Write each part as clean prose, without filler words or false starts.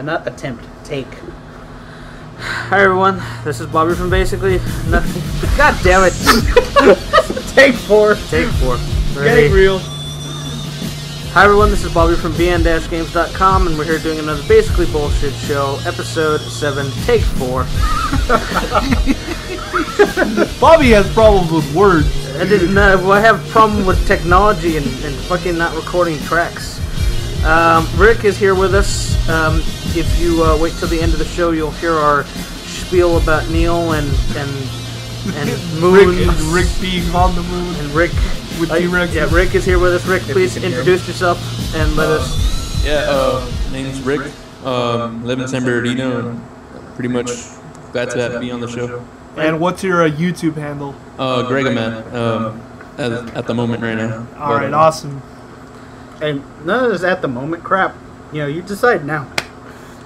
And not attempt, take. Hi everyone, this is Bobby from Basically Nothing. God damn it! Take 4. Take 4. Getting real. Hi everyone, this is Bobby from bn-games.com, and we're here doing another Basically Bullshit show, episode 7, take 4. Bobby has problems with words. I have a problem with technology and fucking not recording tracks. Rick is here with us. If you wait till the end of the show, you'll hear our spiel about Neil and moons. Rick being on the moon. And Rick with T-Rex. Yeah, Rick is here with us. Rick, please introduce yourself and let us. Name's Rick. Live in San Bernardino, and pretty much glad to be on the show. And what's your YouTube handle? Gregaman. At the moment right now. All right, awesome. And none of this at the moment crap. You know, you decide now.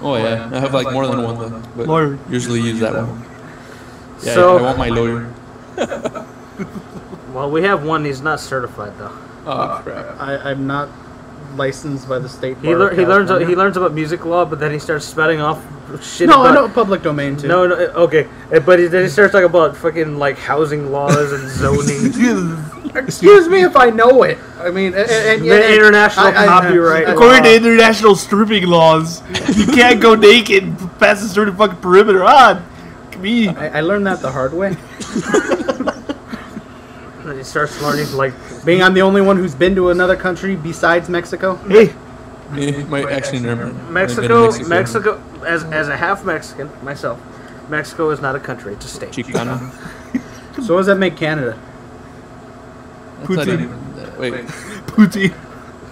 Oh yeah, I have like more than one though, but lawyer. Usually use that one. Yeah, so, I want my lawyer. Well, we have one. He's not certified though. Oh crap! I'm not licensed by the state. He learns about music law, but then he starts spouting off shit. No, I know public domain too. No, okay, but then he starts talking about fucking like housing laws and zoning. Excuse me if I know it. I mean, the international copyright. According to international stripping laws, you can't go naked past a certain fucking perimeter. Me. I learned that the hard way. And he starts learning like being I'm the only one who's been to another country besides Mexico. Hey, actually never. Mexico, as a half Mexican myself, Mexico is not a country; it's a state. Chicano. So what does that make Canada? Poutine. Wait. Poutine.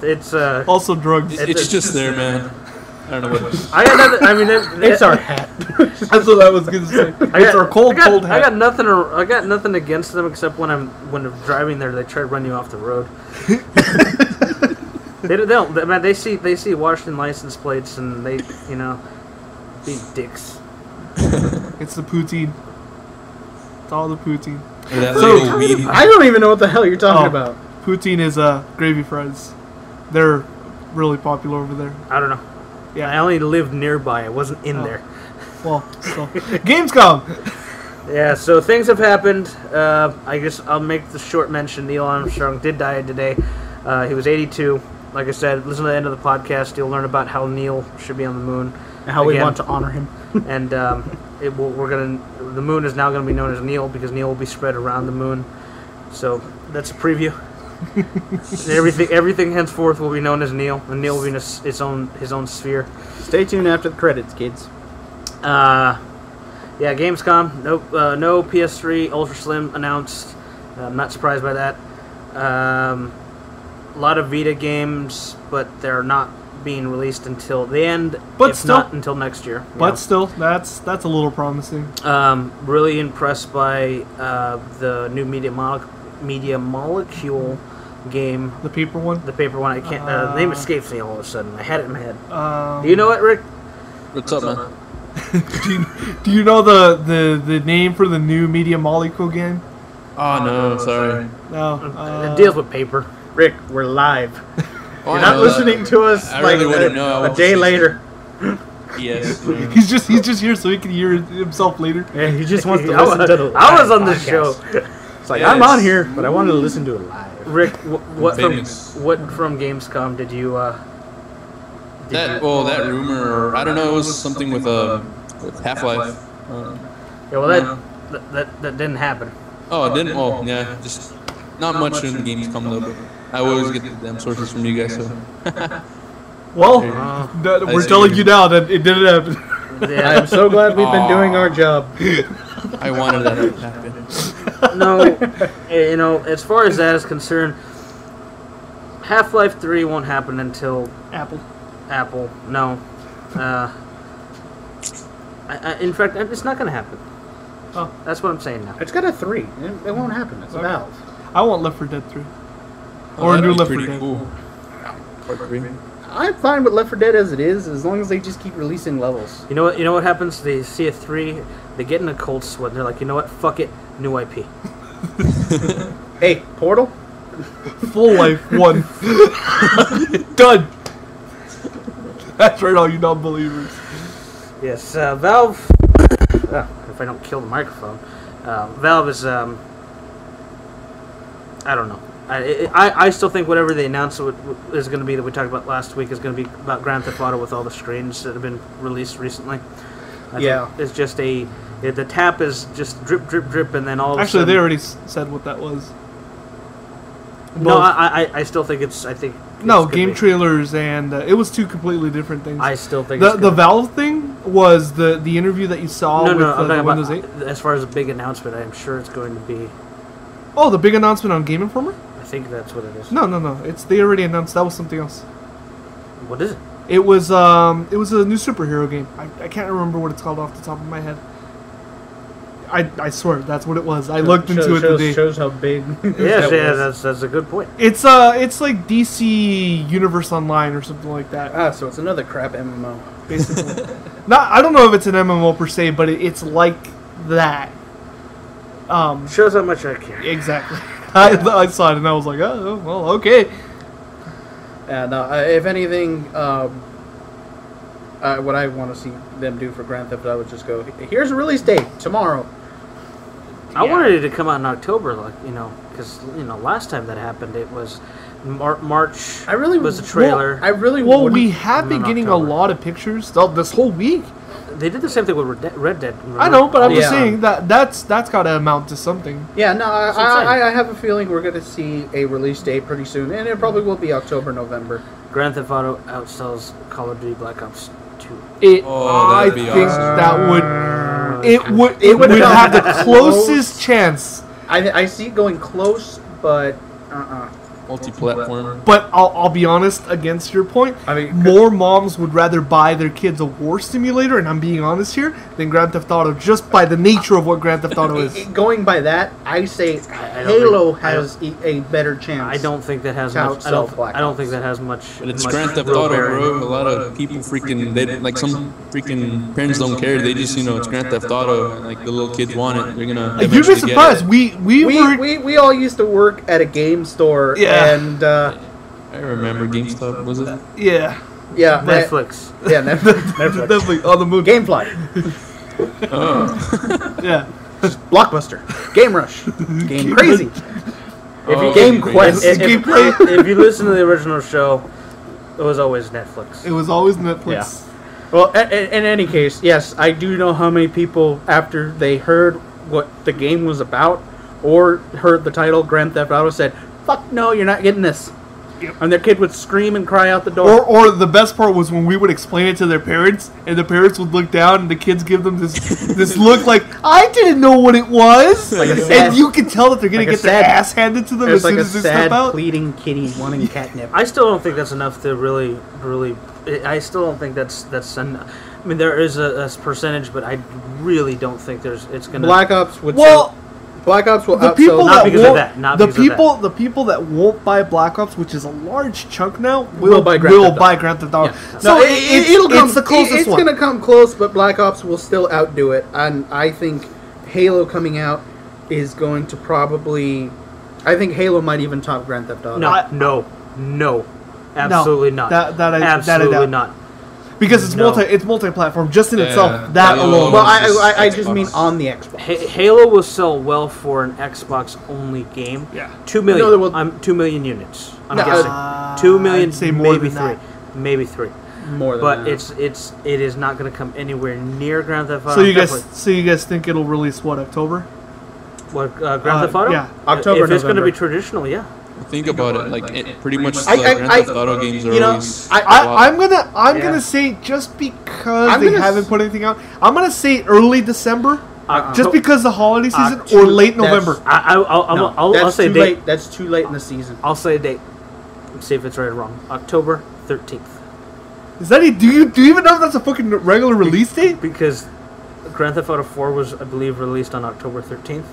It's also drugs. It's just there, man. I don't know what. It's our hat. That's what I was gonna say. It's our cold hat. I got nothing against them except when I'm driving there, they try to run you off the road. They don't. Man, they see Washington license plates and they be dicks. It's the poutine. It's all the poutine. So I don't even know what the hell you're talking about. Poutine is gravy fries. They're really popular over there. I don't know. Yeah, I only lived nearby. I wasn't in there. Well, so Gamescom. Yeah, so things have happened. I guess I'll make the short mention. Neil Armstrong did die today. He was 82. Like I said, listen to the end of the podcast. You'll learn about how Neil should be on the moon and how we want to honor him. And the moon is now going to be known as Neil because Neil will be spread around the moon. So that's a preview. everything henceforth will be known as Neil, and Neil will be in his own sphere. Stay tuned after the credits, kids. Yeah, Gamescom. No PS3 Ultra Slim announced. I'm not surprised by that. A lot of Vita games, but they're not being released until the end. Not until next year. But still, that's a little promising. Really impressed by the new Media Molecule game. The paper one? The paper one. I can't. The name escapes me all of a sudden. I had it in my head. Do you know it, Rick? What's up, man? do you know the name for the new Media Molecule game? Oh no, sorry. No. It deals with paper. Rick, we're live. Oh, You're not listening to us I really wouldn't know. A day later. Yes. He's just here so he can hear himself later. Yeah, he just wants to listen to the I was on the show. It's like, I'm on here, but I wanted to listen to it live. Rick, what from Gamescom did you that rumor, or I don't know, it was something with Half-Life. Yeah, well that didn't happen. Oh, it didn't? Oh, yeah, just not much in the Gamescom though, but I always get the damn sources from you guys, so. Well, we're telling you now that it didn't happen. Yeah. I'm so glad we've been doing our job. I wanted that to happen. No, as far as that is concerned, Half-Life 3 won't happen until Apple. No. In fact, it's not going to happen. Oh. That's what I'm saying now. It's got a 3. It won't happen. It's a Valve. I want Left 4 Dead 3. Or a new Left 4 pretty Dead. Cool. Part 3. I'm fine with Left 4 Dead as it is, as long as they just keep releasing levels. You know what happens? They see a 3, they get in a cold sweat, and they're like, you know what? Fuck it. New IP. Hey, Portal? Full Life 1. Done. That's right, all you non-believers. Yes, Valve. If I don't kill the microphone, Valve is. I don't know. I still think whatever they announced is going to be that we talked about last week is going to be about Grand Theft Auto with all the screens that have been released recently. I think it's just the tap is just drip, drip, drip, and then all of a sudden... Actually, they already said what that was. No, I still think it's... No, game trailers and... it was two completely different things. I still think the Valve thing was the interview that you saw with the Windows 8? As far as a big announcement, I'm sure it's going to be... Oh, the big announcement on Game Informer? I think that's what it is. No. They already announced that was something else. What is it? It was a new superhero game. I can't remember what it's called off the top of my head. I swear that's what it was. I looked into it today. Shows how big. That's a good point. It's like DC Universe Online or something like that. So it's another crap MMO. Basically, I don't know if it's an MMO per se, but it's like that. Shows how much I care. Exactly. I saw it and I was like, oh well, okay. And if anything, what I want to see them do for Grand Theft Auto would just go, here's a release date, tomorrow. I wanted it to come out in October, because last time that happened, it was March. Was the trailer. We have been getting a lot of pictures this whole week. They did the same thing with Red Dead. Remember? I know, but I'm just saying that's got to amount to something. Yeah, no, I have a feeling we're going to see a release date pretty soon, and it probably will be October, November. Grand Theft Auto outsells Call of Duty Black Ops 2. I think awesome. That would have the closest chance. I see it going close, but multi-platform. But I'll be honest, against your point, more moms would rather buy their kids a war simulator, and I'm being honest here, than Grand Theft Auto, just by the nature of what Grand Theft Auto is. Going by that, I say Halo has a better chance. I don't think that has much. I don't think that has much. But it's Grand Theft Auto, bro. A lot of people some freaking parents don't care. They just, it's Grand Theft Auto, and the little kids want it. They're gonna. You'd be surprised. We all used to work at a game store. Yeah. And I remember GameStop, was it? Yeah. Netflix. Netflix on the move. GameFly. Oh. Yeah. Blockbuster. Game Rush. Game Crazy. Game Quest. If you listen to the original show, it was always Netflix. It was always Netflix. Yeah. Well, in any case, yes, I do know how many people, after they heard what the game was about, or heard the title Grand Theft Auto, said, "Fuck no, you're not getting this." Yep. And their kid would scream and cry out the door. Or the best part was when we would explain it to their parents, and the parents would look down, and the kids give them this look like, I didn't know what it was. And you can tell that they're going to get their ass handed to them as soon as they step out. Pleading kitty wanting catnip. I still don't think that's enough to really. I still don't think that's. There is a percentage, but I really don't think it's going to. Black Ops would. Black Ops will the people that the people that won't buy Black Ops, which is a large chunk now, will buy Grand Theft Auto. Yeah. So it's the closest one. It's going to come close, but Black Ops will still outdo it. And I think Halo coming out is going to probably. I think Halo might even top Grand Theft Auto. No, absolutely not. Absolutely not. Because it's multi-platform just in itself. That alone. Well, I just mean on the Xbox. Halo will sell well for an Xbox-only game. Yeah, 2 million. 2 million units. I'm guessing 2 million. I'd say maybe three. More than that. But it is not going to come anywhere near Grand Theft Auto. So you guys think it'll release October? What Grand Theft Auto? Yeah, October. If it's going to be traditional, yeah. Think about it, pretty much the Grand Theft Auto games are always. I'm gonna say just because they haven't put anything out. I'm gonna say early December, just because the holiday season, or late November. I'll say a date. That's too late in the season. I'll say a date. Let's see if it's right or wrong. October 13th. Is that it? Do you even know if that's a fucking regular release date? Because Grand Theft Auto 4 was, I believe, released on October 13th.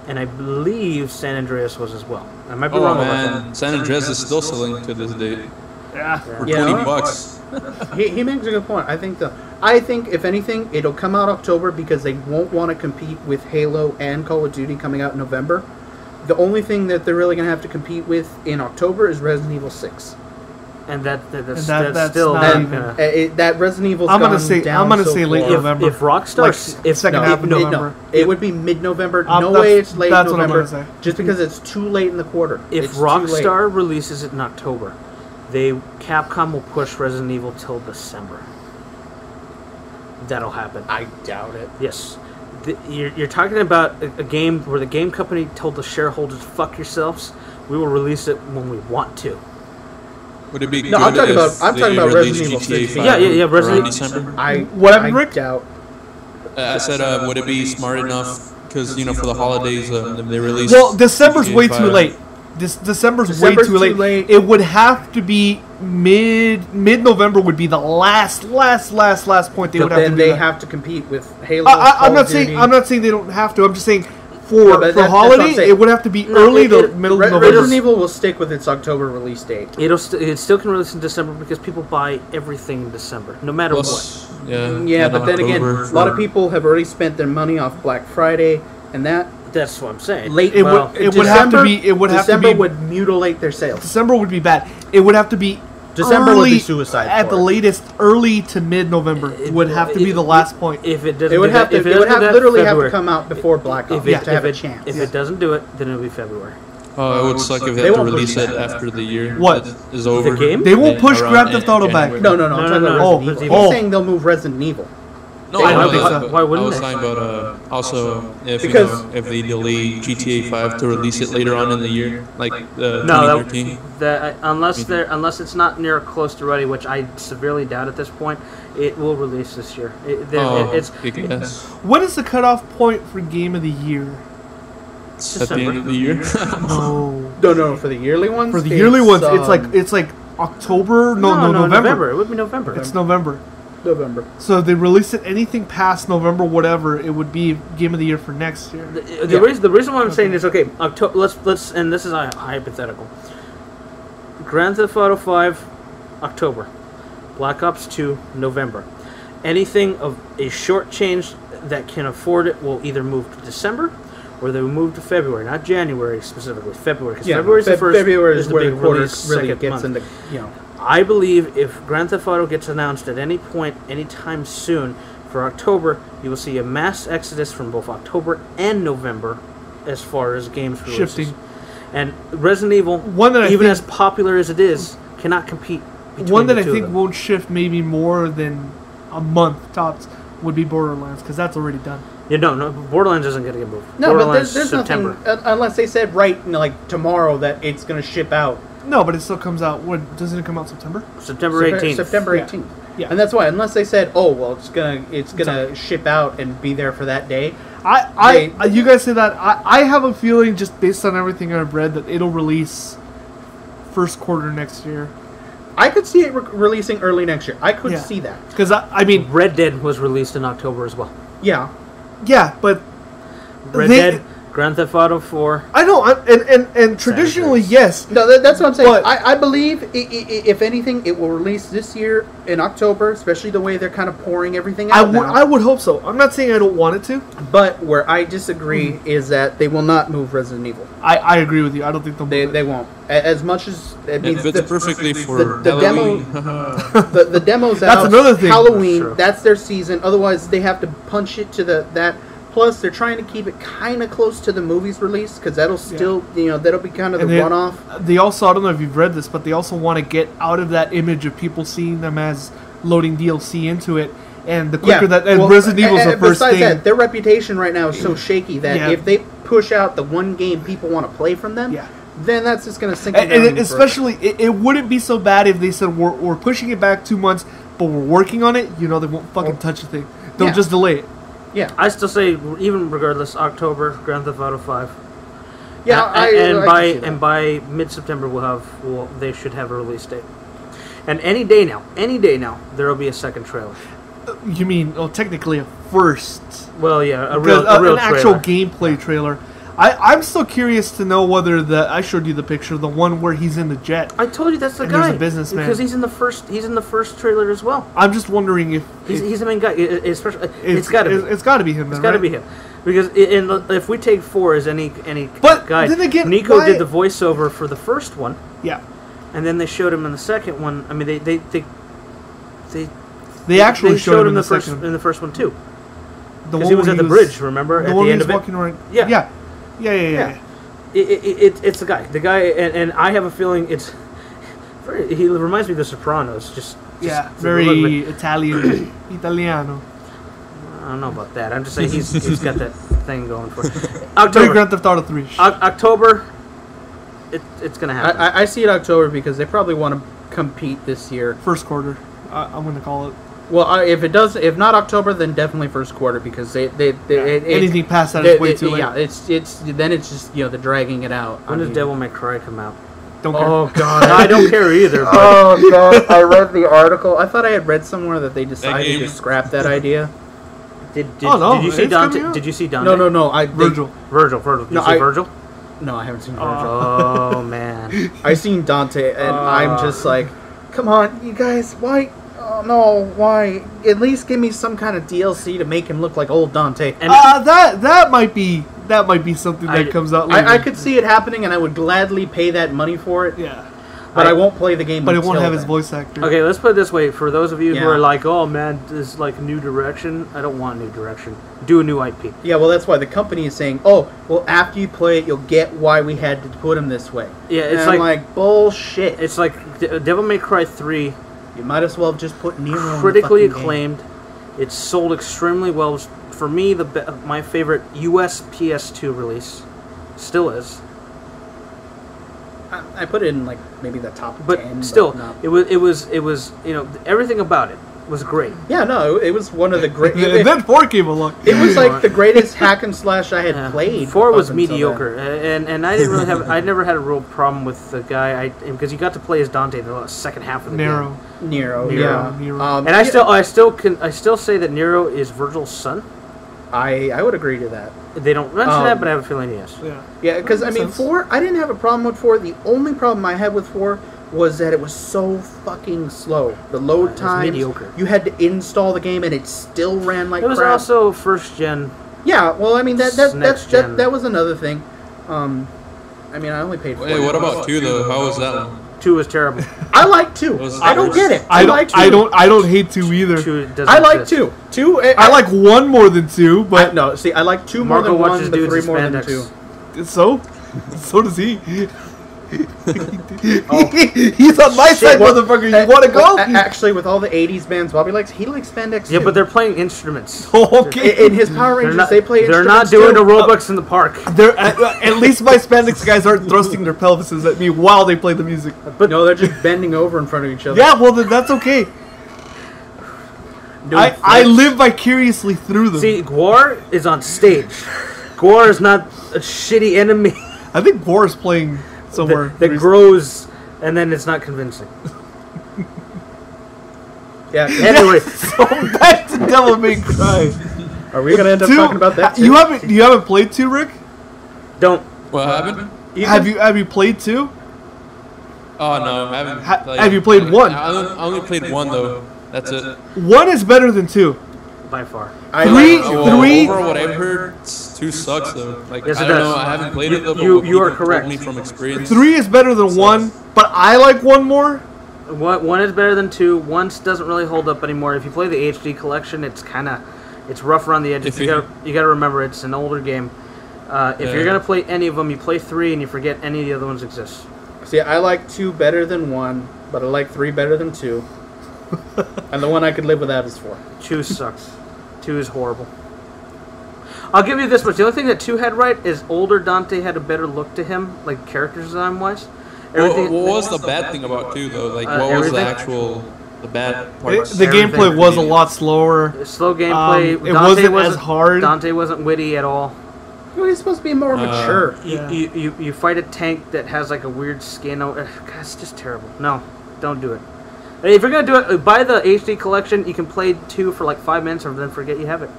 And I believe San Andreas was as well. I might be wrong about that. San Andreas is still selling to this day. Yeah. For $20. He makes a good point. I think if anything, it'll come out October because they won't want to compete with Halo and Call of Duty coming out in November. The only thing that they're really going to have to compete with in October is Resident Evil 6. And that's that's still not not even- gonna. That Resident Evil's I'm gonna gone say down so late far. November. If Rockstar, Like, second half of November. It would be mid-November. No that's- way it's late that's what I'm November. gonna say. Just because it's too late in the quarter. if It's too late. Rockstar releases it in October, Capcom will push Resident Evil till December. That'll happen. I doubt it. Yes. You're talking about a game where the game company told the shareholders, "Fuck yourselves. We will release it when we want to." Would it be No, I'm good talking if about- I'm they talking about released Resident Evil GTA 6. 5 Yeah, Resident around Evil- December? What I happened, Rick? doubt. I said, would it be smart enough? Because for the holidays, they release. Well, December's GTA way 5. too late. December's way December's too late. too late. It would have to be mid-November would be the last point they But would have then to do they that. have to compete with Halo. I'm Call not of saying Duty. I'm not saying they don't have to. I'm just saying No, for but that's what I'm holiday saying. it would have to be No, early to it- middle of Resident November. Evil will stick with its October release date. It still can release in December because people buy everything in December, no matter what. Plus, yeah. Yeah, and but then again, October a lot of for- people have already spent their money off Black Friday, and that That's what I'm saying. late. It Well, would have to be. It would have to December be. would mutilate their sales. December would be bad. It would have to be. December early, would be suicide at for the it. latest. Early to mid-November would have to be the last point. If it doesn't, It would do have that, to. if It would doesn't do have that, literally have to February. come out before Black Ops If to have a it, chance. if it doesn't do it, then it'll be February. Oh, it would suck if they They have to won't push release it that. after the year What? is over. game? They won't push Around Grand Theft Auto back. January. No, I'm No, talking no, about no, Resident no. Evil. Oh. He's saying they'll move Resident Evil. No, I I don't know think that, so. but Why wouldn't I was they? talking about also if Because- if they delay GTA 5 to release it later on in the year, like No, 2013. unless it's not near close to ready, which I severely doubt at this point, it will release this year. It's I guess When is the cutoff point for Game of the Year? at the end of the year. No. No, for the yearly ones. For the yearly ones, um, it's like October. No, November. It would be November. It's November. November. So if they release it anything past November, whatever, it would be Game of the Year for next year. The reason why I'm saying is okay. Let's and this is a hypothetical. Grand Theft Auto 5, October. Black Ops 2, November. Anything of a short change that can afford it will either move to December or they will move to February, not January specifically. February, because February is the first. February is the where big the quarter release, really second gets month. into. I believe if Grand Theft Auto gets announced at any point, anytime soon, for October, you will see a mass exodus from both October and November as far as games releases. Shifting. And Resident Evil, One that I even think- as popular as it is, cannot compete between One that the I two think of them. won't shift maybe more than a month tops would be Borderlands, because that's already done. Yeah, no, Borderlands isn't going to get moved. No, but Borderlands there's September. nothing unless they said like tomorrow that it's going to ship out. No, but it still comes out. When doesn't it come out September? September 18th. September Yeah. 18th. Yeah. And that's why, unless they said, "Oh, well, it's gonna ship out and be there for that day." You guys say that. I have a feeling, just based on everything I've read, that it'll release first quarter next year. I could see it releasing early next year. I could Yeah. see that. Because I mean, Red Dead was released in October as well. Yeah. yeah, but Red They- Dead, Grand Theft Auto 4. I know, and traditionally, yes. No, that's what I'm saying. But- I believe, if anything, it will release this year in October, especially the way they're kind of pouring everything out now. I would hope so. I'm not saying I don't want it to. But where I disagree is that they will not move Resident Evil. I agree with you. I don't think they'll move it. They won't. As much as it It means fits perfectly for the demo- Halloween. the demo's That's out. another thing. Halloween, Sure. that's their season. Otherwise, they have to punch it to that. Plus, they're trying to keep it kind of close to the movie's release because that'll still, that'll be kind of the And they- runoff. They also, I don't know if you've read this, but they also want to get out of that image of people seeing them as loading DLC into it. And the quicker Resident Evil's the first besides thing. that, their reputation right now is so shaky that Yeah. if they push out the one game people want to play from them, Yeah. then that's just going to sink them down And even further. especially, it wouldn't be so bad if they said we're pushing it back 2 months, but we're working on it. They won't fucking touch the thing. They'll Yeah. just delay it. Yeah. I still say, even regardless, October, Grand Theft Auto 5. Yeah, and I can see that. by mid-September they should have a release date. And any day now, there will be a second trailer. You mean, technically a first. Well, yeah, a Because, real an actual trailer. gameplay trailer. I'm still curious to know whether I showed you the picture, the one where he's in the jet. I told you that's the And guy. there's a businessman. Because he's in the first trailer as well. I'm just wondering if He's the main guy. Especially, it's got to be. It's got to be him. It's Then, got to right? be him. Because if we take 4 as any But guide, then again, Nico why- did the voiceover for the first one. Yeah. And then they showed him in the second one. I mean, they actually showed him in the first one too. Because he was at the bridge, remember? At the end of it. Walking around. Yeah. Yeah. It's the guy, and I have a feeling he reminds me of The Sopranos. Just very Italiano. I don't know about that. I'm just saying he's got that thing going for it. October. Grand Theft Auto 3. October. It's gonna happen. I see it October because they probably want to compete this year. First quarter. I'm gonna call it. Well, if not October, then definitely first quarter because anything past that is way too late. Yeah, it's just they're dragging it out. When does Devil May Cry come out? Don't care. Oh God, I don't care either. But. Oh God, I read the article. I thought I had read somewhere that they decided to scrap that idea. Did you see Dante? Did you see Dante? No. Virgil. Did you see Virgil? No, I haven't seen Virgil. Oh man, I seen Dante, and I'm just like, come on, you guys, why? Oh no, why? At least give me some kind of DLC to make him look like old Dante. And that might be something that comes out later. I could see it happening, and I would gladly pay that money for it. Yeah. But I won't play the game. But it won't have his voice actor. Okay, let's put it this way: for those of you who are like, "Oh man, this is like new direction," I don't want new direction. Do a new IP. Yeah, well, that's why the company is saying, "Oh, well, after you play it, you'll get why we had to put him this way." Yeah, it's like bullshit. It's like Devil May Cry 3. You might as well have just put Nero. Critically in the acclaimed. Game. It's sold extremely well. For me, my favorite US PS2 release still is. I put it in like maybe the top 10. But still, it was everything about it was great. Yeah, no, it was one of the great. And then 4 came along. It was like the greatest hack and slash I had played. 4 was mediocre, and I didn't really have. I never had a real problem with the guy. Because you got to play as Dante the second half of the game. Nero. And I still say that Nero is Virgil's son. I would agree to that. They don't mention that, but I have a feeling yes. Yeah, because I mean, 4. I didn't have a problem with 4. The only problem I had with 4 was that it was so fucking slow. The load time. Mediocre. You had to install the game, and it still ran like crap. It was also first gen. Yeah, well, I mean that was another thing. I mean, I only paid. Hey, what about 2 though? How was that one? 2 was terrible. I like 2. I don't get it. I don't hate 2 either. 2 doesn't I like exist. 2. 2. I like 1 more than 2, but no. See, I like 2 more Marco than 1, watches but dudes 3 in more than spandex. 2. So does he. Oh. He's on my side, motherfucker. You want to go? Actually, with all the 80s bands Bobby likes, he likes spandex too. Yeah, but they're playing instruments. Okay. In his Power Rangers, they play They're instruments not doing too. a Robux in the park. They're at least my spandex guys aren't thrusting their pelvises at me while they play the music. But no, they're just bending over in front of each other. Yeah, well, then that's okay. I live vicariously through them. See, Guar is on stage. Guar is not a shitty enemy. I think Guar is playing somewhere that grows, and then it's not convincing. Yeah. Anyway, so back to Devil May Cry. Are we gonna end up talking about that too? You haven't played 2, Rick? Don't. What happened? Have you played 2? Oh no, I haven't. Have you played 1? I only played 1 though. That's it. 1 is better than 2. By far. 3. Over what I've heard, 2 sucks though. Like yes, I don't know. I haven't played it though. You are correct. Me from experience. 3 is better than 1, but I like 1 more. 1 is better than 2. 1 doesn't really hold up anymore. If you play the HD collection, it's rough around the edges. You gotta remember it's an older game. If you're gonna play any of them, you play 3 and you forget any of the other ones exist. See, I like 2 better than 1, but I like 3 better than 2. And the one I could live without is 4. 2 sucks. 2 is horrible. I'll give you this much. The only thing that 2 had right is older Dante had a better look to him, like character design wise. What was the bad thing about 2 though? Like what was the bad part? The gameplay was a lot slower. Slow gameplay. It wasn't as hard. Dante wasn't witty at all. Well, he's supposed to be more mature. You fight a tank that has like a weird skin. God, it's just terrible. No, don't do it. If you're gonna do it, buy the HD collection. You can play 2 for like 5 minutes, and then forget you have it.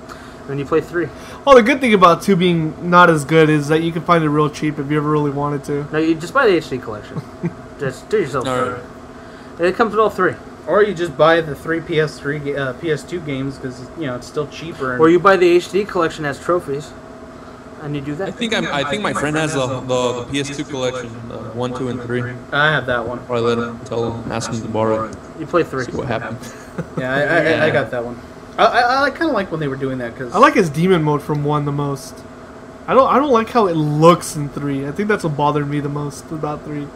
Then you play 3. Well, the good thing about 2 being not as good is that you can find it real cheap if you ever really wanted to. No, you just buy the HD collection. Just do yourself a favor. It comes with all 3. Or you just buy the 3 PS2 games because it's still cheaper. Or you buy the HD collection as trophies. and you do that. I think my friend has the PS2 collection, 1, 2, and 3. I have that one. Probably let him ask him to borrow it. You play 3. See what happened. Yeah, I got that one. I kind of like when they were doing that because I like his demon mode from 1 the most. I don't like how it looks in 3. I think that's what bothered me the most about 3.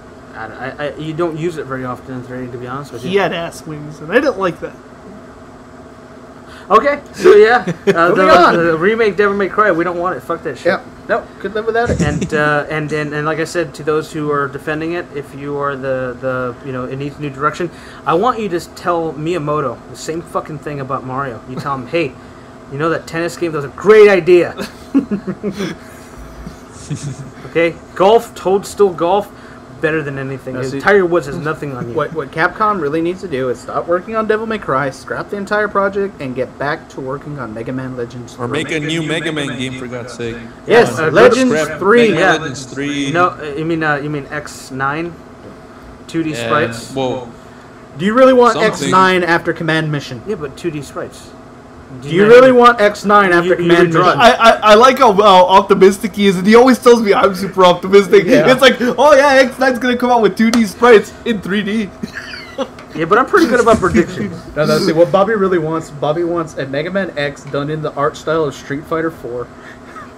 You don't use it very often in 3, to be honest with you. He had ass wings, and I didn't like that. Okay, so yeah, the remake Devil May Cry, we don't want it. Fuck that shit. Yeah, no, could live without it. And like I said to those who are defending it, if you are it needs a new direction, I want you to tell Miyamoto the same fucking thing about Mario. You tell him, hey, you know that tennis game? That was a great idea. Okay, golf, Toadstool Golf, better than anything. Tiger Woods has nothing on you. What Capcom really needs to do is stop working on Devil May Cry, scrap the entire project, and get back to working on Mega Man Legends 3. Or make a new Mega Man game, for God's sake. Yes, Legends 3. Yeah. Legends 3. No, you mean X9? 2D sprites? Well, Do you really want something. X9 after Command Mission? Yeah, but 2D sprites. Do you really want X9 after Command Mission? I like how optimistic he is, and he always tells me I'm super optimistic. Yeah. It's like, oh yeah, X9's gonna come out with 2D sprites in 3D. Yeah, but I'm pretty good about predictions. No, see, what Bobby really wants, Bobby wants a Mega Man X done in the art style of Street Fighter 4.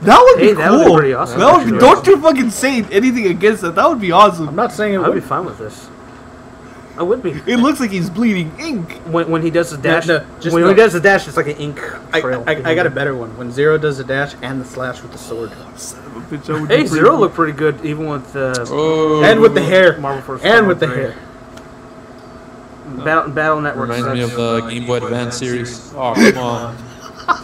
That would be cool. That would be pretty awesome. That would be, don't you fucking say anything against that. That would be awesome. I'm not saying it I'd be would. fine with this. I would be. It looks like he's bleeding ink. When he does the dash, he does the dash, it's like an ink trail. I got a better one. When Zero does the dash and the slash with the sword. Son of a bitch, I would Hey, be Zero pretty- looked pretty good, even with and with the hair. Marvel First And with the hair. Battle Network. reminds me of the Game Boy Advance series. Oh, come on.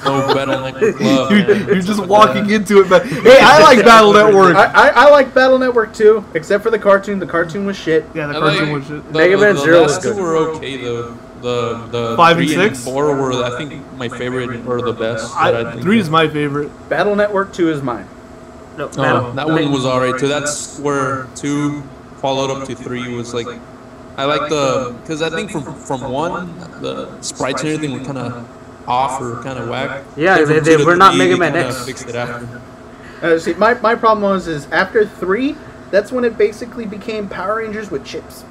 No Battle Network Club. You're just walking into it, but hey, I like Battle Network. I like Battle Network too, except for the cartoon. The cartoon was shit. Yeah, the cartoon was shit. Mega Man Zero was last two good. were okay though. The 5 and 3 6? 4 were, I think, my favorite or the best. that I think 3 of. is my favorite. Battle Network 2 is mine. No, Oh, that one was alright too. That's where 2 followed up to 3 was like. I like because I think from 1 the sprites and everything were kind of off or kind of whack. Yeah, Then from they 2 to were not 3, Mega they Man kinda X. Fixed it after. See, my problem is after 3, that's when it basically became Power Rangers with chips.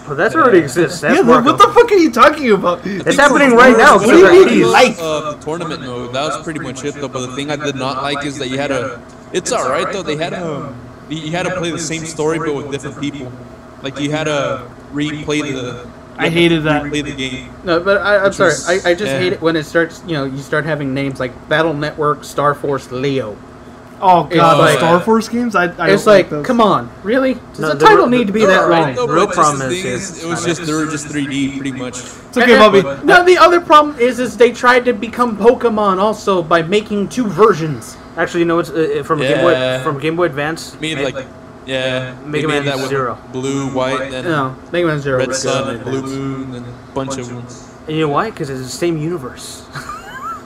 Well, that already exists. That's Yeah, Marco. what the fuck are you talking about? It's happening right now. What do you mean you like? The tournament mode, that was pretty much it though. But the thing I did not like is that you had a. It's alright though. They had a. You had to play the same story but with different people. Like you had to replay the. I hated that. Replay the game. No, but I'm sorry. was- I just yeah. hate it when it starts. You start having names like Battle Network, Star Force, Leo. Oh god, like- the Star Force games? I It's don't like, those. come on, really? Does No, the the title re- need to be the- that the- long? the No, real but problem the is thing it's it was just they were just 3D pretty much. It's okay, Bobby. No, the other problem is they tried to become Pokemon also by making 2 versions. Actually, you know what's from Yeah. Game Boy Advance. Made like Mega Mega Man that with Zero. blue, white, and No, Mega Man Zero. red was sun good. and blue moon and a bunch of ones. And you know why? Because it's the same universe.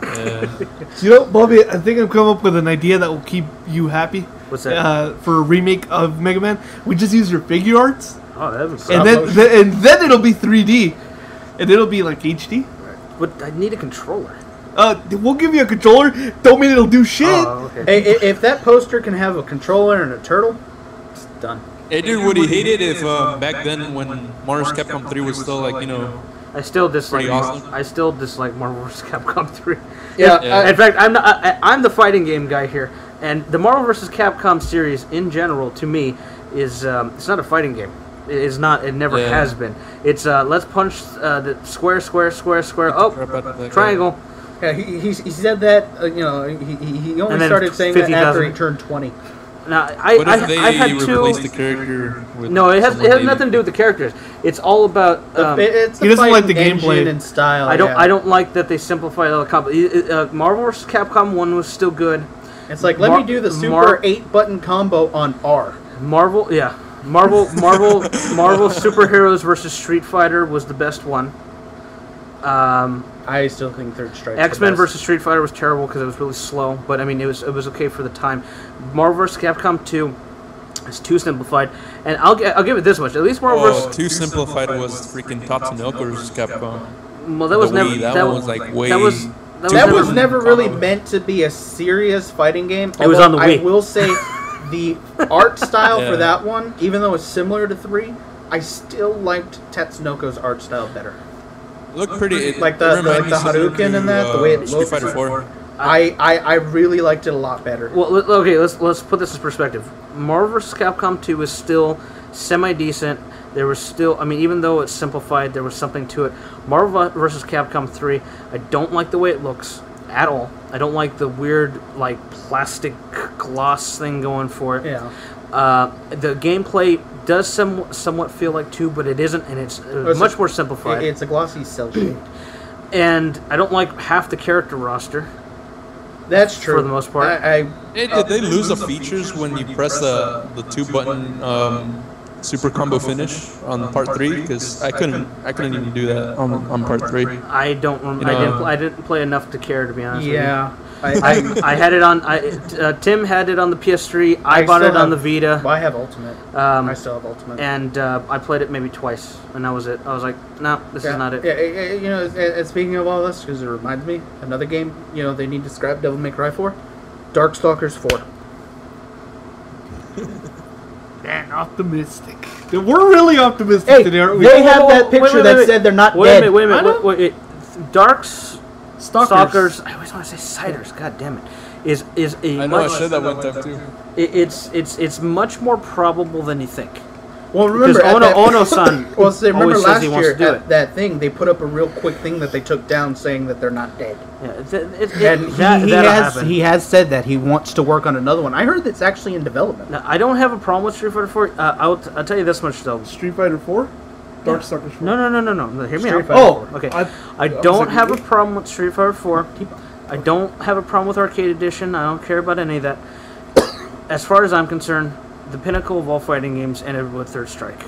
Yeah. You know, Bobby, I think I've come up with an idea that will keep you happy. What's that? For a remake of Mega Man, we just use your figure arts, Oh, that was. and then it'll be 3D, and it'll be like HD. But I need a controller. We'll give you a controller. Don't mean it'll do shit. Oh, okay. Hey, if that poster can have a controller and a turtle, it's done. Hey, dude, would he hate it if back then when Mars Capcom 3 was still like I still dislike. Pretty awesome. I still dislike Marvel vs. Capcom 3. Yeah, Yeah. In fact, I'm the fighting game guy here, and the Marvel vs. Capcom series in general, to me, is it's not a fighting game. It is not. It never Yeah. has been. It's let's punch the square. Oh, crap out of that guy. triangle. Yeah, he said that. He only And then started saying that 50,000. after he turned 20. Now What if they I had replace two. the character with No, it has someone nothing to do with the characters. It's all about. It's he the doesn't like the fighting gameplay. engine and style. I yeah. don't like that they simplified all the combat. Marvel vs. Capcom 1 was still good. It's like let me do the super 8-button combo on R. Marvel superheroes versus Street Fighter was the best one. I still think Third Strike. X-Men versus Street Fighter was terrible because it was really slow, but I mean it was okay for the time. Marvel vs. Capcom 2 is too simplified, and I'll give it this much: at least Marvel Oh, vs. too simplified was freaking Tatsunoko versus Capcom. Well, that was the never. Wii, that that one was like way. That was That was never really meant to be a serious fighting game. It was on the Wii. I will say the art style for that one, even though it's similar to 3, I still liked Tatsunoko's art style better. It looked pretty. Like the Hadouken and that, the way it looks. Street Fighter 4. I really liked it a lot better. Well, okay, let's put this in perspective. Marvel vs. Capcom 2 was still semi-decent. There was still, I mean, even though it's simplified, there was something to it. Marvel vs. Capcom 3, I don't like the way it looks at all. I don't like the weird, like, plastic gloss thing going for it. Yeah. The gameplay does somewhat feel like 2, but it isn't, and it's much more simplified. It's a glossy cell shade. And I don't like half the character roster. That's true. For the most part. Did they lose the features when you press the 2-button super combo finish on part 3? Because I couldn't even do that on part 3. I don't. I didn't play enough to care, to be honest. Yeah. With you. I had it on. Tim had it on the PS3. I bought it on the Vita. I have Ultimate. I still have Ultimate. And I played it maybe twice, and that was it. I was like, no, this is not it. Yeah, you know, and speaking of all this, because it reminds me, another game, you know, they need to scrap Devil May Cry 4. Darkstalkers 4. Man, optimistic. We're really optimistic today, aren't we? They have that picture that said they're not dead. Wait a minute. Wait. Darkstalkers. I always want to say Ciders. God damn it. Is a I know I said that one time too. It's much more probable than you think. Well, remember Ono-san. Well, so remember always last says he wants year to do at that thing, they put up a real quick thing that they took down saying that they're not dead. Yeah, he has said that he wants to work on another one. I heard that's actually in development. Now, I don't have a problem with Street Fighter 4. I'll tell you this much though. Street Fighter 4? Darkstalkers 4? No. Hear me out. Oh, okay. I don't have a problem with Street Fighter 4. I don't have a problem with Arcade Edition. I don't care about any of that. As far as I'm concerned, the pinnacle of all fighting games ended with Third Strike.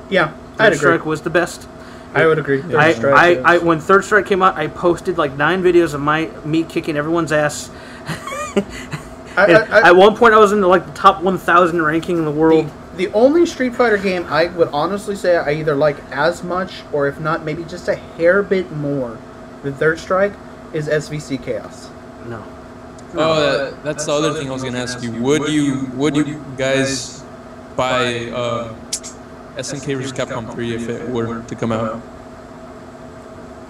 Yeah, I'd Third Strike was the best. I would agree. When Third Strike came out, I posted like 9 videos of me kicking everyone's ass. At one point, I was in the top 1,000 ranking in the world. The only Street Fighter game I would honestly say I either like as much, or if not, maybe just a hair bit more than Third Strike is SVC Chaos. No. Oh, that's the other thing I was gonna ask you. Would you guys buy SNK vs. Capcom 3 if it were to come out?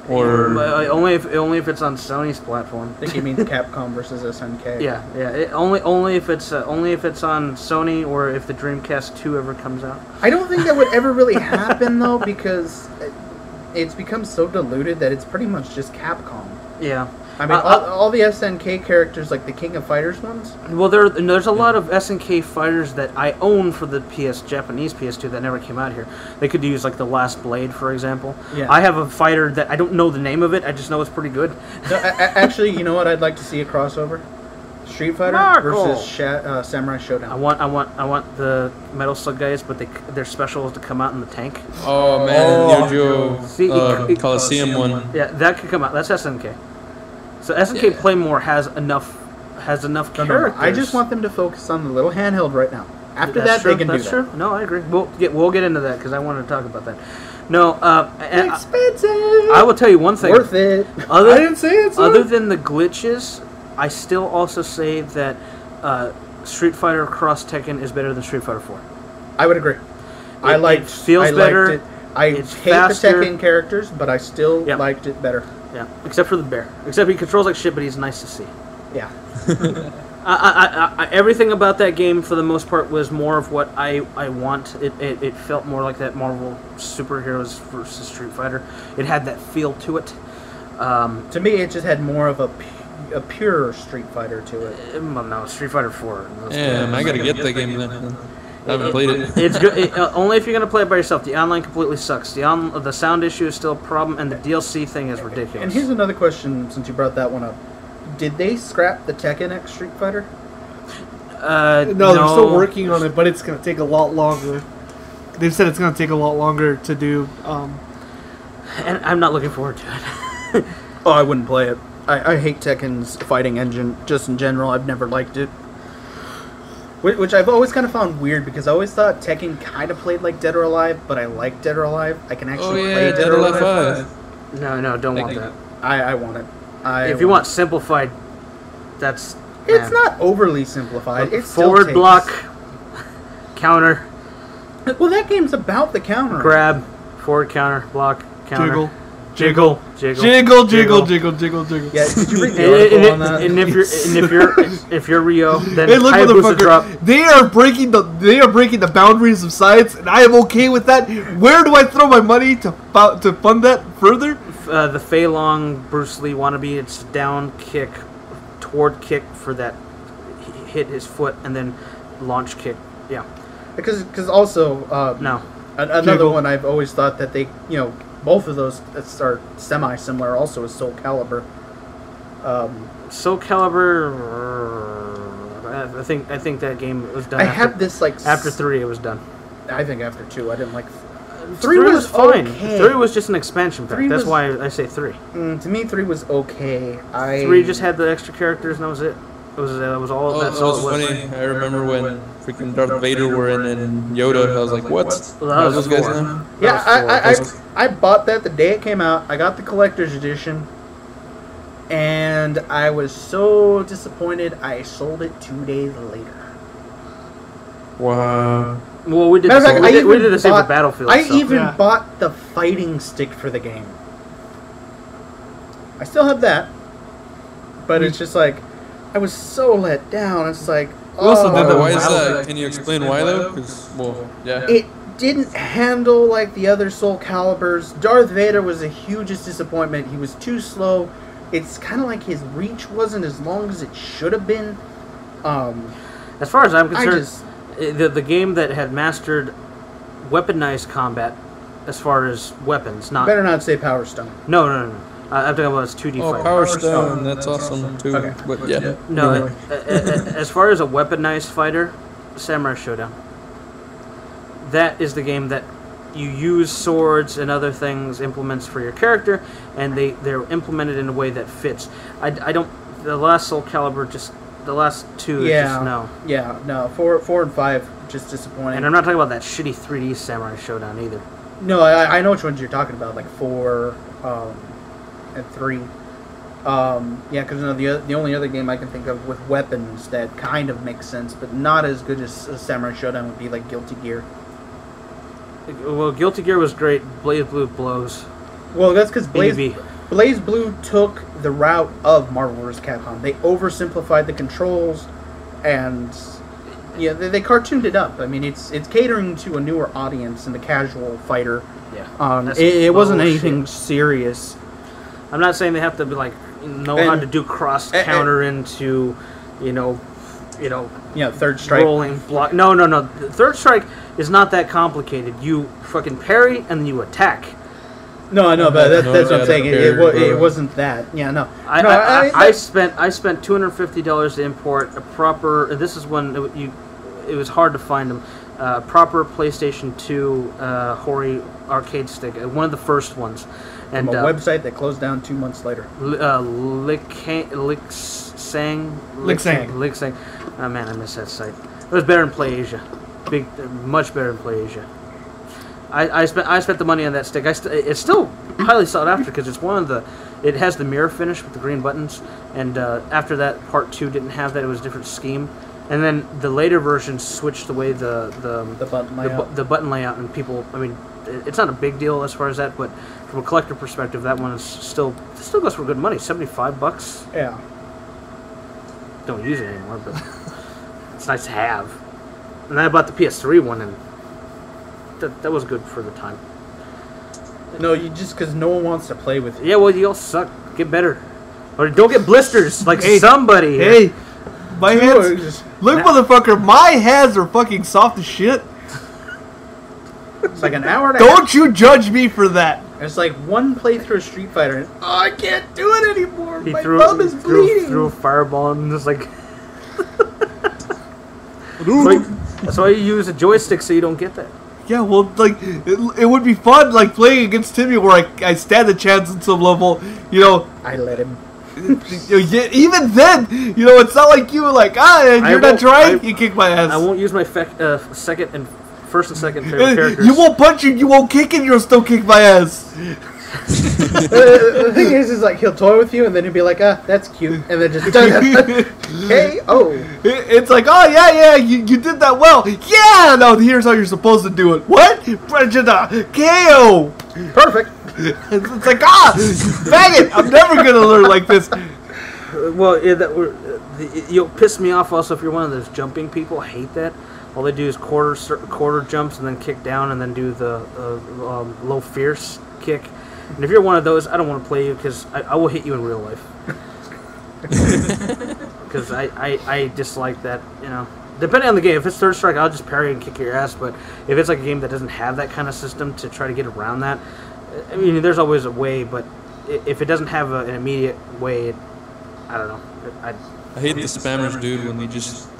Or only if it's on Sony's platform. I think you mean Capcom versus SNK. Yeah. Only if it's on Sony, or if the Dreamcast 2 ever comes out. I don't think that would ever really happen though, because it's become so diluted that it's pretty much just Capcom. Yeah. I mean, all the SNK characters, like the King of Fighters ones. Well, there's a lot of SNK fighters that I own for the Japanese PS2 that never came out here. They could use like the Last Blade, for example. Yeah. I have a fighter that I don't know the name of it. I just know it's pretty good. No, actually, you know what? I'd like to see a crossover: Street Fighter versus Samurai Showdown. I want the Metal Slug guys, but their special is to come out in the tank. Oh man, Yojo Coliseum one. Yeah, that could come out. That's SNK. So SNK Playmore has enough characters. I just want them to focus on the little handheld right now. After that, they can do that. That's true. No, I agree. We'll get into that because I wanted to talk about that. No, expensive. I will tell you one thing. Worth it. I didn't say it. Other than the glitches, I still also say that Street Fighter Cross Tekken is better than Street Fighter 4. I would agree. It feels better. I hate faster. The Tekken characters, but I still liked it better. Yeah, except for the bear. Except he controls like shit, but he's nice to see. Yeah. Everything about that game, for the most part, was more of what I want. It felt more like that Marvel superheroes versus Street Fighter. It had that feel to it. To me, it just had more of a pure Street Fighter to it. Well, no, Street Fighter 4. Yeah, I gotta get that game then. I haven't played it. It's good. Only if you're gonna play it by yourself. The online completely sucks. The sound issue is still a problem, and the DLC thing is ridiculous. And here's another question, since you brought that one up: did they scrap the Tekken X Street Fighter? No, they're still working on it, but it's gonna take a lot longer. They've said it's gonna take a lot longer to do. And I'm not looking forward to it. Oh, I wouldn't play it. I hate Tekken's fighting engine, just in general. I've never liked it. Which I've always kind of found weird, because I always thought Tekken kind of played like Dead or Alive, but I like Dead or Alive. I can actually play Dead or Alive 5. No, don't want that. I want it. If you want simplified, that's... It's not overly simplified. It's forward block, counter. Well, that game's about the counter. Grab, forward counter, block, counter. Jiggle. Jiggle. Jiggle, jiggle, jiggle, jiggle, jiggle. Yeah, did you read the article on that? And if you're Rio, then Hey, look, Hayabusa drop. motherfucker! They are breaking the boundaries of science, and I am okay with that. Where do I throw my money to fund that further? The Fei Long Bruce Lee wannabe. It's down kick, toward kick for that hit his foot, and then launch kick. Yeah. Because also No. Another one I've always thought that they both of those are semi-similar. Also, is Soul Calibur. Soul Calibur. I think that game was done. I have this after 3. It was done. I think after 2, I didn't like. 3 was fine. Okay. 3 was just an expansion pack. That's was- why I say 3. To me, 3 was okay. 3 just had the extra characters, and that was it. It was all. Oh, That's that all was it was. funny. I remember when freaking Darth Vader were in and Yoda. I was like, what? Well, How that was those guys four. now? Yeah, That was I bought that the day it came out. I got the collector's edition, and I was so disappointed. I sold it 2 days later. Wow. Well, we did. Matter of fact, We did the same for Battlefield. I so. even bought the fighting stick for the game. I still have that, but it's just like I was so let down. It's like, also did that Why is with that? Can you explain why though? Because, well, yeah. it didn't handle like the other Soul Caliburs. Darth Vader was the hugest disappointment. He was too slow. It's kind of like his reach wasn't as long as it should have been. As far as I'm concerned, the game that had mastered weaponized combat, as far as weapons, not Better not say Power Stone. No. I'm talking about its 2D Oh, fighting. Power Stone, that's awesome too. Okay. But yeah. No, Anyway. as far as a weaponized fighter, Samurai Showdown. That is the game that you use swords and other things, implements for your character, and they're implemented in a way that fits. I don't. The last Soul Calibur, just the last 2 is just no. Yeah, no. 4 and 5 just disappointing. And I'm not talking about that shitty 3D Samurai Showdown either. No, I know which ones you're talking about, like 4 and 3. Yeah, because the only other game I can think of with weapons that kind of makes sense, but not as good as Samurai Showdown would be like Guilty Gear. Well, Guilty Gear was great. Blaze Blue blows. Well, that's because BB. Blaze Blue took the route of Marvel vs. Capcom. They oversimplified the controls, and yeah, they cartooned it up. I mean, it's catering to a newer audience and the casual fighter. Yeah, it wasn't bullshit. anything serious. I'm not saying they have to be like know how to do cross counter into, Third Strike. rolling block. No. The Third Strike is not that complicated. You fucking parry and then you attack. No, I know, but that's what I'm saying. parry, It wasn't that. Yeah, no. I spent $250 to import a proper. This is when it was hard to find them. Proper PlayStation 2 Hori arcade stick, one of the first ones, and From a website that closed down 2 months later. Licksang. Oh man, I miss that site. It was better in PlayAsia, much better in PlayAsia. I spent the money on that stick. It's still highly sought after because it's one of the. It has the mirror finish with the green buttons, and after that, Part 2 didn't have that. It was a different scheme. And then the later versions switched the way the button layout. The button layout, and people. I mean, it's not a big deal as far as that, but from a collector perspective, that one is still goes for good money. $75. Yeah. Don't use it anymore, but it's nice to have. And then I bought the PS3 one, and that was good for the time. No, you just because no one wants to play with you. Yeah, well, you all suck. Get better, or don't get blisters like Hey, somebody. Hey, my hands. Just, Look, motherfucker, my hands are fucking soft as shit. it's like an hour and a half. Don't you judge me for that. It's like one playthrough of Street Fighter, and I can't do it anymore. He My threw thumb is bleeding. threw a fireball and just like. That's why you use a joystick so you don't get that. Yeah, well, like, it would be fun, like, playing against Timmy where I stand a chance at some level, I let him. Even then, it's not like you were like, and you're not trying, you kick my ass. I won't use my first and second favorite characters. You won't punch you won't kick, and you'll still kick my ass. The thing is like he'll toy with you, and then he'll be like, that's cute, and then just hey, oh. It's like, oh yeah, you did that well. Yeah, no, here's how you're supposed to do it. What? Prejada, KO. Perfect. It's like, bang it! I'm never gonna learn like this. Well, you'll piss me off also if you're one of those jumping people. I hate that. All they do is quarter jumps and then kick down and then do the low fierce kick. And if you're one of those, I don't want to play you because I will hit you in real life. Because I dislike that, you know. Depending on the game, if it's Third Strike, I'll just parry and kick your ass. But if it's like a game that doesn't have that kind of system to try to get around that, I mean, there's always a way. But if it doesn't have an immediate way, I don't know. I hate the spammers, dude, when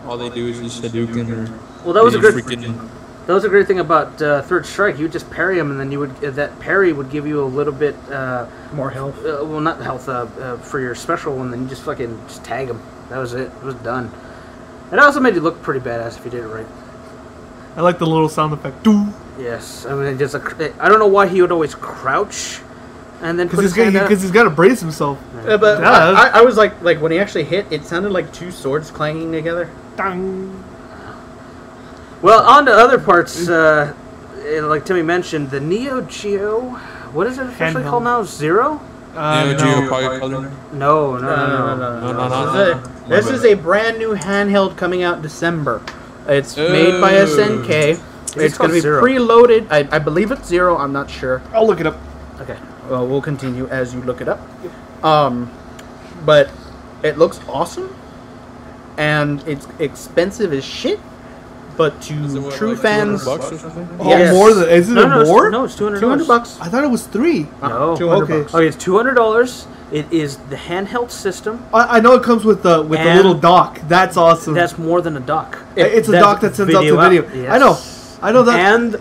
all they do is just Hadouken or... Well, that was a great thing about Third Strike. You would just parry them, and then that parry would give you a little bit more health. Well, not health for your special, and then you just tag them. That was it. It was done. And it also made you look pretty badass if you did it right. I like the little sound effect. Doo. Yes, I mean, I don't know why he would always crouch, and then because he's got to brace himself. But I was like when he actually hit, it sounded like two swords clanging together. Dang. Well, on to other parts. Like Timmy mentioned, the Neo Geo. What is it officially called now? Zero? Neo Geo Pocket Color? No. This is a brand new handheld coming out in December. It's made by SNK. It's going to be preloaded. I believe it's Zero. I'm not sure. I'll look it up. Okay. Well, we'll continue as you look it up. But it looks awesome, and it's expensive as shit. But to true fans, $200 or something? Yes. More than is it more? No, it's $200. $200. I thought it was $3. No, $200. Okay, it's $200. It is the handheld system. I know it comes with the little dock. That's awesome. That's more than a dock. It's a dock that sends out the video. Yes. I know that.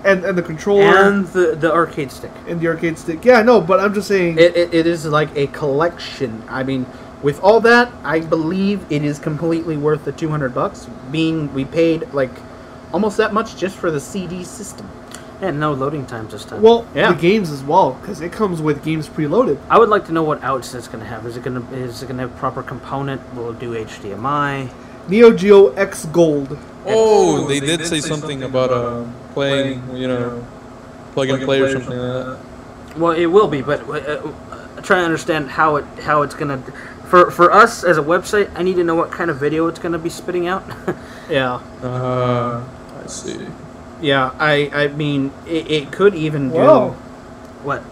And the controller and the arcade stick. And the arcade stick. Yeah, I know, but I'm just saying it is like a collection. I mean, with all that, I believe it is completely worth the $200. Being we paid like almost that much just for the CD system. And no loading times this time. Well, the games as well, because it comes with games preloaded. I would like to know what outs it's going to have. Is it going to have proper component? Will it do HDMI? Neo Geo X Gold. Oh, they did say something about playing, plug and play or something like that. Well, it will be, but try to understand how it's going to. For us as a website, I need to know what kind of video it's going to be spitting out. Yeah. I see. Yeah, I mean, it could even do... What?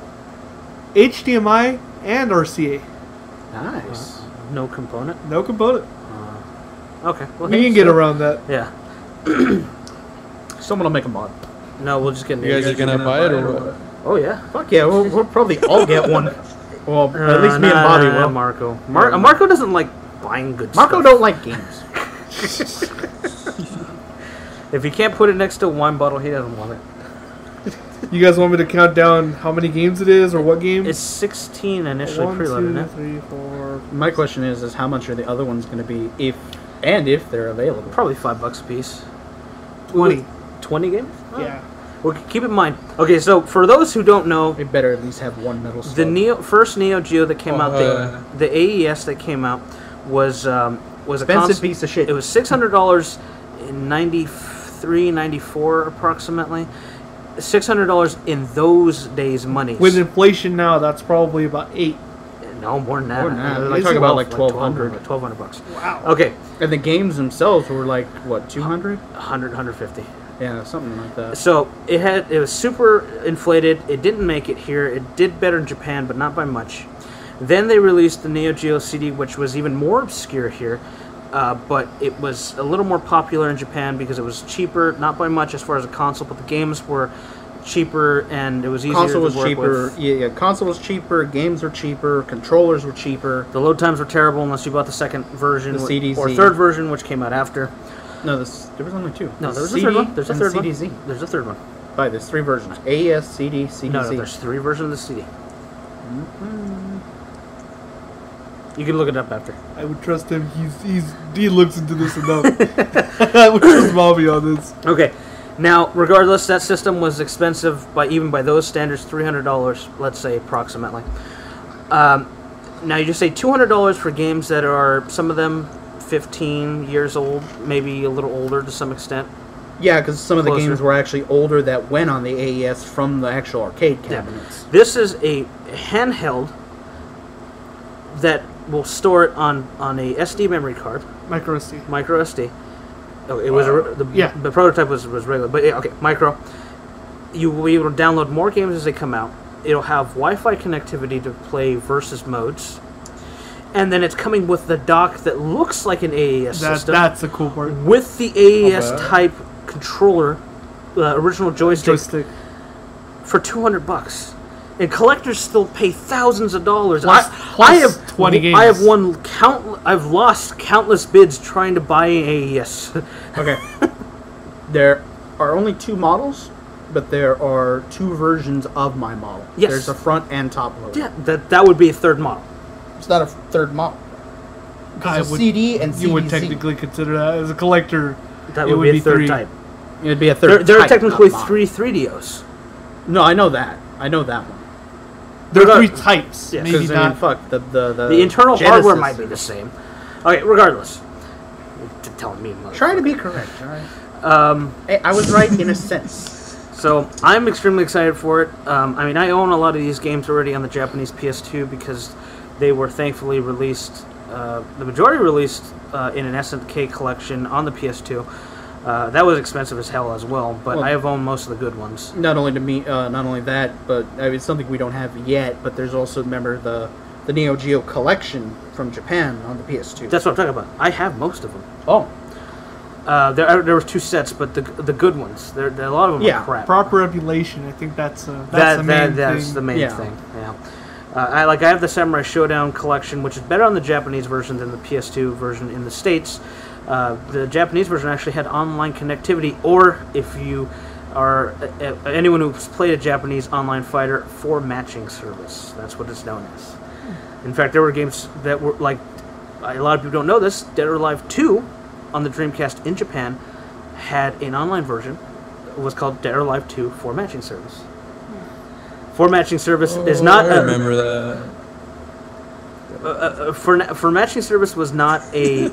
HDMI and RCA. Nice. No component? No component. Okay. Well, you can get around that. Yeah. Someone will make a mod. No, we'll just get... You guys are going to buy it or what? Oh, yeah. Fuck yeah, we'll probably all get one. Well, at least me and Bobby will. Marco. Marco doesn't like buying good stuff. Marco don't like games. If he can't put it next to a wine bottle, he doesn't want it. You guys want me to count down how many games it is or what game? It's 16 initially preloaded. 1, 2, 3, 4. My question is how much are the other ones going to be if they're available? Probably $5 a piece. 20. 20 games? Yeah. Well, keep in mind. Okay, so for those who don't know, they better at least have one metal slug. The first Neo Geo that came out, the AES that came out was a expensive piece of shit. It was $600 in 93, 94 approximately. $600 in those days' money. With inflation now, that's probably about 8. No, more than that. I'm talking about like $1,200. $1,200. Wow. Okay. And the games themselves were like what, 200? 100, 150. Yeah, something like that. So it was super inflated. It didn't make it here. It did better in Japan, but not by much. Then they released the Neo Geo CD, which was even more obscure here, but it was a little more popular in Japan because it was cheaper, not by much as far as a console, but the games were cheaper and it was easier to work with. Yeah, console was cheaper, games were cheaper, controllers were cheaper. The load times were terrible unless you bought the second version or third version, which came out after. No, there was only 2. No, there was a third one. There's a third one. CDZ. There's a third one. Right, there's 3 versions. AES, CD, CDZ. No, there's 3 versions of the CD. You can look it up after. I would trust him. He looks into this enough. I would trust Bobby on this. Okay. Now, regardless, that system was expensive even by those standards, $300, let's say approximately. Now you just say $200 for games that are, some of them 15 years old, maybe a little older to some extent. Yeah, because some of the games were actually older that went on the AES from the actual arcade cabinets. Yeah. This is a handheld that will store it on a SD memory card. Micro SD. Micro SD. Oh, it was the prototype was regular, but okay, micro. You will be able to download more games as they come out. It'll have Wi-Fi connectivity to play versus modes, and then it's coming with the dock that looks like an AES system. That's the cool part. With the AES type controller, original joystick, for $200. And collectors still pay thousands of dollars. I have 20 games. I've lost countless bids trying to buy an AES. Okay. There are only 2 models, but there are 2 versions of my model. Yes. There's a front and top loader. Yeah, that would be a third model. It's not a third model. Because CD and CD. You would technically consider that as a collector. That would be a third type. It would be a third. There are technically 3 3DOs. No, I know that. I know that one. There are 3 types. Yeah. Maybe not. I mean, fuck, the internal Genesis hardware might be the same. Okay, regardless. You're telling me. Trying to be correct, alright? I was right in a sense. So, I'm extremely excited for it. I mean, I own a lot of these games already on the Japanese PS2 because they were thankfully released, the majority released in an SNK collection on the PS2. That was expensive as hell as well, but I have owned most of the good ones. Not only that, but I mean, it's something we don't have yet. But there's also, remember, the Neo Geo collection from Japan on the PS2. That's what I'm talking about. I have most of them. Oh, there were 2 sets, but the good ones. A lot of them are crap. Proper emulation. I think that's the main thing. That's the main thing. Yeah. I have the Samurai Showdown collection, which is better on the Japanese version than the PS2 version in the States. The Japanese version actually had online connectivity, or if you are anyone who's played a Japanese online fighter, for matching service. That's what it's known as. In fact, there were games that were like, a lot of people don't know this, Dead or Alive 2 on the Dreamcast in Japan had an online version. It was called Dead or Alive 2 for matching service. For matching service is not. I remember that. For matching service was not a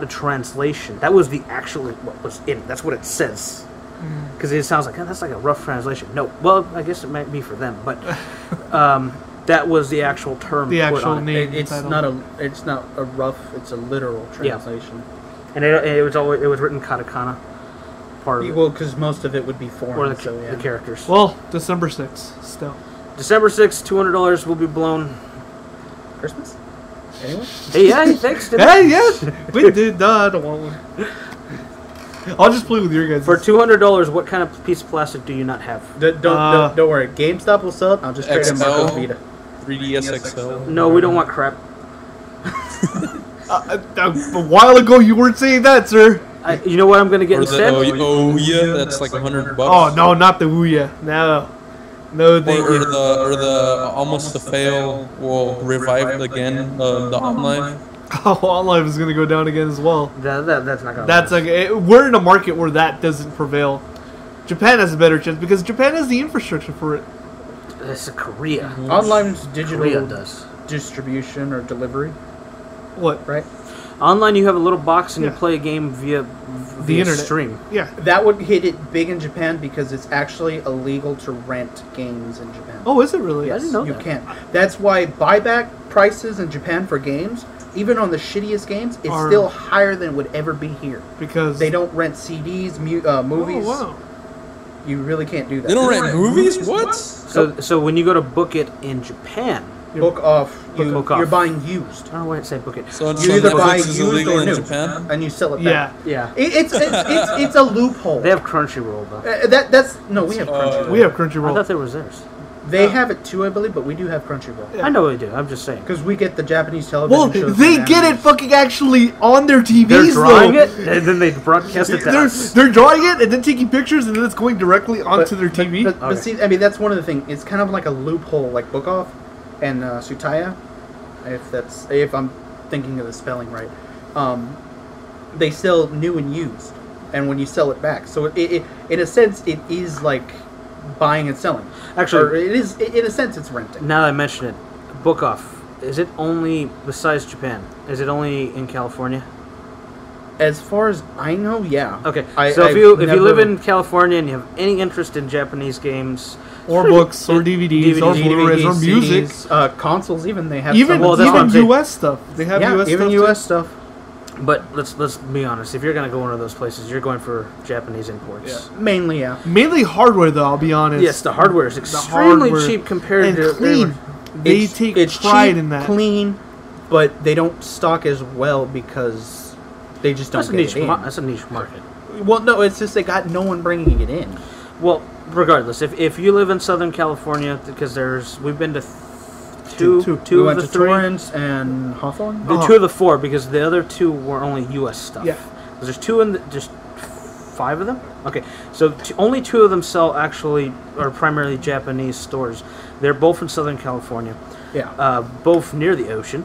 translation. That was the actual what was in it. That's what it says. Because it sounds like that's like a rough translation. No, well, I guess it might be for them, but that was the actual term. The actual on name. it's not a rough. It's a literal translation. And it was written katakana. Part of it. Well, because most of it would be foreign. Or the characters. Well, December 6th, still. December 6th, $200 will be blown. Christmas? Anyway? Hey, yeah, thanks. Hey, yes! We did. No, I don't want one. I'll just play with your guys. For $200, what kind of piece of plastic do you not have? Don't worry. GameStop will sell it. I'll just trade in Marco's Vita. 3DS XL. No, we don't want crap. A while ago, you weren't saying that, sir. You know what I'm going to get Or instead? yeah, that's like $100. Oh, no, not the Ouya. No. No, thank Or you. the almost the fail will revive again the online. Oh, online is going to go down again as well. That's not going to That's like we're in a market where that doesn't prevail. Japan has a better chance because Japan has the infrastructure for it. It's Korea. Online's digital Korea does. distribution or delivery, What? right? Online, you have a little box and you Yeah. play a game via internet. stream. Yeah. That would hit it big in Japan because it's actually illegal to rent games in Japan. Oh, is it really? Yes, I didn't know you that. can't. That's why buyback prices in Japan for games, even on the shittiest games, it's Are- still higher than it would ever be here. Because They don't rent CDs, movies. Oh, wow. You really can't do that. They don't rent movies? What? So when you go to book it in Japan, Book off. Book off. You're buying used. I don't know why I say book it. So You either buy Netflix is used illegal or in new, Japan? and you sell it Yeah. back. Yeah. It's a loophole. They have Crunchyroll, though. That's no, we have Crunchyroll. We have I Crunchyroll. thought there was theirs. They have it too, I believe, but we do have Crunchyroll Yeah. I know they do. I'm just saying. because we get the Japanese television Well, shows. they and get it animes. fucking actually on their TVs, They're drawing though. it, and then they broadcast it to us. They're drawing it and then taking pictures, and then it's going directly onto their TV. But Okay. see, I mean, that's one of the things. It's kind of like a loophole, like Book Off and Sutaya, if I'm thinking of the spelling right. They sell new and used. and when you sell it back. So it in a sense, it is like buying and selling. Actually, or it is in a sense, it's renting. Now that I mention it, Book Off. Is it only besides Japan? Is it only in California? As far as I know, yeah. Okay, so if you live in California and you have any interest in Japanese games, or books, or DVDs, or Blu-rays, or music, CDs, consoles, even they have even some. US stuff. They have US even stuff. US stuff. But let's be honest. If you're gonna go into those places, you're going for Japanese imports. Yeah. Mainly, yeah. Mainly hardware, though. I'll be honest. Yes, the hardware is extremely cheap compared and to clean. They take pride cheap, in that. Clean, but they don't stock as well because they just don't get it in. That's a niche market. Well, no, it's just they got no one bringing it in. Well, regardless, if you live in Southern California, because we've been to two we of went the to three. Torrance and Hawthorne. Two of the four, because the other two were only U.S. stuff. Yeah. There's two in just 5 of them. Okay, so only 2 of them sell actually are primarily Japanese stores. They're both in Southern California. Yeah. Both near the ocean.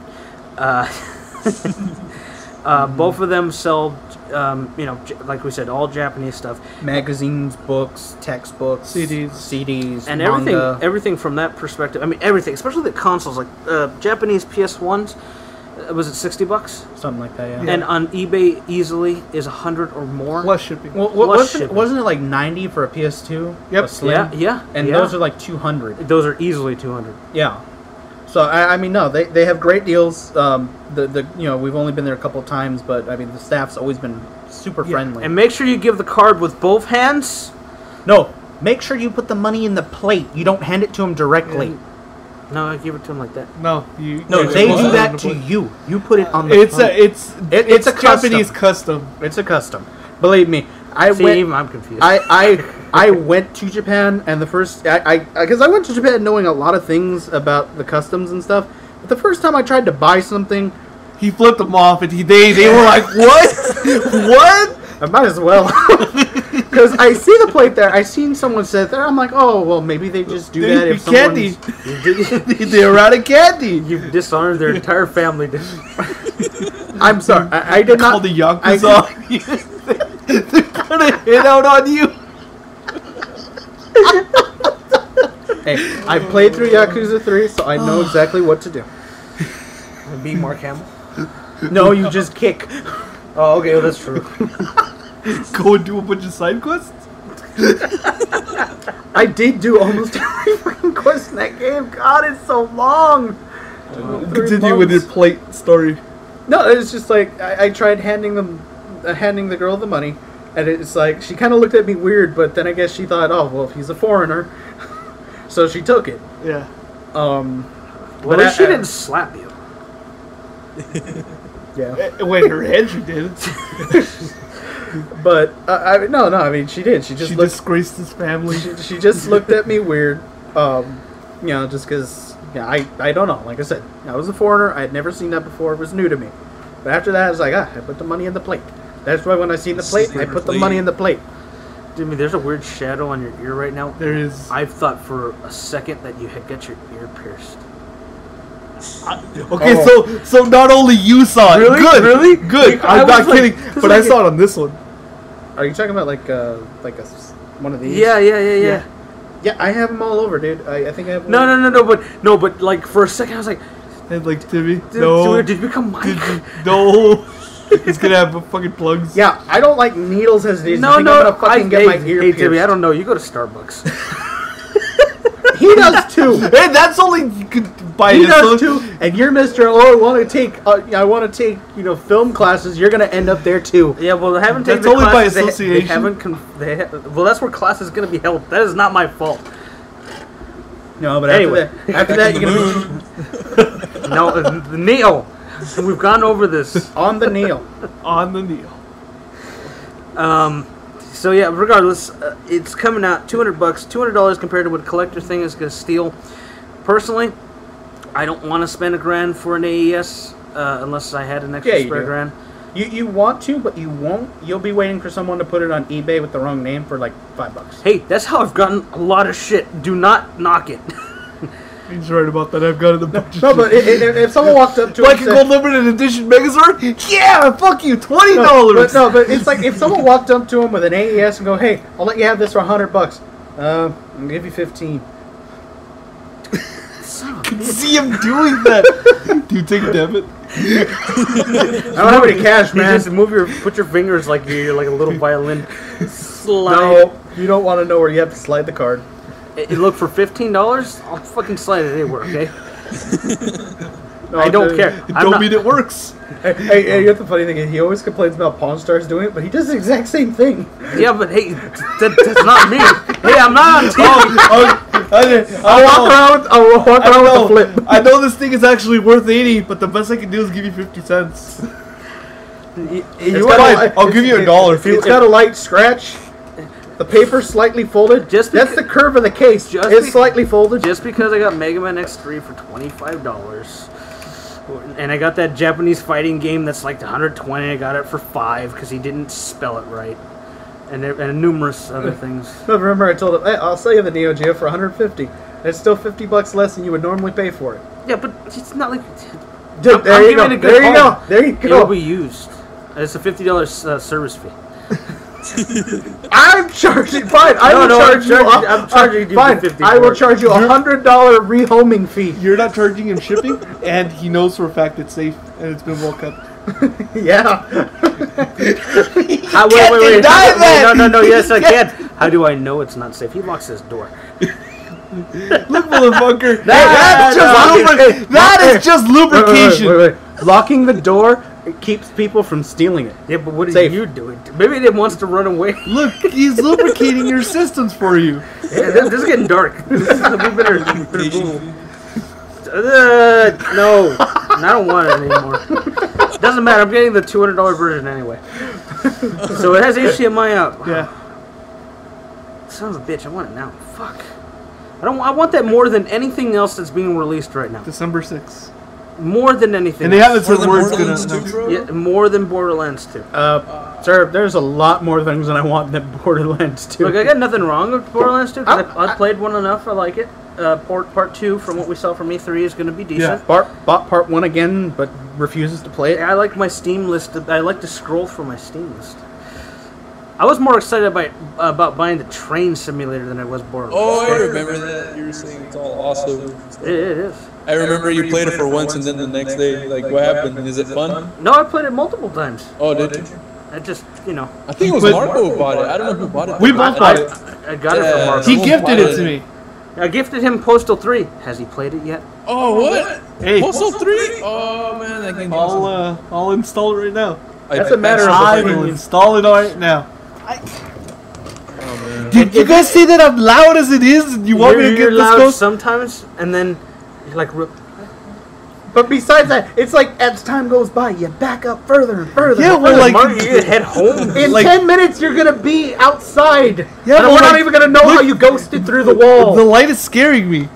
Both of them sell, like we said, all Japanese stuff. Magazines, books, textbooks, CDs, and manga. everything from that perspective. I mean, everything, especially the consoles, like Japanese PS1s. Was it $60? Something like that, yeah. And on eBay, easily is 100 or more. Plus shipping. Well, wasn't it like 90 for a PS2? Yep. A Slim? Yeah. And those are like 200. Those are easily 200. Yeah. So I mean, no, they have great deals. We've only been there a couple of times, but I mean, the staff's always been super friendly. And make sure you give the card with both hands. No, make sure you put the money in the plate. You don't hand it to them directly. Yeah. No, I give it to him like that. No, they do that to you. You put it on the. It's a Japanese custom. It's a custom. Believe me, I'm confused. I went to Japan, and the first because I went to Japan knowing a lot of things about the customs and stuff. But the first time I tried to buy something, he flipped them off, and they were like, "What? What?" I might as well. Because I see the plate there. I seen someone sit there. I'm like, oh, well, maybe they just do that if candy. They're out of candy. You've dishonored their entire family. I'm sorry. I did not. Call the Yakuza on you. They're gonna hit out on you. Hey, I played through Yakuza 3, so I know exactly what to do. Be Mark Hamill? No, you just kick. Oh, okay, well, that's true. Go and do a bunch of side quests? I did do almost every freaking quest in that game. God, it's so long. Continue with your plate story. No, it's just like I tried handing the girl the money, and it's like she kind of looked at me weird, but then I guess she thought, oh well, he's a foreigner, so she took it. Yeah. But at she didn't slap you. Yeah. Wait, her head she did. But no, I mean she did. She disgraced his family. She just looked at me weird, just because. Yeah, I don't know. Like I said, I was a foreigner. I had never seen that before. It was new to me. But after that, I was like, I put the money in the plate. That's why when I see the plate, I put the money in the plate. Dude, I mean, there's a weird shadow on your ear right now. There is. I thought for a second that you had got your ear pierced. Okay, so not only you saw it. Really? Good. Really? Good. I'm not kidding. But I saw it on this one. Are you talking about like one of these? Yeah. Yeah, I have them all over, dude. I think I have. No, but like for a second I was like, and like Timmy, did you become Mike? No, he's gonna have fucking plugs. Yeah, I don't like needles as it is. No, I'm gonna fucking get my ear pierced. Timmy, I don't know. You go to Starbucks. He does too. Hey, that's only you could buy. He does too. And you're Mr. Oh, I want to take film classes. You're gonna end up there too. Yeah, well, they haven't taken That's only by classes. association. Well, that's where class is gonna be held. That is not my fault. No, but anyway, after that you're gonna no, the Neo. We've gone over this on the Neo. On the Neo. So yeah, regardless, it's coming out $200, $200 compared to what a collector thing is going to steal. Personally, I don't want to spend $1,000 for an AES unless I had an extra spare grand. You want to, but you won't. You'll be waiting for someone to put it on eBay with the wrong name for like $5. Hey, that's how I've gotten a lot of shit. Do not knock it. He's right about that. I've got it in the budget. No, but if someone walked up to Black him and Gold Limited Edition Megazord? Yeah, fuck you, $20. but it's like if someone walked up to him with an AES and go, "Hey, I'll let you have this for $100. I'll give you 15." I can see him doing that. Do you take debit? I don't have any cash, man. You just put your fingers like you're like a little violin. Slide. No, you don't want to know where you have to slide the card. You look for $15. I'll fucking slide it anywhere, okay? No, I don't care. It don't mean it works. Hey, you know the funny thing is he always complains about Pawn Stars doing it, but he does the exact same thing. Yeah, but hey, that's not me. Hey, I'm not on TV. I'll walk around with the flip. I know this thing is actually worth 80, but the best I can do is give you 50 cents. I'll give you $1. It's got a light scratch. The paper's slightly folded. That's the curve of the case. It's slightly folded. Just because I got Mega Man X3 for $25, and I got that Japanese fighting game that's like $120. I got it for $5 because he didn't spell it right, and numerous other things. But remember, I told him, hey, I'll sell you the Neo Geo for $150. It's still $50 less than you would normally pay for it. Yeah, but it's not like. Dude, there you go. There you go. It'll be used. It's a $50 service fee. I'm charging. Fine, I'm charging you. Fine, I will charge you $100 rehoming fee. You're not charging him shipping, and he knows for a fact it's safe and it's been well kept. Yeah. Wait. No. Yes, I can. How do I know it's not safe? He locks his door. Look, motherfucker. That is just lubrication. Wait. Locking the door. It keeps people from stealing it. Yeah, but what are you doing? Maybe it wants to run away. Look, he's lubricating your systems for you. Yeah, this is getting dark. We better move. No, I don't want it anymore. It doesn't matter. I'm getting the $200 version anyway. So it has HDMI out. Yeah. Son of a bitch! I want it now. Fuck. I want that more than anything else that's being released right now. December 6th. More than anything. And they haven't said Borderlands words 2, bro? Yeah, more than Borderlands 2. Sir, there's a lot more things than I want than Borderlands 2. Look, I got nothing wrong with Borderlands 2. I played one enough. I like it. Part 2, from what we saw from E3, is going to be decent. Yeah. Bought part 1 again, but refuses to play it. I like my Steam list. I like to scroll through my Steam list. I was more excited about buying the train simulator than I was Borderlands. Oh, I remember that. You were saying it's all awesome. It is. I remember you played it for once and then the next day, like, what happened? Is it fun? No, I played it multiple times. Oh, did you? I just, you know. I think it was Marco who bought it. I don't know who bought it. We both bought it. I got it from Marco. He gifted it to me. I gifted him Postal 3. Has he played it yet? Oh, what? Hey. Postal 3? Oh, man, that game I'll install it right now. That's a matter of I will opinion. install it right now. Oh, man. Did you guys say that I'm loud as it is? And you want me to get You're this loud ghost? sometimes, and then you're like. But besides that, it's like as time goes by, you back up further and further. Yeah, and well, further. like- Mark, you head home. In like- 10 minutes, you're gonna be outside. Yeah, and well, we're not like- even gonna know how you ghosted through the wall. The light is scaring me.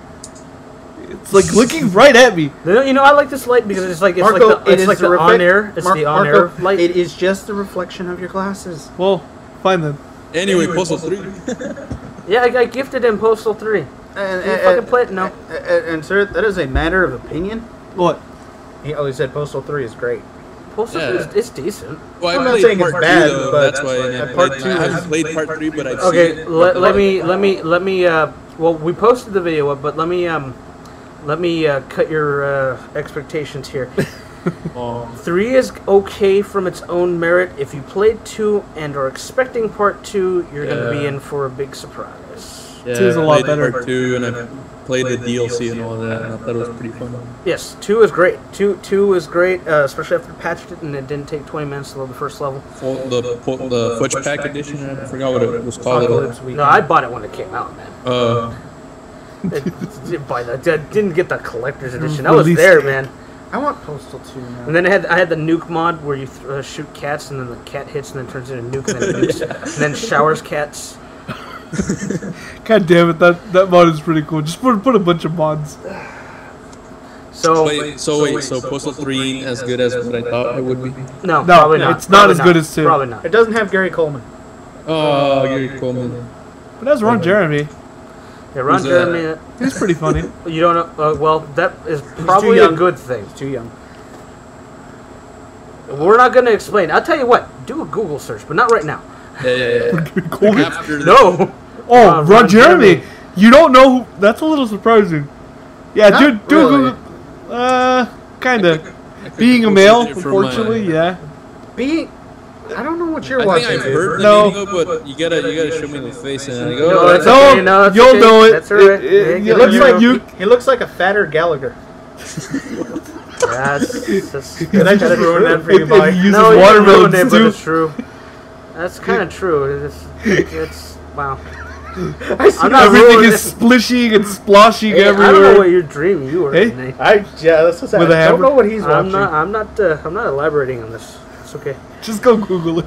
It's like looking right at me. You know, I like this light because it's like Marco, the on-air. It's the on-air Marco, light. It is just the reflection of your glasses. Well, fine then. Anyway, Postal 3. Yeah, I gifted him Postal 3. And, You fucking play it? No. and sir, that is a matter of opinion. What? He always said Postal 3 is great. Postal 3 is decent. Well, I'm I not played saying part it's bad, 2, though. but That's why I part played, 2 I haven't is- played part 3, but I've Okay, seen it. let me. Well, we posted the video up, but let me cut your expectations here. 3 is okay from its own merit. If you played 2 and are expecting part 2, you're going to be in for a big surprise. Yeah, 2 is a I lot played better. Part 2, and I played the DLC and all that, and I thought it was pretty fun. Yes, 2 is great. 2 is great, especially after they patched it and it didn't take 20 minutes to load the first level. The Fudge Pack edition, I forgot what it was called. No, I bought it when it came out, man. Didn't get the collector's edition. I was Release there, date. man. I want Postal 2 now. And then I had the nuke mod where you shoot cats and then the cat hits and then turns into a nuke and then nukes and then showers cats. God damn it, that mod is pretty cool. Just put a bunch of mods. So So Postal 3 ain't as good as what I thought it would be. no, No, probably not. it's not Probably as good as 2. Probably not. It doesn't have Gary Coleman. Oh, Gary Coleman. But that's Ron Jeremy. Yeah, Ron Jeremy. He's pretty funny. You don't know? Well, that is probably a good thing. He's too young. We're not going to explain. I'll tell you what. Do a Google search, but not right now. Yeah. No. Oh, Ron Jeremy. You don't know who... That's a little surprising. Yeah, Not do really. Google... kind of. Being a male, unfortunately, yeah. I don't know what you're I watching. think I've heard the No. name, though, but you gotta show me the face and I go. No, Oh, it's that's okay. No, it's you'll okay. know it. That's all right. He Looks like a fatter Gallagher. That's Did I just ruin that for you, He Mike? uses no, you ruined watermelons it, but too. it's true. That's kind of true. It's wow. I'm not Everything ruining is splishing and sploshing Hey, everywhere. I don't know what you're dreaming. You were. Hey? Nate. That's what's With a I don't hammer? know what he's watching. I'm not elaborating on this. It's okay. Just go Google it.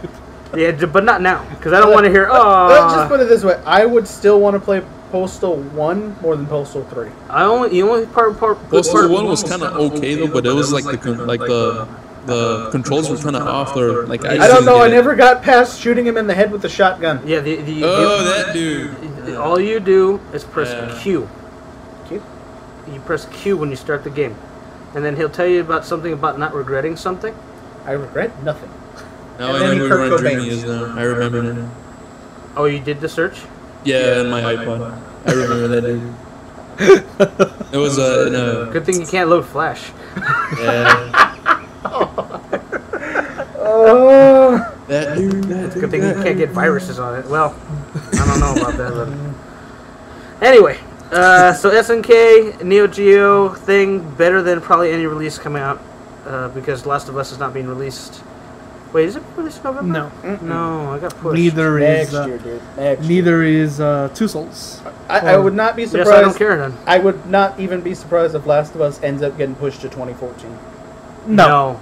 Yeah, but not now, because I don't want to hear. Let's just put it this way: I would still want to play Postal 1 more than Postal 3. The only part. Postal 1 was kind of okay though, but it was like the controls were kind of off. Or like I don't know. I never got past shooting him in the head with the shotgun. Yeah, that dude. all you do is press Q. Q? You press Q when you start the game, and then he'll tell you about something about not regretting something. I regret nothing. Now And I then know he who Kurt Ron Cobain. Jeremy is now. I remember now. Oh, you did the search? Yeah, on my iPod. I remember that dude. It was no. Good thing you can't load Flash. Yeah. Oh. That dude. Good thing you can't get viruses on it. Well, I don't know about that. But anyway, so SNK Neo Geo thing better than probably any release coming out because Last of Us is not being released. Wait, is it released in November? No. No, I got pushed. Neither is Next year, dude. Next year. neither is Two Souls. I would not be surprised. Yes, I don't care then. I would not even be surprised if Last of Us ends up getting pushed to 2014. No.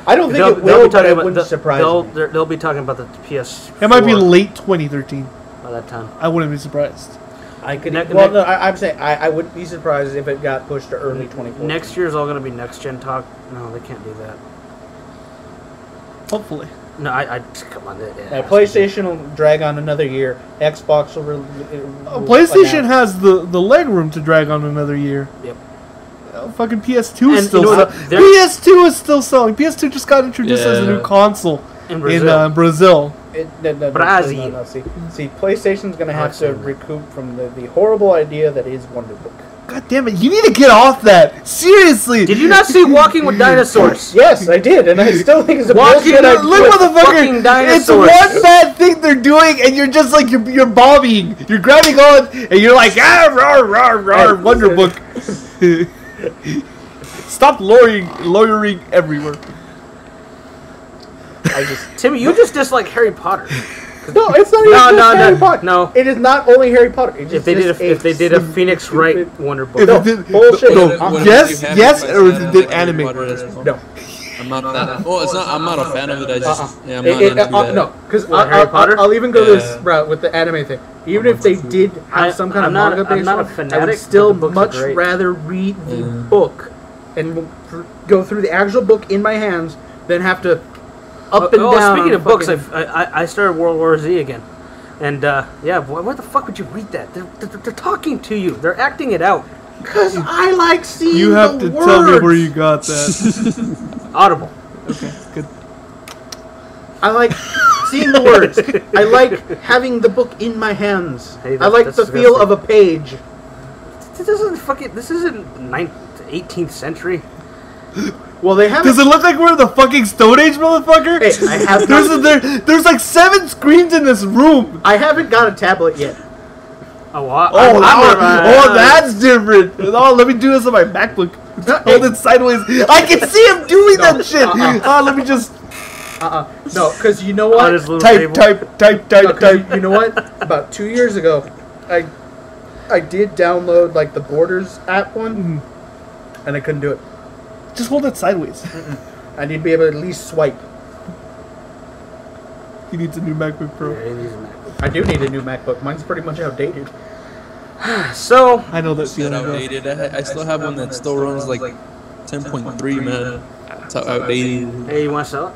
I don't think They'll it will, be but talking it about wouldn't surprise me. They'll be talking about the PS. It might be late 2013. by that time. I wouldn't be surprised. I could. Ne- well, ne- no, I'm saying I wouldn't be surprised if it got pushed to early 2014. Next year is all going to be next gen talk. No, they can't do that. Hopefully. No, I come on. PlayStation will drag on another year. Xbox will. PlayStation has the leg room to drag on another year. Yep. Fucking PS2 is And still you know what? PS2 is still selling. PS2 just got introduced as a new console In in Brazil. Brazil. Brazil. No. See, PlayStation's going to have to Excellent. recoup from the horrible idea that is Wonderbook. God damn it! You need to get off that. Seriously. Did you not see Walking with Dinosaurs? Yes, I did, and I still think it's a Walking bullshit idea. Look, fucking motherfucker! It's dinosaurs. one bad thing they're doing, and you're just like you're bobbing. You're grabbing on, and you're like rawr, rawr, rawr, Wonderbook. Stop lawyering everywhere. Timmy, you just dislike Harry Potter. No, it's not even just Harry Potter. no. It is not only Harry Potter. It's If they did a Phoenix Wright If Wonderbook. No, it did- bullshit. No, Uh-uh. yes, or if it did anime. No. I'm not that. Oh, it's not. I'm not a fan of it. I just. Yeah, I'm not It- into that. no, because What, Harry Potter? I'll even go this Yeah. route with the anime thing. Even if they did have some kind of manga I'm based not a on it, I fanatic, would still but the books much are great. rather read the book and go through the actual book in my hands than have to up and down. Speaking on of books, fucking- I started World War Z again. And, yeah, why the fuck would you read that? They're talking to you. They're acting it out. Because I like seeing You have the to words. tell me where you got that. Audible. Okay, good. I like seeing the words. I like having the book in my hands. Hey, I like that's the feel of a page. This isn't 18th century. Well, they have. Does it look like we're in the fucking Stone Age, motherfucker? Hey, I have. There's like 7 screens in this room. I haven't got a tablet yet. That's different. Oh, let me do this on my MacBook. Hold it sideways. I can see him doing that shit. Let me just No, because you know On what? his little type. No, 'cause you know what? About 2 years ago, I did download like the Borders app one, and I couldn't do it. Just hold it sideways. I need to be able to at least swipe. He needs a new MacBook Pro. I do need a new MacBook. Mine's pretty much outdated. So, I know that It's that feeling. bro. outdated. I still have one that still runs like 10.3, man. It's how outdated. hey, you want to sell it?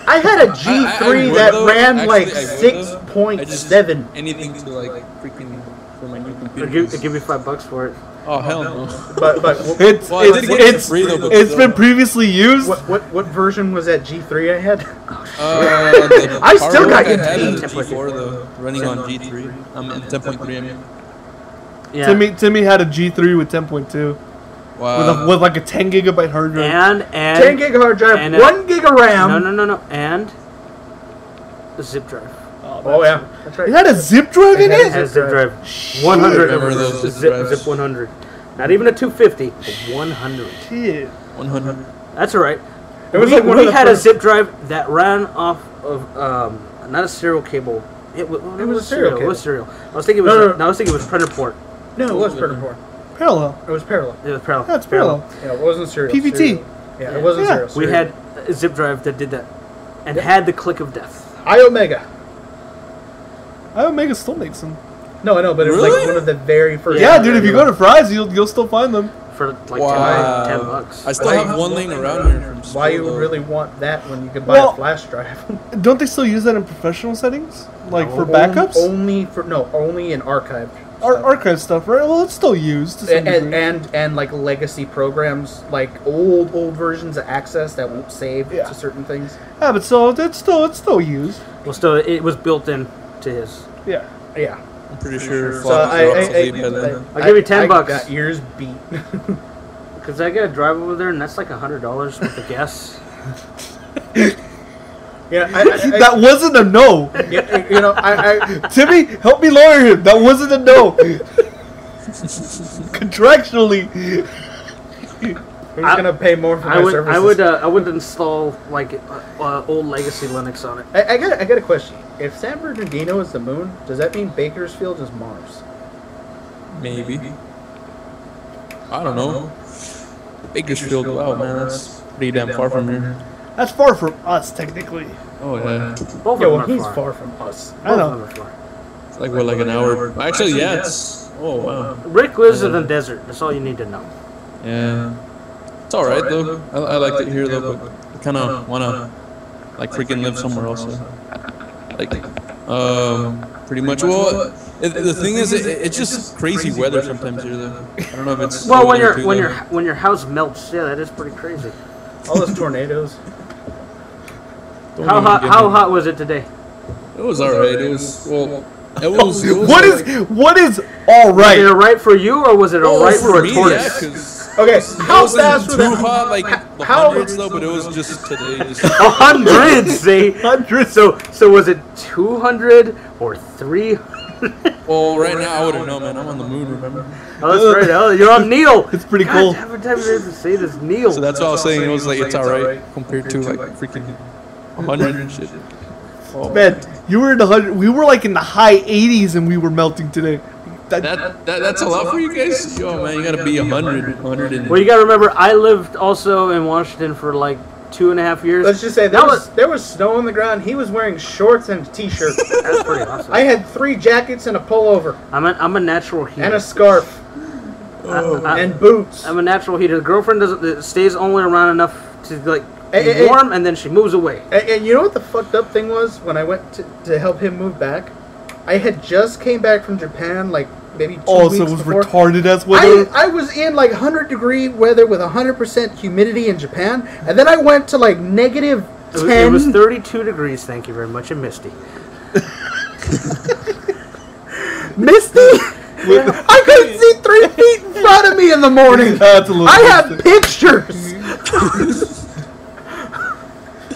I had a G3 would, that though. ran Actually, like I would, though. 6.7. Anything to like freaking for my new computer. computer. Give me $5 for it. Oh hell no! But it's been previously used. What version was that G3 I had? I still got it. it. I had it 10.4 though, running on G3. I'm in 10.3. I mean. Yeah. Timmy had a G3 with 10.2. Wow. With like a 10 gigabyte hard drive. And 10 gig hard drive, and 1 gig of RAM. No. And a zip drive. Oh yeah, that's right. It had a zip drive in It it? has zip drive. I 100. remember those Zip 100. Not even a 250. 100. Shit. 100. That's all right. It was like one we of the had a first- zip drive that ran off of not a serial cable. It was a serial It cable. was serial. I was thinking it was. I was thinking it was printer port. No, it was printer port. Parallel. It was parallel. It was parallel. That's parallel. Yeah, it wasn't serial. PVT. Serial. Yeah, it wasn't Yeah. serial. We Serial. had a zip drive that did that, and had the click of death. iOmega. iOmega still makes them. No, I know, but it was Really? like one of the very first. Yeah, dude, if you go to Fry's, you'll still find them. For like Wow. $10. I still have one laying around here from school. Why you would though. really want that when you could buy a flash drive? Don't they still use that in professional settings? Like for No, backups? Only in archive. Archive stuff, right? Well, it's still used to some degree. And like legacy programs, like old versions of Access that won't save Yeah. to certain things. Yeah, but so it's still used. Well, still, it was built in to his. Yeah. Yeah. I'm pretty sure So floppies are obsolete by then. I'll give you $10. I got yours beat. Because I got to drive over there, and that's like $100 with the gas. Yeah, That wasn't a no. Timmy, help me lawyer him. That wasn't a no. Contractually. Who's gonna pay more for my services? I would install like old legacy Linux on it. I got a question. If San Bernardino is the moon, does that mean Bakersfield is Mars? Maybe. I don't know. Bakersfield, wow, man, that's pretty damn far from here. That's far from us, technically. Oh, yeah. Both Yeah, of well, them are he's far. far from us. I know. Both of them are far. It's like, what, like an hour? Actually, yeah, it's... Oh, wow. Rick lives in the desert. That's all you need to know. Yeah. It's alright, though. I like it here, though, but I kind of want to, like, freaking live somewhere else. So. Like, pretty much. Well, the thing is, it's just crazy weather sometimes here, though. I don't know if it's... Well, when your house melts, yeah, that is pretty crazy. All those tornadoes. How hot was it today? It was alright. It was, well... It was What is all right? Was it alright for you, or was it alright for a me, tortoise? yeah, 'cause Okay, how wasn't fast were too the hot, like the how- hundreds though, but it was just today. Just, Hundreds, see? Hundreds. So was it 200 or 300? well, right now I wouldn't know, man. I'm on the moon, remember? Oh, that's right. Oh, you're on Neil. It's pretty God, cool. every time you say this, Neil. So that's why I was saying it was like it's alright compared to like freaking 100 and shit. Oh, Man, you were in the 100. We were like in the high 80s, and we were melting today. that's a lot for you guys. Yo, man, you gotta be 100 and. Well, you gotta remember, I lived also in Washington for like 2.5 years. Let's just say there was snow on the ground. He was wearing shorts and a t-shirt. That's pretty awesome. I had 3 jackets and a pullover I'm a natural heater. and a scarf and boots. I'm a natural heater. The girlfriend stays only around enough to like be Hey. warm, and then she moves away. And you know what the fucked up thing was when I went to help him move back? I had just came back from Japan, like maybe 2 weeks So it was before. retarded as weather. I was in like 100-degree weather with 100% humidity in Japan, and then I went to like negative 10. It was 32 degrees. Thank you very much, and misty. Misty. I couldn't see 3 feet in front of me in the morning. That's a little I have misty. pictures.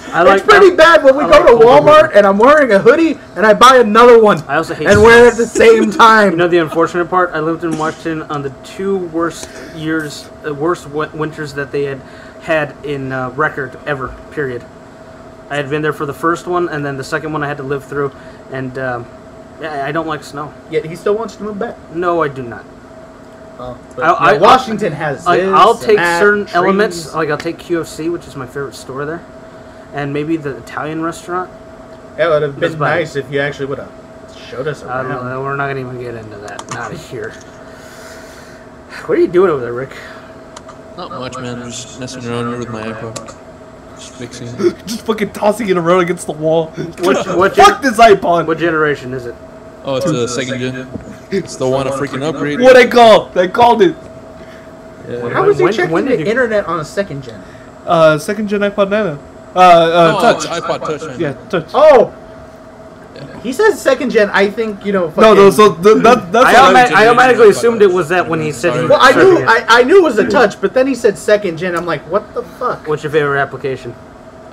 It's It's pretty bad when we go to Walmart and I'm wearing a hoodie and I buy another one I also hate and wear it at the same time. You know the unfortunate part? I lived in Washington on the 2 worst years, worst winters that they had in record ever. Period. I had been there for the first one, and then the second one I had to live through, and yeah, I don't like snow. Yet he still wants to move back. No, I do not. But Washington has Like, this I'll and take that, certain trees. elements, like I'll take QFC, which is my favorite store there, and maybe the Italian restaurant. Yeah, it would have been That's about nice if you actually would have showed us I don't around. know. We're not gonna even get into that. Not here. What are you doing over there, Rick? Not much, man. I'm just messing around here with my iPod. Just fixing it. Just fucking tossing it around against the wall. What Fuck this iPod. What generation is it? Oh, it's a second gen. Still want to freaking upgrade. What I called it. Yeah. How was he When checking did the you- internet on a second gen? Second gen iPod Nano. Oh, Touch. it's iPod Touch. I know. Yeah, touch. Oh! He says second gen, I think, No, fucking... so that's I automatically assumed it was that when he said he was Well, I knew surfing it. I knew it was a touch, but then he said second gen. I'm like, what the fuck? What's your favorite application?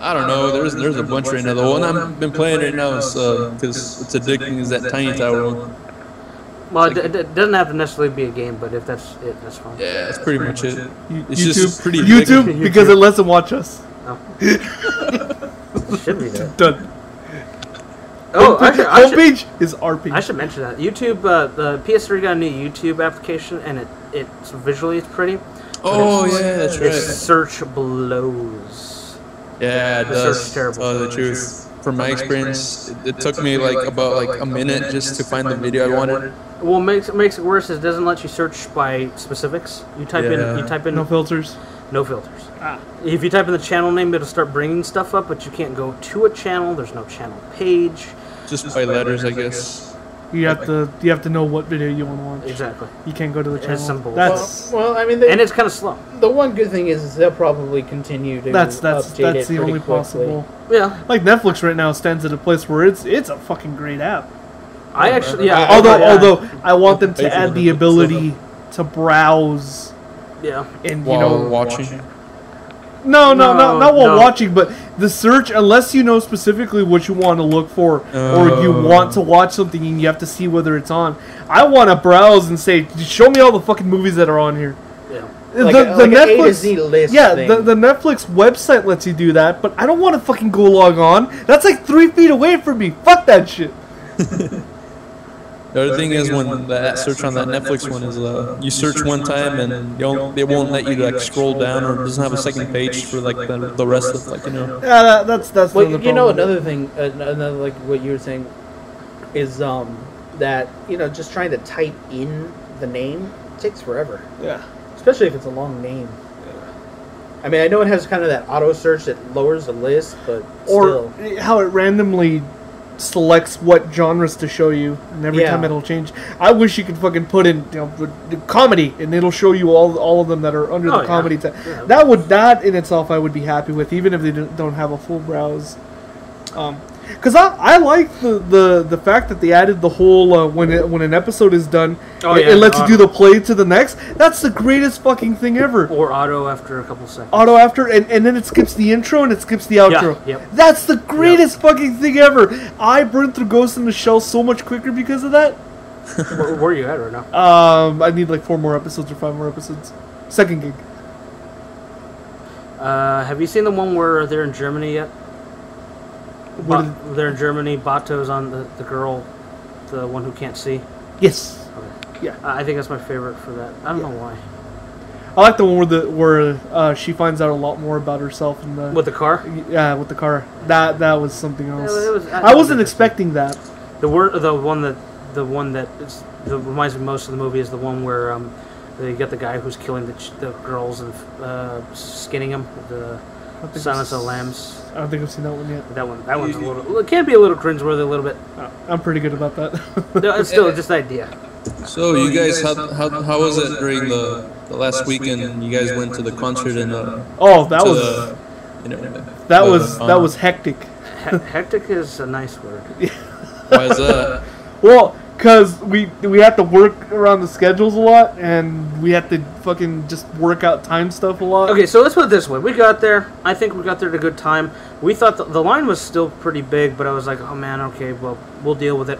I don't know. There's a bunch right now. The one I've been playing right now is because it's addicting. Is that Tiny Tower one? Well, it doesn't have to necessarily be a game, but if that's it, that's fine. Yeah, that's pretty much it. It's YouTube, just pretty YouTube addicting. because it lets them watch us. Oh. Should be there. Done. Oh, Homepage is our page. I should mention that YouTube, the PS3 got a new YouTube application, and it's visually it's pretty. Oh yeah, that's Its right. search blows. Yeah, it The does. search terrible. Tell you the truth. From my experience, it took me about a minute just to find the video I wanted. Well, makes it worse is it doesn't let you search by specifics. You type in No filters. no filters. If you type in the channel name, it'll start bringing stuff up, but you can't go to a channel. There's no channel page. Just by letters, I guess. You have to know what video you want to watch. Exactly. You can't go to the channel. It's simple. That's Well, I mean, And it's kind of slow. the one good thing is they'll probably continue to that's update the it pretty only quickly. possible. Yeah. Like Netflix right now stands at a place where it's a fucking great app. I actually, yeah. Although I want them Pay to for add the the Netflix ability to browse Yeah. and While watching. not while No. watching, but the search, unless you know specifically what you want to look for, or you want to watch something and you have to see whether it's on. I want to browse and say, show me all the fucking movies that are on here. Yeah. Like an A to Z list thing. the Netflix website lets you do that, but I don't want to fucking go log on. That's like 3 feet away from me. Fuck that shit. The other thing is when that search on that Netflix one is you search one time and they won't let you like scroll down, or it doesn't have a second page for like the rest of Yeah, that's Well, another you know, problem. another thing, another like what you were saying, is that just trying to type in the name takes forever, Yeah. especially if it's a long name. I mean, I know it has kind of that auto search that lowers the list, but Or still. how it randomly selects what genres to show you, and every Yeah. time it'll change. I wish you could fucking put in the comedy, and it'll show you all of them that are under Oh, the yeah. comedy tab. Yeah. That in itself I would be happy with, even if they don't have a full browse. Because I like the fact that they added the whole when an episode is done, Oh, it yeah, lets you auto. do the play to the next. That's the greatest fucking thing ever. Or auto after a couple seconds. Auto after, and then it skips the intro and it skips the outro. yep. That's the greatest fucking thing ever. I burned through Ghost in the Shell so much quicker because of that. Where are you at right now? I need like 4 more episodes or 5 more episodes. Second gig. Have you seen the one where they're in Germany yet? What They're in Germany. Bato's on the girl, the one who can't see. Yes. Okay. Yeah. I think that's my favorite for that. I don't know why. I like the one where she finds out a lot more about herself in the With the car? yeah, with the car. That was something else. it was- I wasn't expecting that. The one that reminds me most of the movie is the one where they get the guy who's killing the girls and skinning them. The Silence of the Lambs. I don't think I've seen that one yet. That one's a little. It can be a little cringeworthy, a little bit. I'm pretty good about that. No, it's still just the idea. So you guys, how was it during the last weekend? You guys went to the concert and Oh, that was hectic. Hectic is a nice word. Why is that? Well, because we had to work around the schedules a lot, and we had to fucking just work out time stuff a lot. Okay, so let's put it this way. We got there. I think we got there at a good time. We thought the line was still pretty big, but I was like, oh man, okay, well, we'll deal with it.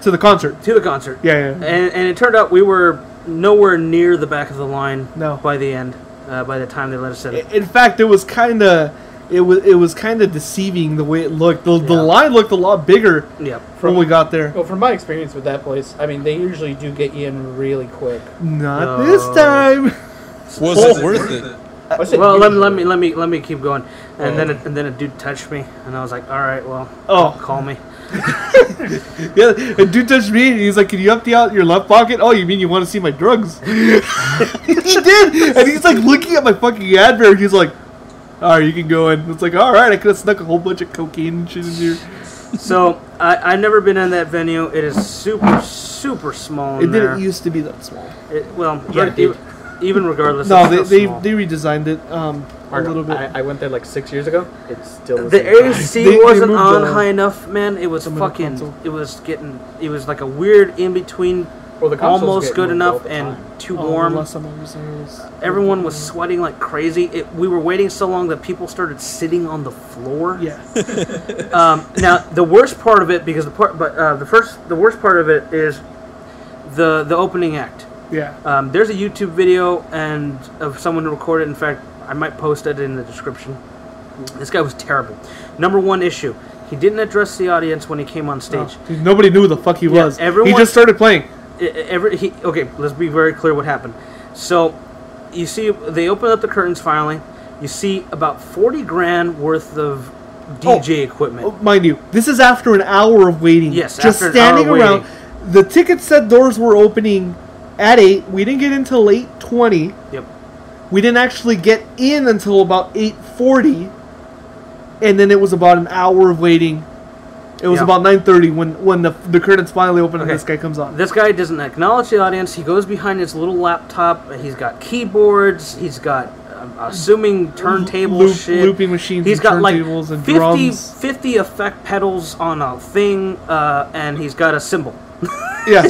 To the concert. To the concert. Yeah. And it turned out we were nowhere near the back of the line No. by the end, by the time they let us in. In fact, it was kind of deceiving the way it looked. The line looked a lot bigger Yep. when we got there. Well, from my experience with that place, I mean, they usually do get you in really quick. Not No. this time. Was it worth it? I said Well, usually. let me keep going. And then a dude touched me, and I was like, all right, well, Oh. call me. Yeah, a dude touched me, and he's like, "Can you empty out your left pocket?" Oh, you mean you want to see my drugs? He did, and he's like looking at my fucking advert. And he's like, "All right, you can go in." It's like, all right, I could have snuck a whole bunch of cocaine and shit in here. So I've never been in that venue. It is super super small. It didn't used to be that small. Even regardless. No, they redesigned it a little bit. I went there like 6 years ago. It's still the AC wasn't on high enough, man. It was fucking. It was like a weird in between. Well, the almost good enough and too warm. Everyone was warm. sweating like crazy. We were waiting so long that people started sitting on the floor. Yeah. Now the worst part of it, because the worst part of it is the opening act. Yeah. There's a YouTube video of someone who recorded. In fact, I might post it in the description. This guy was terrible. Number one issue: he didn't address the audience when he came on stage. Dude, nobody knew who the fuck he was. He just started playing. Okay, let's be very clear what happened. So, you see, they open up the curtains finally. You see about 40 grand worth of DJ equipment. Oh, mind you, this is after an hour of waiting. Yes, just after standing an hour around. waiting. The ticket set doors were opening at 8. We didn't get until 8:20. Yep. We didn't actually get in until about 8:40, and then it was about an hour of waiting. It was about 9:30 when the curtains finally open and this guy comes on. This guy doesn't acknowledge the audience. He goes behind his little laptop. He's got keyboards. He's got, assuming turntable shit. Looping machines. He's got like 50 effect pedals on a thing, and he's got a cymbal. Yeah.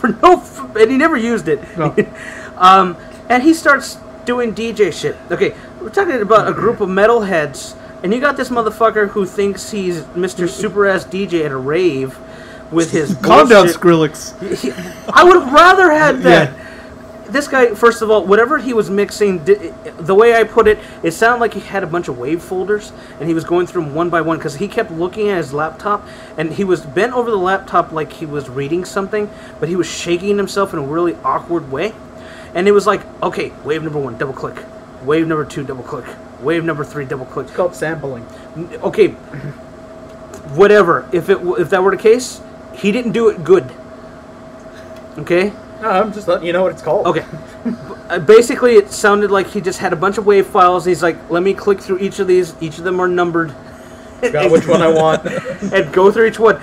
And he never used it. No. And he starts doing DJ shit. Okay, we're talking about a group of metalheads. And you got this motherfucker who thinks he's Mr. Super-ass DJ at a rave with his Calm down, bullshit. Skrillex. I would have rather had that. Yeah. This guy, first of all, whatever he was mixing, the way I put it, it sounded like he had a bunch of wave folders, and he was going through them one by one, because he kept looking at his laptop, and he was bent over the laptop like he was reading something, but he was shaking himself in a really awkward way. And it was like, okay, wave number 1, double click. Wave number 2, double click. Wave number 3, double click. It's called sampling. Okay, whatever. If that were the case, he didn't do it good. Okay? No, I'm just letting you know what it's called. Okay. Basically, it sounded like he just had a bunch of wave files. He's like, let me click through each of these. Each of them are numbered. Got which one I want. And go through each one.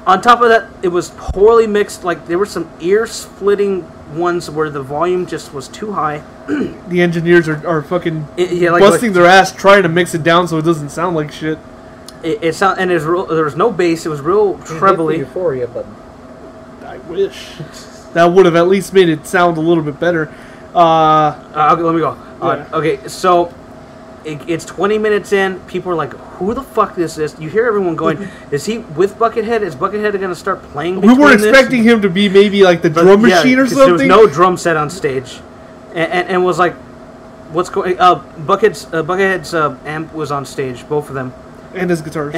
On top of that, it was poorly mixed. Like, there were some ear-splitting ones where the volume just was too high. The engineers are fucking like busting their ass trying to mix it down so it doesn't sound like shit. It sound, and there was no bass. It was real trebly. Euphoria button. I wish that would have at least made it sound a little bit better. Okay, let me go. Yeah. Okay, so it's 20 minutes in. People are like, "Who the fuck is this?" You hear everyone going, "Is he with Buckethead? Is Buckethead going to start playing?" We were expecting him to be maybe like the drum machine or something. There was no drum set on stage, and was like, "What's going?" Buckethead's amp was on stage, both of them, and his guitar.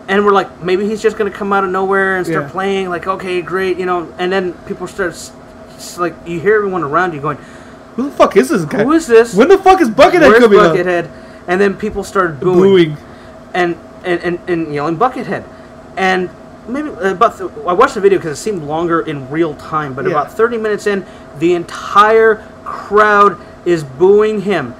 And we're like, maybe he's just going to come out of nowhere and start playing. Like, okay, great, you know. And then people start, like, you hear everyone around you going, "Who the fuck is this guy? Who is this? When the fuck is Buckethead coming up?" Buckethead? And then people started booing. And yelling Buckethead. And maybe I watched the video because it seemed longer in real time, but about 30 minutes in, the entire crowd is booing him.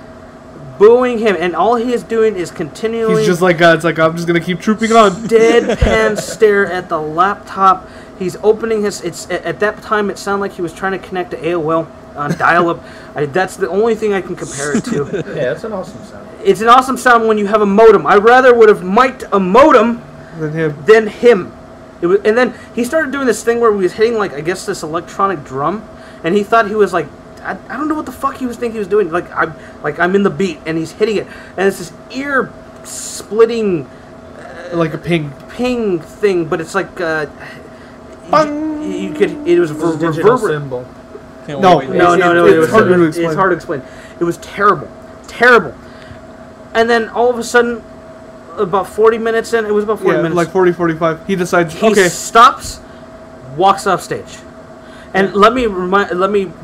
And all he is doing is continually... He's just like, it's like, I'm just going to keep trooping on. Deadpan stare at the laptop. He's opening his... At that time, it sounded like he was trying to connect to AOL on dial-up. That's the only thing I can compare it to. Yeah, it's an awesome sound. It's an awesome sound when you have a modem. I rather would have mic'd a modem than him. It was, and then he started doing this thing where he was hitting, like, I guess this electronic drum, and he thought he was like... I don't know what the fuck he was thinking he was doing. I'm in the beat, and he's hitting it, and it's this ear-splitting, like a ping thing, but it's like you could. It was digital symbol. No, it's hard to explain. It's hard to explain. It was terrible. And then all of a sudden, about 40 minutes in, it was about 40 minutes. Like 40, 45. He decides. He stops, walks off stage. And let me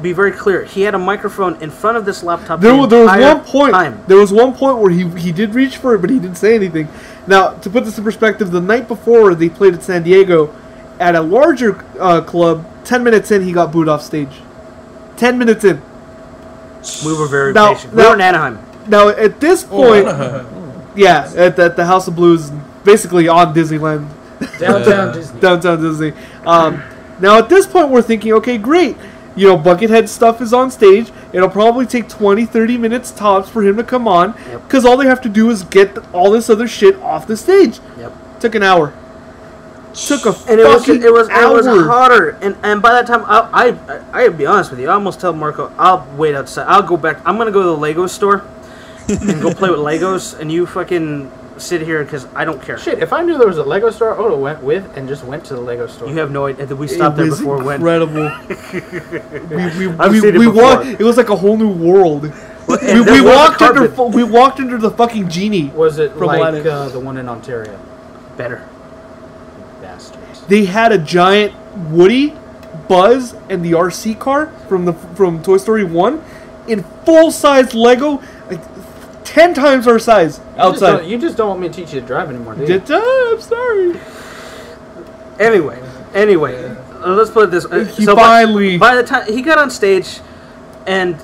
be very clear. He had a microphone in front of this laptop. There was one point where he did reach for it, but he didn't say anything. Now, to put this in perspective, the night before they played at San Diego, at a larger club, 10 minutes in, he got booed off stage. 10 minutes in. We were very patient. We were in Anaheim. Now, at this point, at the House of Blues, basically on Disneyland. Downtown Disney. Downtown Disney. Now at this point we're thinking, okay, great. You know, Buckethead stuff is on stage. It'll probably take 20, 30 minutes tops for him to come on. Because all they have to do is get all this other shit off the stage. Yep. Took an hour. Took a and fucking it was hour. hotter. And by that time, I'll be honest with you. I almost tell Marco, I'll wait outside. I'll go back. I'm going to go to the Lego store and go play with Legos. And you fucking sit here because I don't care. Shit, if I knew there was a Lego store, I would have went with and just went to the Lego store. You have no idea. We stopped there before we went. Incredible. we walked. It was like a whole new world. We walked under the fucking genie. Was it from like the one in Ontario? Better. Bastards. They had a giant Woody, Buzz, and the RC car from Toy Story 1 in full-size Lego, like 10 times our size outside. You just don't want me to teach you to drive anymore, do you? I'm sorry. Anyway, let's put it this way. He finally. By the time he got on stage, and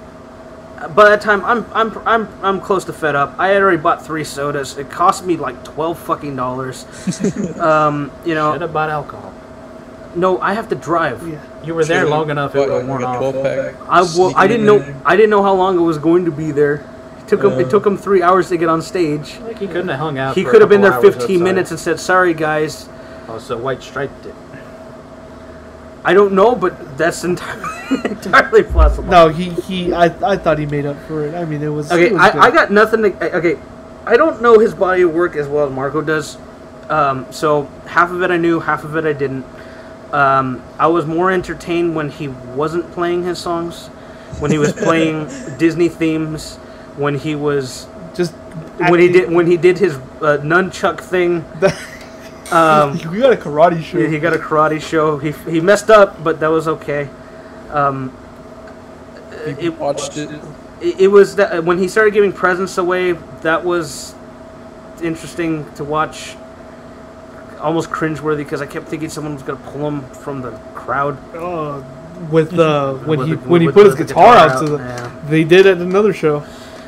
by that time I'm close to fed up. I had already bought 3 sodas. It cost me like $12 fucking. You know. Should have bought alcohol. No, I have to drive. Yeah. You were there long enough. It would worn off. I didn't know how long it was going to be there. It took him 3 hours to get on stage. Like he couldn't have hung out. He could have been there 15 minutes and said, "Sorry, guys." Oh, so White striped it. I don't know, but that's entirely possible. No, I thought he made up for it. I mean, it was okay. It was I got nothing to. Okay, I don't know his body of work as well as Marco does. So half of it I knew, half of it I didn't. I was more entertained when he wasn't playing his songs, when he was playing Disney themes, when he was just when he did his nunchuck thing. We got a karate show. He got a karate show. He messed up, but that was okay. Watched it. It was that when he started giving presents away. That was interesting to watch. Almost cringeworthy because I kept thinking someone was going to pull him from the crowd. When he put his guitar out to them, they did at another show.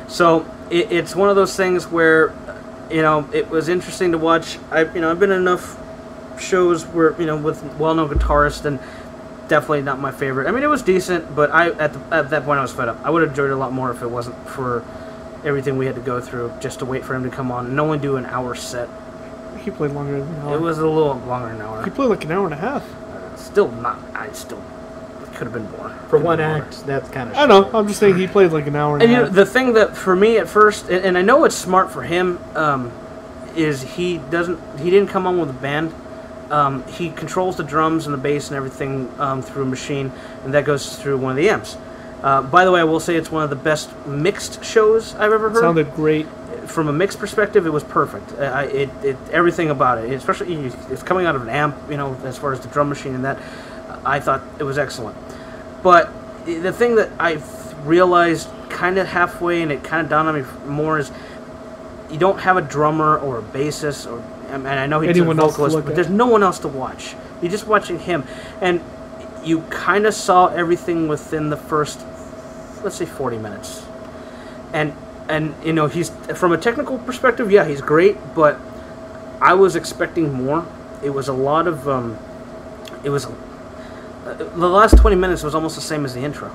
So it's one of those things where, you know, it was interesting to watch. I've been in enough shows where, with well-known guitarists, and definitely not my favorite. I mean, it was decent, but at that point I was fed up. I would have enjoyed it a lot more if it wasn't for everything we had to go through just to wait for him to come on and only do an hour set. He played longer than an hour. It was a little longer than an hour. He played like an hour and a half. Still not. It could have been more. For one act, that's kind of. I know. I'm just saying he played like an hour and a half. The thing that for me at first, and I know it's smart for him, is he didn't come on with a band. He controls the drums and the bass and everything through a machine, and that goes through one of the amps. By the way, I will say it's one of the best mixed shows I've ever heard. Sounded great. From a mixed perspective, it was perfect. Everything about it, especially it's coming out of an amp, as far as the drum machine and that, I thought it was excellent. But the thing that I realized kind of halfway, and it kind of dawned on me more, is you don't have a drummer or a bassist, and I know he's a vocalist, but there's no one else to watch. You're just watching him, and you kind of saw everything within the first, let's say, 40 minutes, and he's, from a technical perspective, yeah, he's great, but I was expecting more. It was a lot of, the last 20 minutes was almost the same as the intro.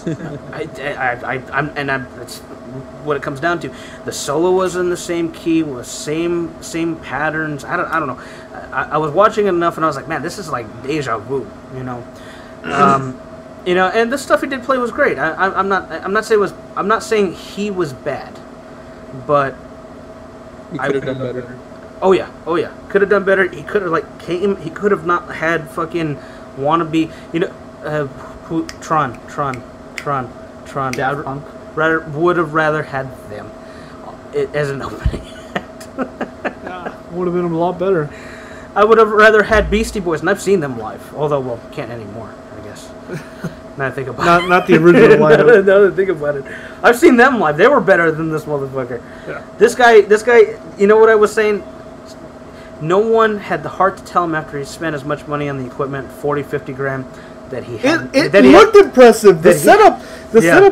That's what it comes down to. The solo was in the same key, was same patterns. I don't know. I was watching it enough, and I was like, man, this is like deja vu, and the stuff he did play was great. I'm not saying he was bad, but he could have done better. Oh yeah, could have done better. He could have He could have not had fucking wannabe. Tron. Daft Punk. Would have rather had them as an opening act. Would have been a lot better. I would have rather had Beastie Boys, and I've seen them live. Although, well, can't anymore, I guess. Now I think about it. Not the original live. Now that I think about it, I've seen them live. They were better than this motherfucker. Yeah. This guy. You know what I was saying? No one had the heart to tell him after he spent as much money on the equipment, 40, 50 grand, that he had. It looked impressive. The setup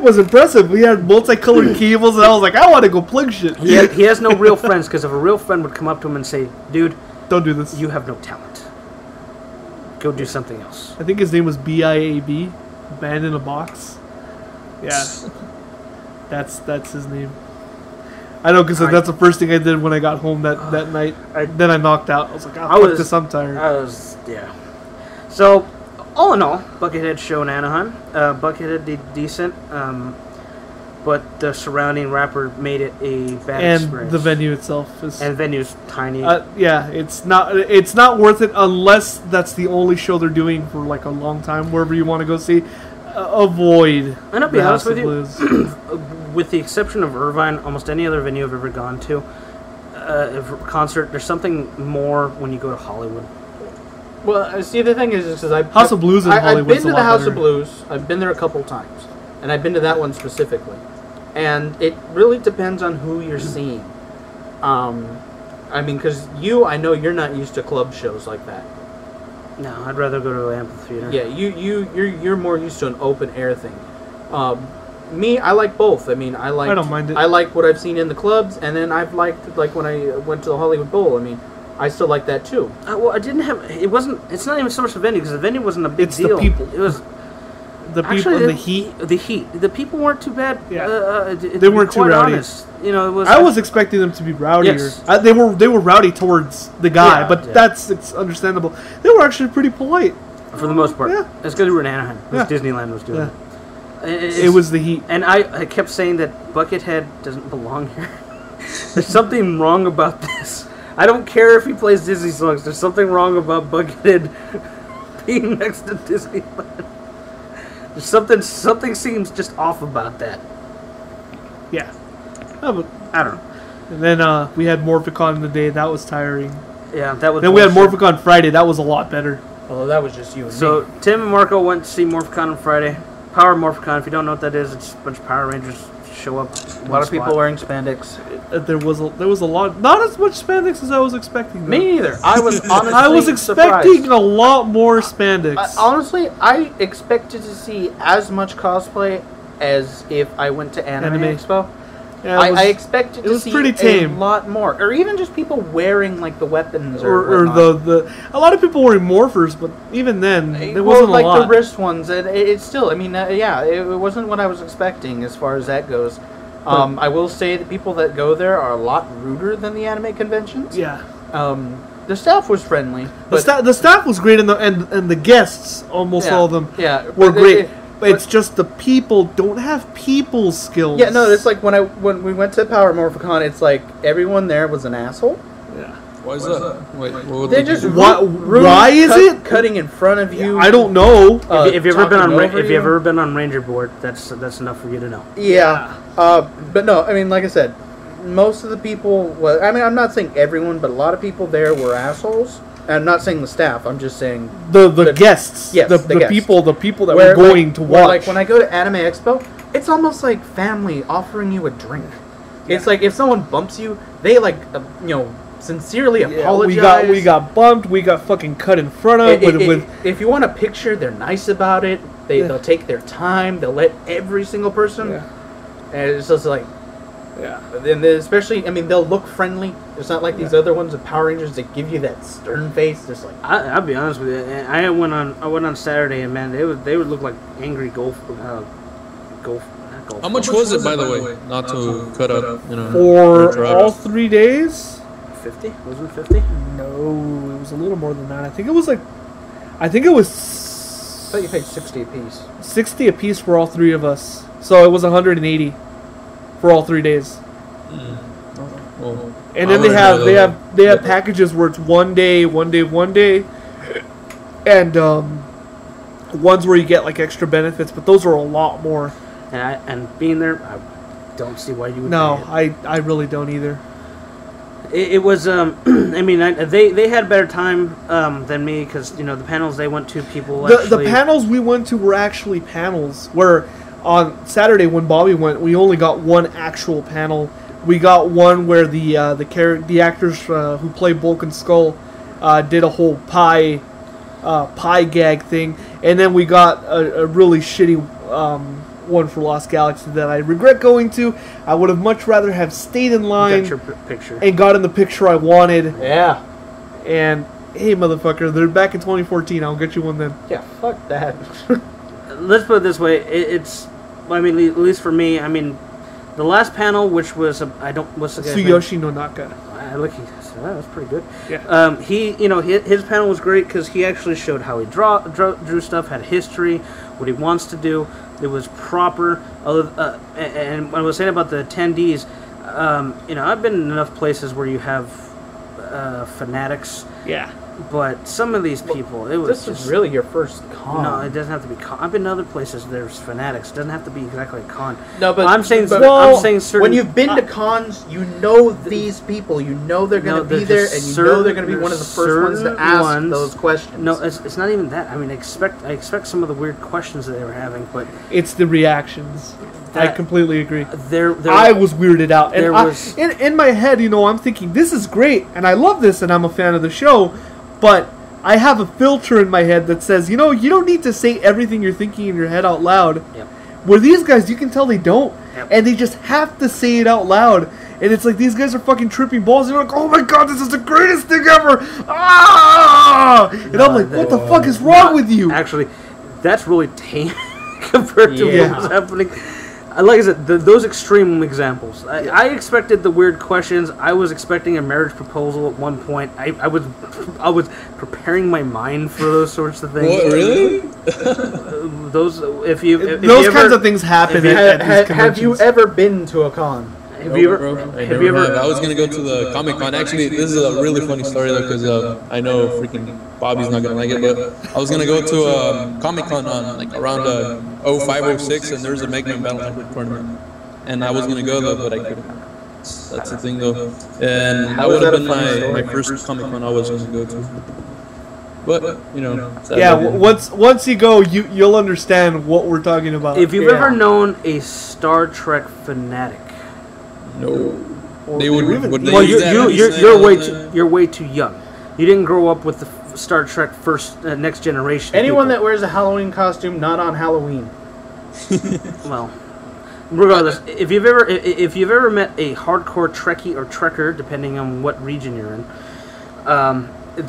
was impressive. We had multicolored cables, and I was like, I want to go plug shit. He has no real friends, because if a real friend would come up to him and say, dude, Don't do this. You have no talent. Go do something else. I think his name was BIAB, Banned in a Box. Yeah, that's his name. I know, because that's the first thing I did when I got home that night. Then I knocked out. I was like, I'm tired. Yeah. So, all in all, Buckethead show in Anaheim. Buckethead did decent, but the surrounding wrapper made it a bad experience. And the venue itself is... And the venue's tiny. Yeah, it's not worth it unless that's the only show they're doing for like a long time, wherever you want to go see. Avoid. And I'll be honest with you, with the exception of Irvine, almost any other venue I've ever gone to, concert, there's something more when you go to Hollywood. Well, see, the thing is House of Blues in Hollywood. I've been to the House of Blues. I've been there a couple times, and I've been to that one specifically. And it really depends on who you're seeing. I mean, because I know you're not used to club shows like that. No, I'd rather go to an amphitheater. Yeah, you're more used to an open air thing. Me, I like both. I mean, I don't mind it. I like what I've seen in the clubs, and then I've liked when I went to the Hollywood Bowl. I mean, I still like that too. Well, I didn't have. It wasn't. It's not even so much the venue, because the venue wasn't a big deal. It's the people. It was the people and the heat. The heat. The people weren't too bad. Yeah. They weren't too rowdy. Honest. You know, it was. I was expecting them to be rowdier. Yes. They were rowdy towards the guy, but it's understandable. They were actually pretty polite for the most part. Yeah. It's because we were in Anaheim. Disneyland was doing it. It was the heat. And I kept saying that Buckethead doesn't belong here. There's something wrong about this. I don't care if he plays Disney songs. There's something wrong about Buckethead being next to Disneyland. There's something seems just off about that. Yeah. Oh, but I don't know. And then we had Morphicon the day. That was tiring. Yeah, that was. Then we had Morphicon Friday. That was a lot better. Although that was just you and So me. Tim and Marco went to see Morphicon on Friday. Power Morphicon. If you don't know what that is, it's a bunch of Power Rangers show up. A lot of people wearing spandex. There was a lot. Not as much spandex as I was expecting. Though. Me neither. I was honestly I was expecting surprised. a lot more spandex. Honestly, I expected to see as much cosplay as if I went to Anime Expo. Yeah, I expected to see pretty tame. a lot more, or even just people wearing like the weapons, or the a lot of people wearing morphers, but even then there wasn't like a lot. the wrist ones. It's still, I mean, it wasn't what I was expecting as far as that goes. I will say the people that go there are a lot ruder than the anime conventions. Yeah. The staff was friendly. The staff was great, and the guests, almost all of them, were great. But it's just the people don't have people skills. Yeah, no, it's like when we went to Power Morphicon, it's like everyone there was an asshole. Yeah. Why is that? Wait, what would They they just do? Why is it cutting in front of you? I don't know. If you've talking ever been on Ranger Board, that's enough for you to know. Yeah. But no, I mean, like I said, most of the people. Well, I mean, I'm not saying everyone, but a lot of people there were assholes. I'm not saying the staff. I'm just saying the guests. Yes, the guests. people that were going to watch. Like when I go to Anime Expo, it's almost like family offering you a drink. Yeah. It's like if someone bumps you, they sincerely apologize. We got bumped. We got fucking cut in front of. If you want a picture, they're nice about it. They'll take their time. They'll let every single person. Yeah. And it's just like. Yeah. And especially, I mean, they'll look friendly. It's not like these other ones of Power Rangers that give you that stern face. Just like I'll be honest with you. I went on Saturday, and man, they would look like angry golf. How much was it, by the way? Not to cut up, for all 3 days. 50? Wasn't it 50? No, it was a little more than that. I think it was. I thought you paid 60 apiece. 60 apiece for all three of us. So it was 180 for all 3 days. Well, and then they have packages where it's one day, and ones where you get like extra benefits, but those are a lot more. And being there, I don't see why you would. No, I really don't either. It was I mean, they had a better time than me, because the panels they went to, people the panels we went to were actually panels where on Saturday when Bobby went, we only got one actual panel. We got one where the actors who play Bulk and Skull did a whole pie gag thing, and then we got a really shitty one for Lost Galaxy that I regret going to. I would have much rather have stayed in line got your picture and gotten the picture I wanted. Yeah. And hey, motherfucker, they're back in 2014. I'll get you one then. Yeah, fuck that. Let's put it this way. I mean, at least for me, I mean, the last panel, which was, what's the guy's name? Tsuyoshi Nonaka. That's pretty good. Yeah. His panel was great because he actually showed how he drew stuff, had history, what he wants to do. It was proper. And when I was saying about the attendees, I've been in enough places where you have fanatics. Yeah. But some of these people, it was This is really your first con. No, it doesn't have to be con. I've been to other places. There's fanatics. It doesn't have to be exactly a con. No, but I'm saying certain. When you've been to cons, you know these people. You know they're going to be there, and you know they're going to be one of the first ones to ask those questions. No, it's not even that. I mean, I expect some of the weird questions that they were having, but it's the reactions. I completely agree. I was weirded out. And in my head, I'm thinking, this is great, and I love this, and I'm a fan of the show, but I have a filter in my head that says, you don't need to say everything you're thinking in your head out loud. Yep. Where these guys, you can tell they don't. Yep. And they just have to say it out loud. And it's like these guys are fucking tripping balls. And they're like, oh my god, this is the greatest thing ever. Ah! And I'm like, what the fuck is wrong with you? Actually, that's really tame compared to what was happening. Like I said, those extreme examples. I expected the weird questions. I was expecting a marriage proposal at one point. I was preparing my mind for those sorts of things. What, really? Those kinds of things happen. Have you ever been to a con? Have you ever? I was gonna go to the Comic Con. Actually, this is a really funny story though, because I know freaking Bobby's not gonna like it, but I was gonna go to Comic Con on like around 0506, and there's a Mega Man Battle Network tournament, and I was gonna go though, but I couldn't. That's the thing though, and that would have been my first Comic Con I was gonna go to. But once you go, you'll understand what we're talking about. If you've ever known a Star Trek fanatic. No, they would. Well, you're way too young. You didn't grow up with the Star Trek first Next Generation. Anyone that wears a Halloween costume not on Halloween. Well, regardless, if you've ever met a hardcore Trekkie or Trekker, depending on what region you're in,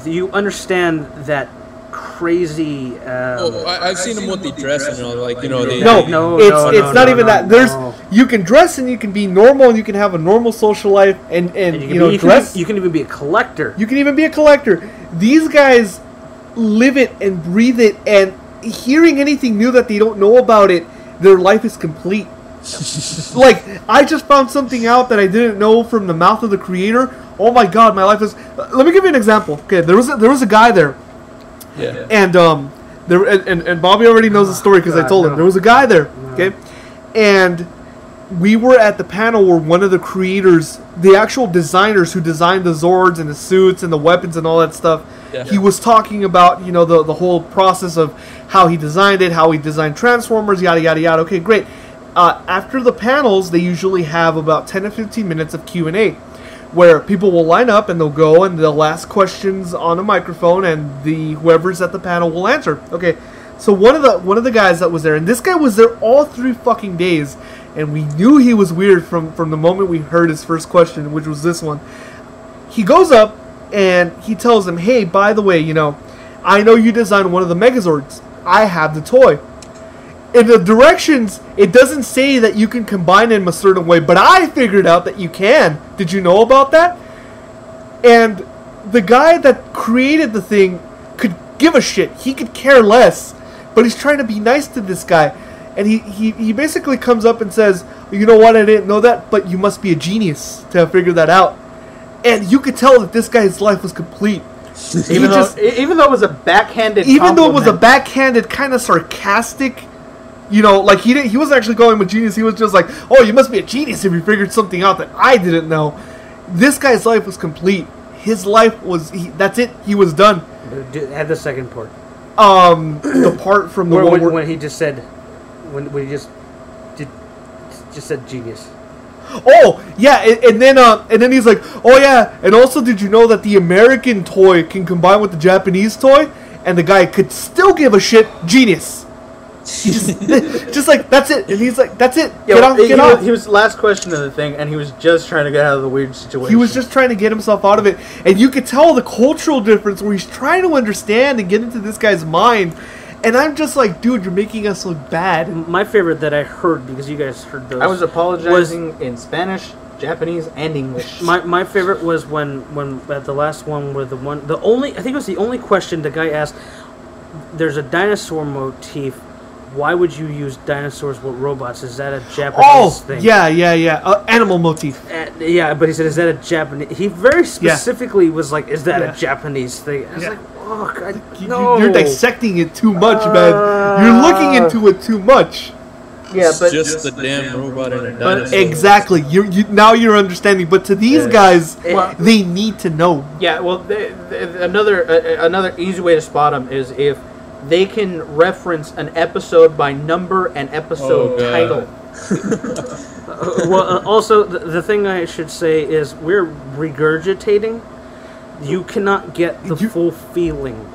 you understand that crazy. I've seen them what they dress and they. It's not even that. You can dress and you can be normal and you can have a normal social life and dress. You can even be a collector. You can even be a collector. These guys live it and breathe it, and hearing anything new that they don't know about it, their life is complete. Like, I just found something out that I didn't know from the mouth of the creator. Oh my god, my life is. Let me give you an example. Okay, there was a guy there. Yeah. And and Bobby already knows the story because I told him there was a guy there. Okay, and we were at the panel where one of the creators, the actual designers who designed the Zords and the suits and the weapons and all that stuff, he was talking about the whole process of how he designed it, how he designed Transformers, yada yada yada. Okay, great. After the panels, they usually have about 10 to 15 minutes of Q&A. Where people will line up and they'll go and they'll ask questions on a microphone and whoever's at the panel will answer. Okay, so one of the guys that was there, and this guy was there all 3 fucking days, and we knew he was weird from the moment we heard his first question, which was this one. He goes up and he tells them, hey, by the way, I know you designed one of the Megazords. I have the toy. In the directions, it doesn't say that you can combine them a certain way, but I figured out that you can. Did you know about that? And the guy that created the thing could give a shit. He could care less, but he's trying to be nice to this guy. And he basically comes up and says, you know what, I didn't know that, but you must be a genius to have figured that out. And you could tell that this guy's life was complete. Even though it was a backhanded compliment. Though it was a backhanded, kind of sarcastic. Like he wasn't actually calling him a genius. He was just like, oh, you must be a genius if you figured something out that I didn't know. This guy's life was complete. His life was, that's it. He was done. Add the second part. The part from the when he just said, when he just said genius. Oh, yeah, and then he's like, oh yeah, and also did you know that the American toy can combine with the Japanese toy? And the guy could still give a shit. Genius. He just like, that's it. And he's like, that's it. Get off. He was last question of the thing, and he was just trying to get out of the weird situation. He was just trying to get himself out of it. And you could tell the cultural difference where he's trying to understand and get into this guy's mind. And I'm just like, dude, you're making us look bad. My favorite that I heard, because you guys heard those. I was apologizing in Spanish, Japanese, and English. My favorite was when at the last one where I think it was the only question the guy asked. There's a dinosaur motif. Why would you use dinosaurs with robots? Is that a Japanese thing? Yeah. Animal motif. Yeah, but he said, is that a Japanese... He very specifically was like, is that a Japanese thing? I was like, oh, no. You're dissecting it too much, man. You're looking into it too much. Yeah, but... just the damn robot and a dinosaur. Exactly. Now you're understanding. But to these guys, they need to know. Yeah, well, another easy way to spot them is if they can reference an episode by number and episode title. Also, the thing I should say is we're regurgitating. You cannot get the full feeling.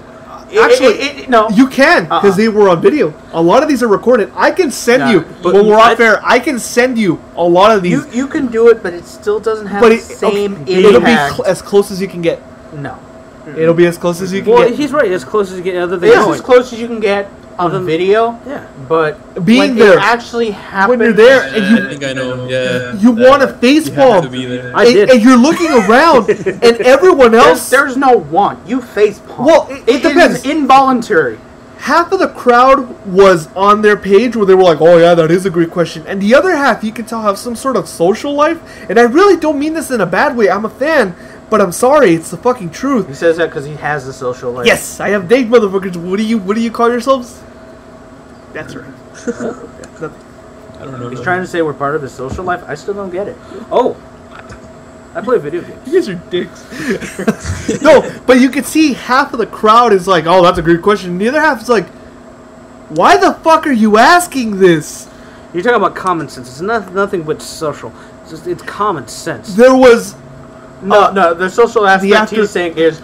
Actually, no. You can, because they were on video. A lot of these are recorded. I can send you, but when we're off air, I can send you a lot of these. You can do it, but it still doesn't have the same impact. It'll be as close as you can get. No. It'll be as close as you can get. Well, he's right. As close as you get. Other than as close as you can get on video. Yeah. But being when there, it actually happens, when you're there, and you, I think I know. Yeah. You want a face palm. I did. And you're looking around, and everyone else. There's no want. You face palm. Well, it depends. Is involuntary. Half of the crowd was on their page where they were like, "Oh yeah, that is a great question," and the other half, you can tell, have some sort of social life. And I really don't mean this in a bad way. I'm a fan. But I'm sorry, it's the fucking truth. He says that because he has a social life. Yes, I have date motherfuckers. What do you call yourselves? That's right. I don't know. He's trying to say we're part of his social life. I still don't get it. Oh, I play video games. You guys are dicks. No, but you can see half of the crowd is like, "Oh, that's a great question." And the other half is like, "Why the fuck are you asking this?" You're talking about common sense. It's nothing but social. It's common sense. There was. No. The social aspect he's saying is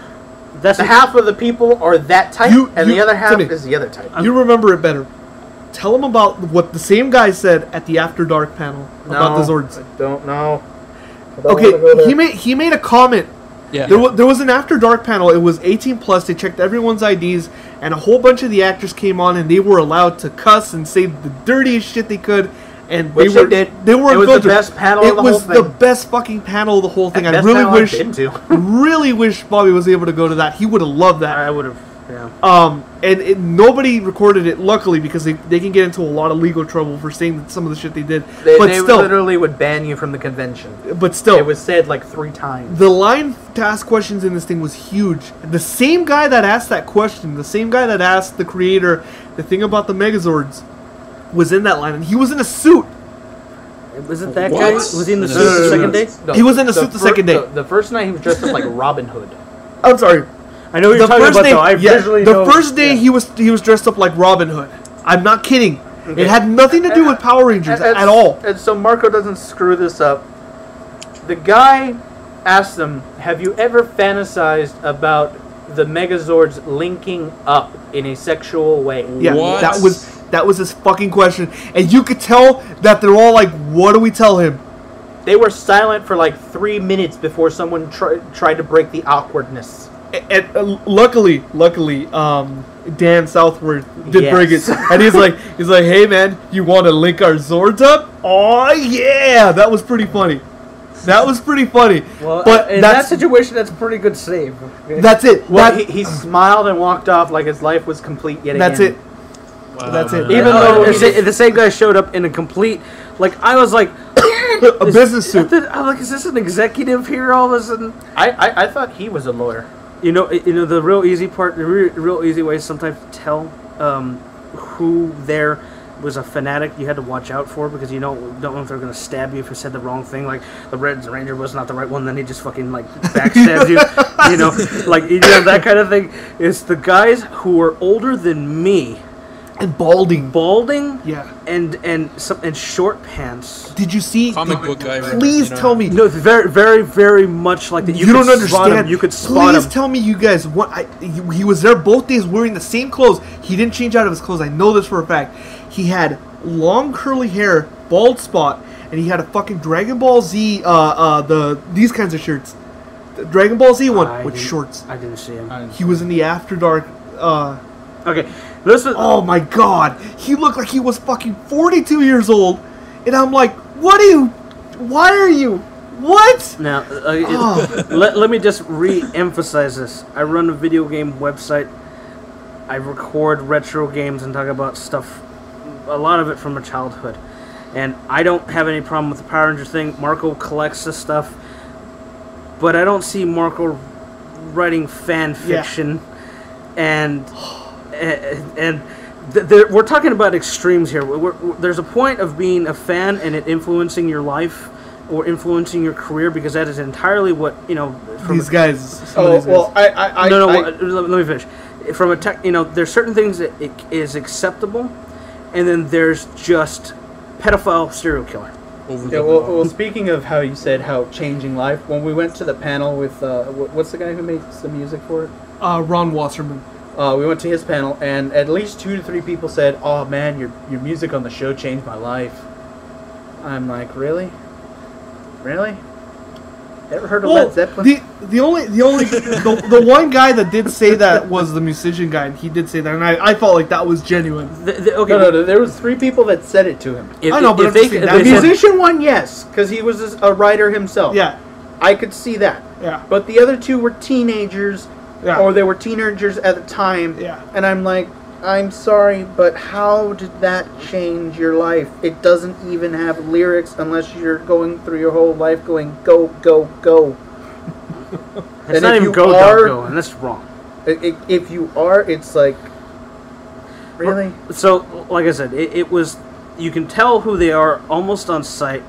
that's half of the people are that type, and the other half is the other type. You remember it better. Tell them about what the same guy said at the After Dark panel about the Zords. I don't know. Okay, he made a comment. Yeah. There was an After Dark panel. It was 18 plus. They checked everyone's IDs, and a whole bunch of the actors came on, and they were allowed to cuss and say the dirtiest shit they could. And Which they did. They were. It was the best panel of the whole thing. It was the best fucking panel of the whole thing. I really wish Bobby was able to go to that. He would have loved that. I would have. Yeah. Nobody recorded it, luckily, because they can get into a lot of legal trouble for saying some of the shit they did. They literally would ban you from the convention. But still, it was said like 3 times. The line to ask questions in this thing was huge. The same guy that asked that question, the same guy that asked the creator the thing about the Megazords, was in that line, and he was in a suit. Wasn't that guy? Was he in the suit the second day? No, he was in the suit the second day. The first night he was dressed up like Robin Hood. I'm sorry. I know what you're talking about, though. I visually know. The first day he was dressed up like Robin Hood. I'm not kidding. Okay. It had nothing to do with Power Rangers at all. And so Marco doesn't screw this up. The guy asked them, "Have you ever fantasized about the Megazords linking up in a sexual way?" Yeah, what? That was his fucking question, and you could tell that they're all like, "What do we tell him?" They were silent for like 3 minutes before someone tried to break the awkwardness. And luckily, Dan Southworth did break it, and he's like, "Hey man, you want to link our Zords up?" Oh yeah, that was pretty funny. Well, but in that situation, that's a pretty good save. Okay? That's it. Well, he smiled and walked off like his life was complete yet again. That's it. Wow. That's it. Even though the same guy showed up in a complete, like, I was like, a business suit. I'm like, is this an executive here all of a sudden? I thought he was a lawyer. You know, the real easy part, the real easy way sometimes to tell who there was a fanatic you had to watch out for, because you don't know if they're going to stab you if you said the wrong thing. Like, the Red Ranger was not the right one, then he just fucking, like, backstabs you. Like, that kind of thing. It's the guys who are older than me And balding. Yeah. And short pants. Did you see? Comic book guy. Please tell me. No, very, very, very much like that. You don't understand. You could spot him. Please tell me, you guys. He was there both days wearing the same clothes. He didn't change out of his clothes. I know this for a fact. He had long curly hair, bald spot, and he had a fucking Dragon Ball Z. These kinds of shirts. The Dragon Ball Z one with shorts. I didn't see him. He was in the After Dark. Okay, listen. Oh my god, he looked like he was fucking 42 years old, and I'm like, why are you? What? Now, let me just re-emphasize this. I run a video game website. I record retro games and talk about stuff, a lot of it from my childhood. And I don't have any problem with the Power Rangers thing. Marco collects this stuff. But I don't see Marco writing fan fiction. Yeah. We're talking about extremes here. There's a point of being a fan and it influencing your life or influencing your career, because that is entirely what, these guys. Let me finish. From a tech, there's certain things that it is acceptable, and then there's just pedophile serial killer. Yeah, well, speaking of how you said how changing life, when we went to the panel with what's the guy who makes the music for it? Ron Wasserman. We went to his panel, and at least 2 to 3 people said, "Oh man, your music on the show changed my life." I'm like, really? Ever heard of Led Zeppelin? The one guy that did say that was the musician guy, and he did say that, and I felt like that was genuine. No, there was 3 people that said it to him. I know, but the musician one, yes, because he was a writer himself. Yeah, I could see that. Yeah, but the other 2 were teenagers. Yeah. Or they were teenagers at the time. Yeah. And I'm like, I'm sorry, but how did that change your life? It doesn't even have lyrics unless you're going through your whole life going, go, go, go. It's not even go, and that's wrong. If you are, it's like, really? So, like I said, it was, you can tell who they are almost on sight.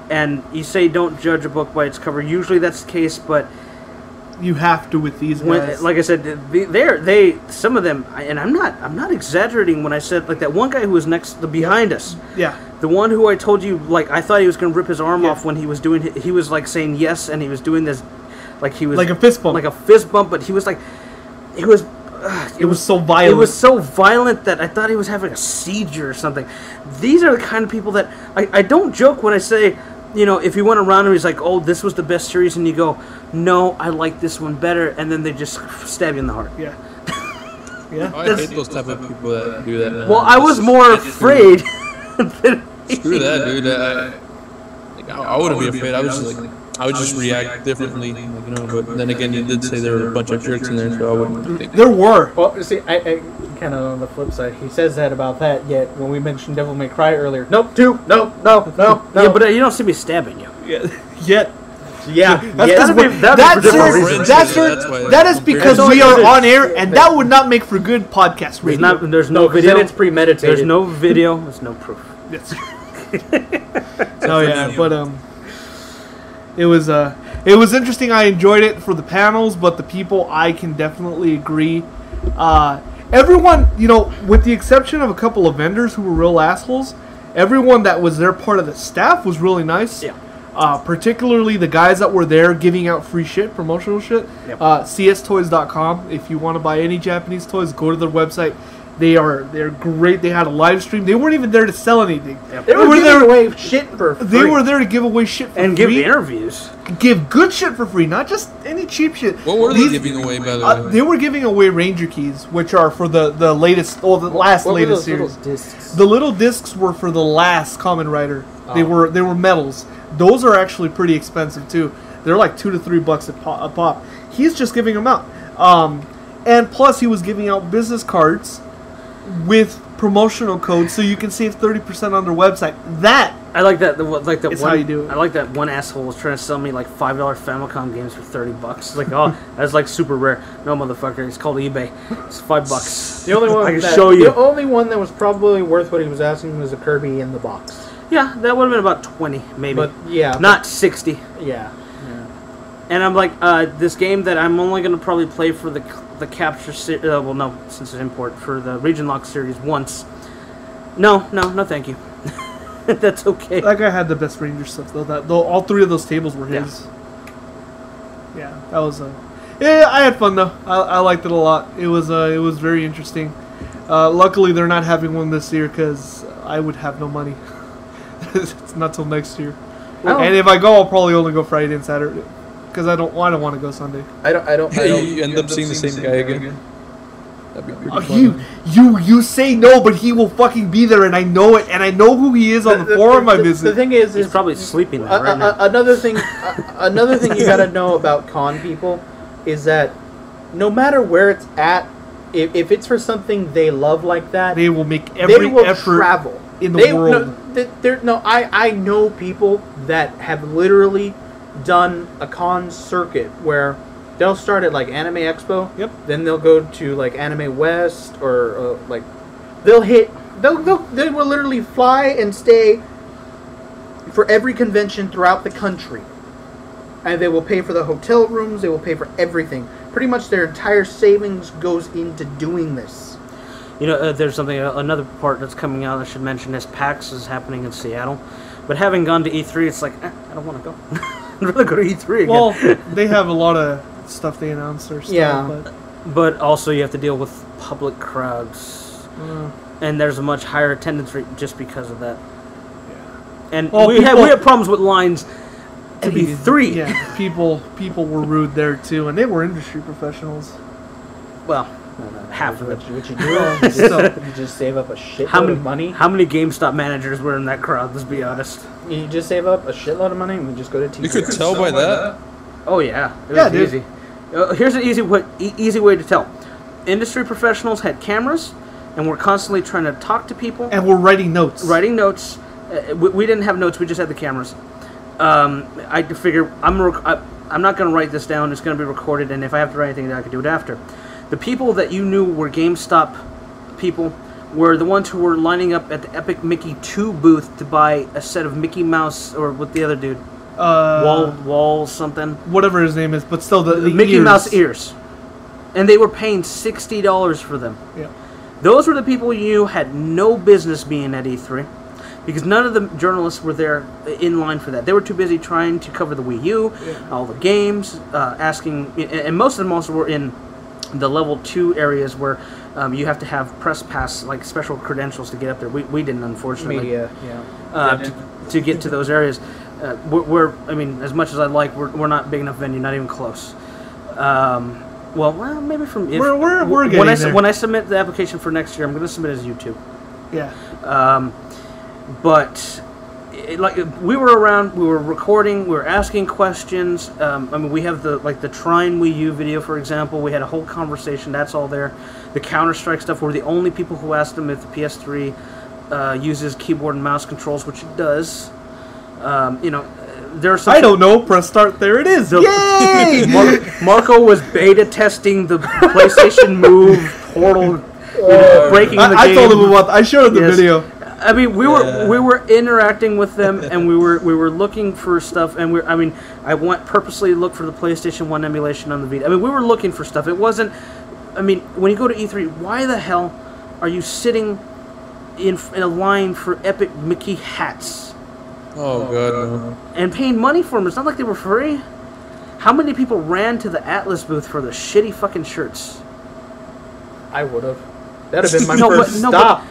And you say don't judge a book by its cover. Usually that's the case, but you have to with these guys. Like I said, some of them, and I'm not exaggerating when I said, like, that one guy who was behind us. Yeah. The one who I told you, like, I thought he was going to rip his arm off when he was doing, he was like saying yes, and he was doing this, like he was like a fist bump, but he was like, it was so violent. It was so violent that I thought he was having a seizure or something. These are the kind of people that I don't joke when I say, if you went around and he's like, oh, this was the best series, and you go, no, I like this one better, and then they just stab you in the heart. Yeah. Yeah. I hate those type of people that do that. Well, I was more afraid. Screw that, dude. I wouldn't be afraid. I would just react differently, But then again, you did say there were a bunch of jerks in there, so I wouldn't think. There were. Well, see, I kind of on the flip side, he says that about that. Yet when we mentioned Devil May Cry earlier, nope, 2, no. Yeah, but you don't see me stabbing you. Yet. Yeah, that is because we are on air, and that would not make for good podcast radio. There's no video. Then it's premeditated. There's no video. There's no proof. That's true. But it was interesting. I enjoyed it for the panels, but the people, I can definitely agree. Everyone, with the exception of a couple of vendors who were real assholes, everyone that was there, part of the staff, was really nice. Yeah. Particularly the guys that were there giving out free shit, promotional shit. Yep. CStoys.com. If you want to buy any Japanese toys, go to their website. They're great. They had a live stream. They weren't even there to sell anything. Yep. They were giving away shit for free. They were there to give away shit for free. And give interviews. Give good shit for free, not just any cheap shit. What were they giving away, by the way? They were giving away Ranger keys, which are for the latest, the latest series. Little discs? The little discs were for the last Kamen Rider. Oh. They were medals. Those are actually pretty expensive too. They're like $2 to $3 a pop. He's just giving them out, and plus he was giving out business cards with promotional codes, so you can save 30% on their website. That I like that. Like that. It's how you do it. I like that one asshole was trying to sell me like $5 Famicom games for $30. It's like, oh, that's like super rare. No, motherfucker, it's called eBay. It's $5. The only one I can show you. The only one that was probably worth what he was asking was a Kirby in the box. Yeah, that would have been about 20, maybe. But yeah, not 60. Yeah. And I'm like, this game that I'm only gonna probably play for the capture well, no, since it's import for the region lock series once. No, thank you. That's okay. That guy had the best Ranger stuff though. All 3 of those tables were his. Yeah, that was yeah, I had fun though. I liked it a lot. It was very interesting. Luckily, they're not having one this year because I would have no money. It's not till next year. And if I go, I'll probably only go Friday and Saturday because I don't want to go Sunday. I don't. You end up seeing the same guy again. That'd be pretty funny. You say no, but he will fucking be there, and I know it, and I know who he is on the forum I visit. The thing is, he's probably sleeping there right now. Another thing you gotta know about con people is that no matter where it's at, if it's for something they love like that, they will make every effort travel in the world. I know people that have literally done a con circuit where they'll start at like Anime Expo. Yep. Then they'll go to like Anime West or like they will literally fly and stay for every convention throughout the country. And they will pay for the hotel rooms, they will pay for everything. Pretty much their entire savings goes into doing this. You know, there's something, another part that's coming out I should mention is PAX is happening in Seattle. But having gone to E3, it's like, I don't want to go. I'd rather go to E3 again. Well, they have a lot of stuff they announce their stuff. Yeah. But also you have to deal with public crowds. And there's a much higher attendance rate just because of that. Yeah. And we have problems with lines to be 3. Yeah, people were rude there too, and they were industry professionals. Well, half of it. What you do, you just save up a shitload of money. How many GameStop managers were in that crowd, let's be honest? You just save up a shitload of money and we just go to TV. You could tell by that. Oh yeah, it was easy. Here's an easy way to tell. Industry professionals had cameras, and we're constantly trying to talk to people. And we're writing notes. We didn't have notes. We just had the cameras. I figure I'm not going to write this down. It's going to be recorded, and if I have to write anything, I can do it after. The people that you knew were GameStop people were the ones who were lining up at the Epic Mickey 2 booth to buy a set of Mickey Mouse, or with the other dude, Wall something. Whatever his name is, but still the Mickey Mouse ears. And they were paying $60 for them. Yeah. Those were the people you had no business being at E3. Because none of the journalists were there in line for that. They were too busy trying to cover the Wii U, all the games, asking... And most of them also were in the level 2 areas where you have to have press pass, like special credentials to get up there. We didn't, unfortunately. Media, to get to those areas. We're I mean, as much as I'd like, we're not big enough venue, not even close. Well, maybe from... We're getting there. When I submit the application for next year, I'm going to submit it as YouTube. Yeah. But we were around, we were recording, we were asking questions. I mean, we have the Trine Wii U video, for example. We had a whole conversation. That's all there. The Counter-Strike stuff. We're the only people who asked them if the PS3 uses keyboard and mouse controls, which it does. There's I don't know. Press start. There it is. Yay! Marco was beta testing the PlayStation Move Portal, breaking the game. I told him about. I showed him the video. I mean, we were interacting with them, and we were looking for stuff, and I went purposely to look for the PlayStation 1 emulation on the Vita. I mean, we were looking for stuff. It wasn't. I mean, when you go to E3, why the hell are you sitting in a line for Epic Mickey hats? Oh god, no. And paying money for them. It's not like they were free. How many people ran to the Atlas booth for the shitty fucking shirts? I would have. That'd have been my first stop.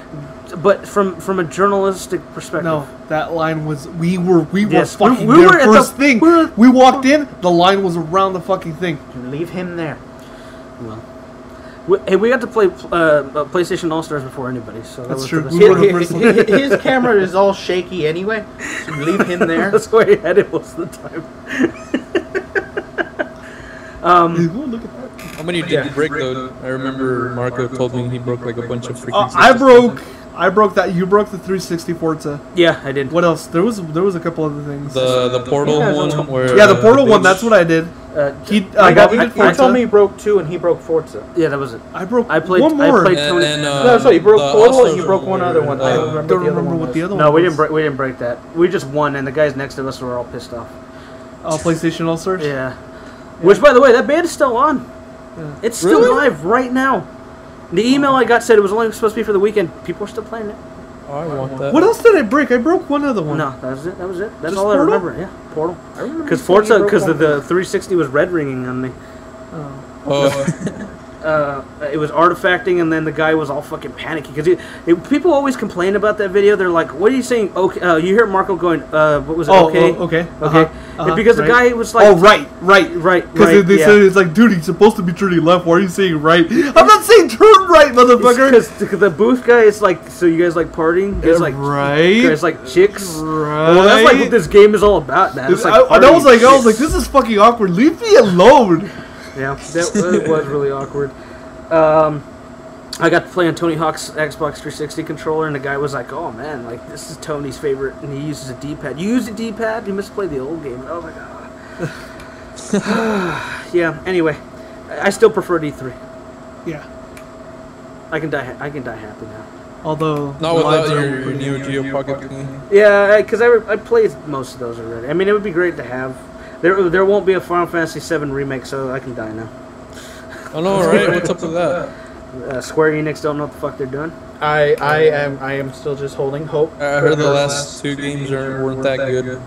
But from a journalistic perspective, no, that line was we were Yes, fucking we there were at first the- thing. We walked in, the line was around the fucking thing. Leave him there. well, we got to play PlayStation All Stars before anybody, so That's that true. was We the were the first one. His camera is all shaky anyway. So leave him there. That's why he had it most of the time. Ooh, look at that. How many did you break though? I remember Marco told me he broke like a bunch of freaking. I broke that. You broke the 360 Forza. Yeah, I did. What else? There was a couple other things. The Portal one where. Yeah, the Portal one. That's what I did. He told me he broke 2 and he broke Forza. Yeah, that was it. I played one more. I played And Tony. then, No, so you broke the Portal All-Stars and you broke one other one. I don't remember, Don't remember what the other one No, we was. didn't break that. We just won, and the guys next to us were all pissed off. Oh, PlayStation All Stars? Yeah. Which, by the way, that band is still on. It's still live right now. The email I got said it was only supposed to be for the weekend. People are still playing it. Oh, I want that. What else did I break? I broke one other one. No, that was it. That was it. That's Just all Portal? I remember. Yeah, Portal. I remember Because you saying Forza, you broke because one. the 360 was red ringing on me. It was artifacting, and then the guy was all fucking panicky because people always complain about that video. They're like, "What are you saying?" Okay, you hear Marco going, "What was it? Okay, okay, And because the guy was like, right. Because they said it's like, dude, he's supposed to be turning left. Why are you saying right? I'm not saying turn right, motherfucker. Because the booth guy is like, so you guys like partying? You guys like right? You guys like chicks? Right. Well, that's like what this game is all about, man. It's like I was like, partying this is fucking awkward. Leave me alone. Yeah, that was really awkward. I got to play on Tony Hawk's Xbox 360 controller, and the guy was like, "Oh man, like this is Tony's favorite," and he uses a D-pad. You use a D-pad? You misplayed the old game. Oh my god. Yeah. Anyway, I still prefer D3. Yeah. I can die happy now. Although not without your Neo Geo Pocket thing. Yeah, because I played most of those already. I mean, it would be great to have. There won't be a Final Fantasy VII remake, so I can die now. Oh no! Right? What's up with that? Square Enix don't know what the fuck they're doing. I am still just holding hope. I heard the last two games weren't that good.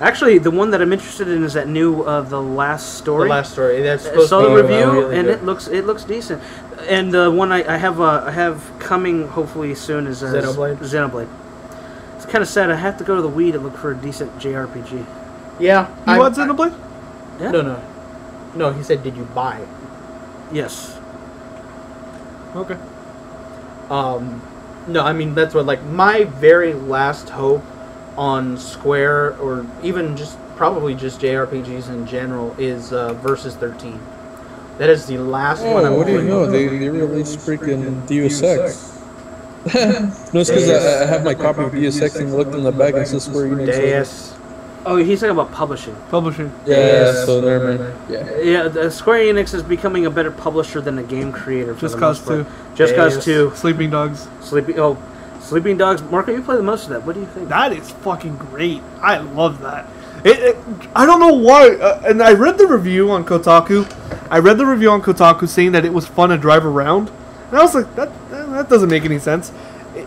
Actually, the one that I'm interested in is that new The Last Story. The Last Story. That's I supposed saw to the be review, really and good. it looks decent. And the one I have coming hopefully soon is Xenoblade? Xenoblade. It's kind of sad. I have to go to the Wii to look for a decent JRPG. Yeah. You want Xenoblade? Yeah. No. He said, "Did you buy it?" Yes. Okay. No, I mean that's what like my very last hope on Square or even just probably just JRPGs in general is Versus 13. That is the last one. Oh, what do you know? They released freaking Deus Ex. No, it's because I have my copy of Deus Ex and looked in the back and it says Square Enix. Deus. Oh, he's talking about publishing. Yeah, so never mind. Yeah. Yeah, the Square Enix is becoming a better publisher than a game creator. For Just the Cause most part. 2. Just Cause 2. Sleeping Dogs. Sleeping Dogs. Marco, you play the most of that. What do you think? That is fucking great. I love that. I don't know why. And I read the review on Kotaku. Saying that it was fun to drive around. And I was like, that doesn't make any sense.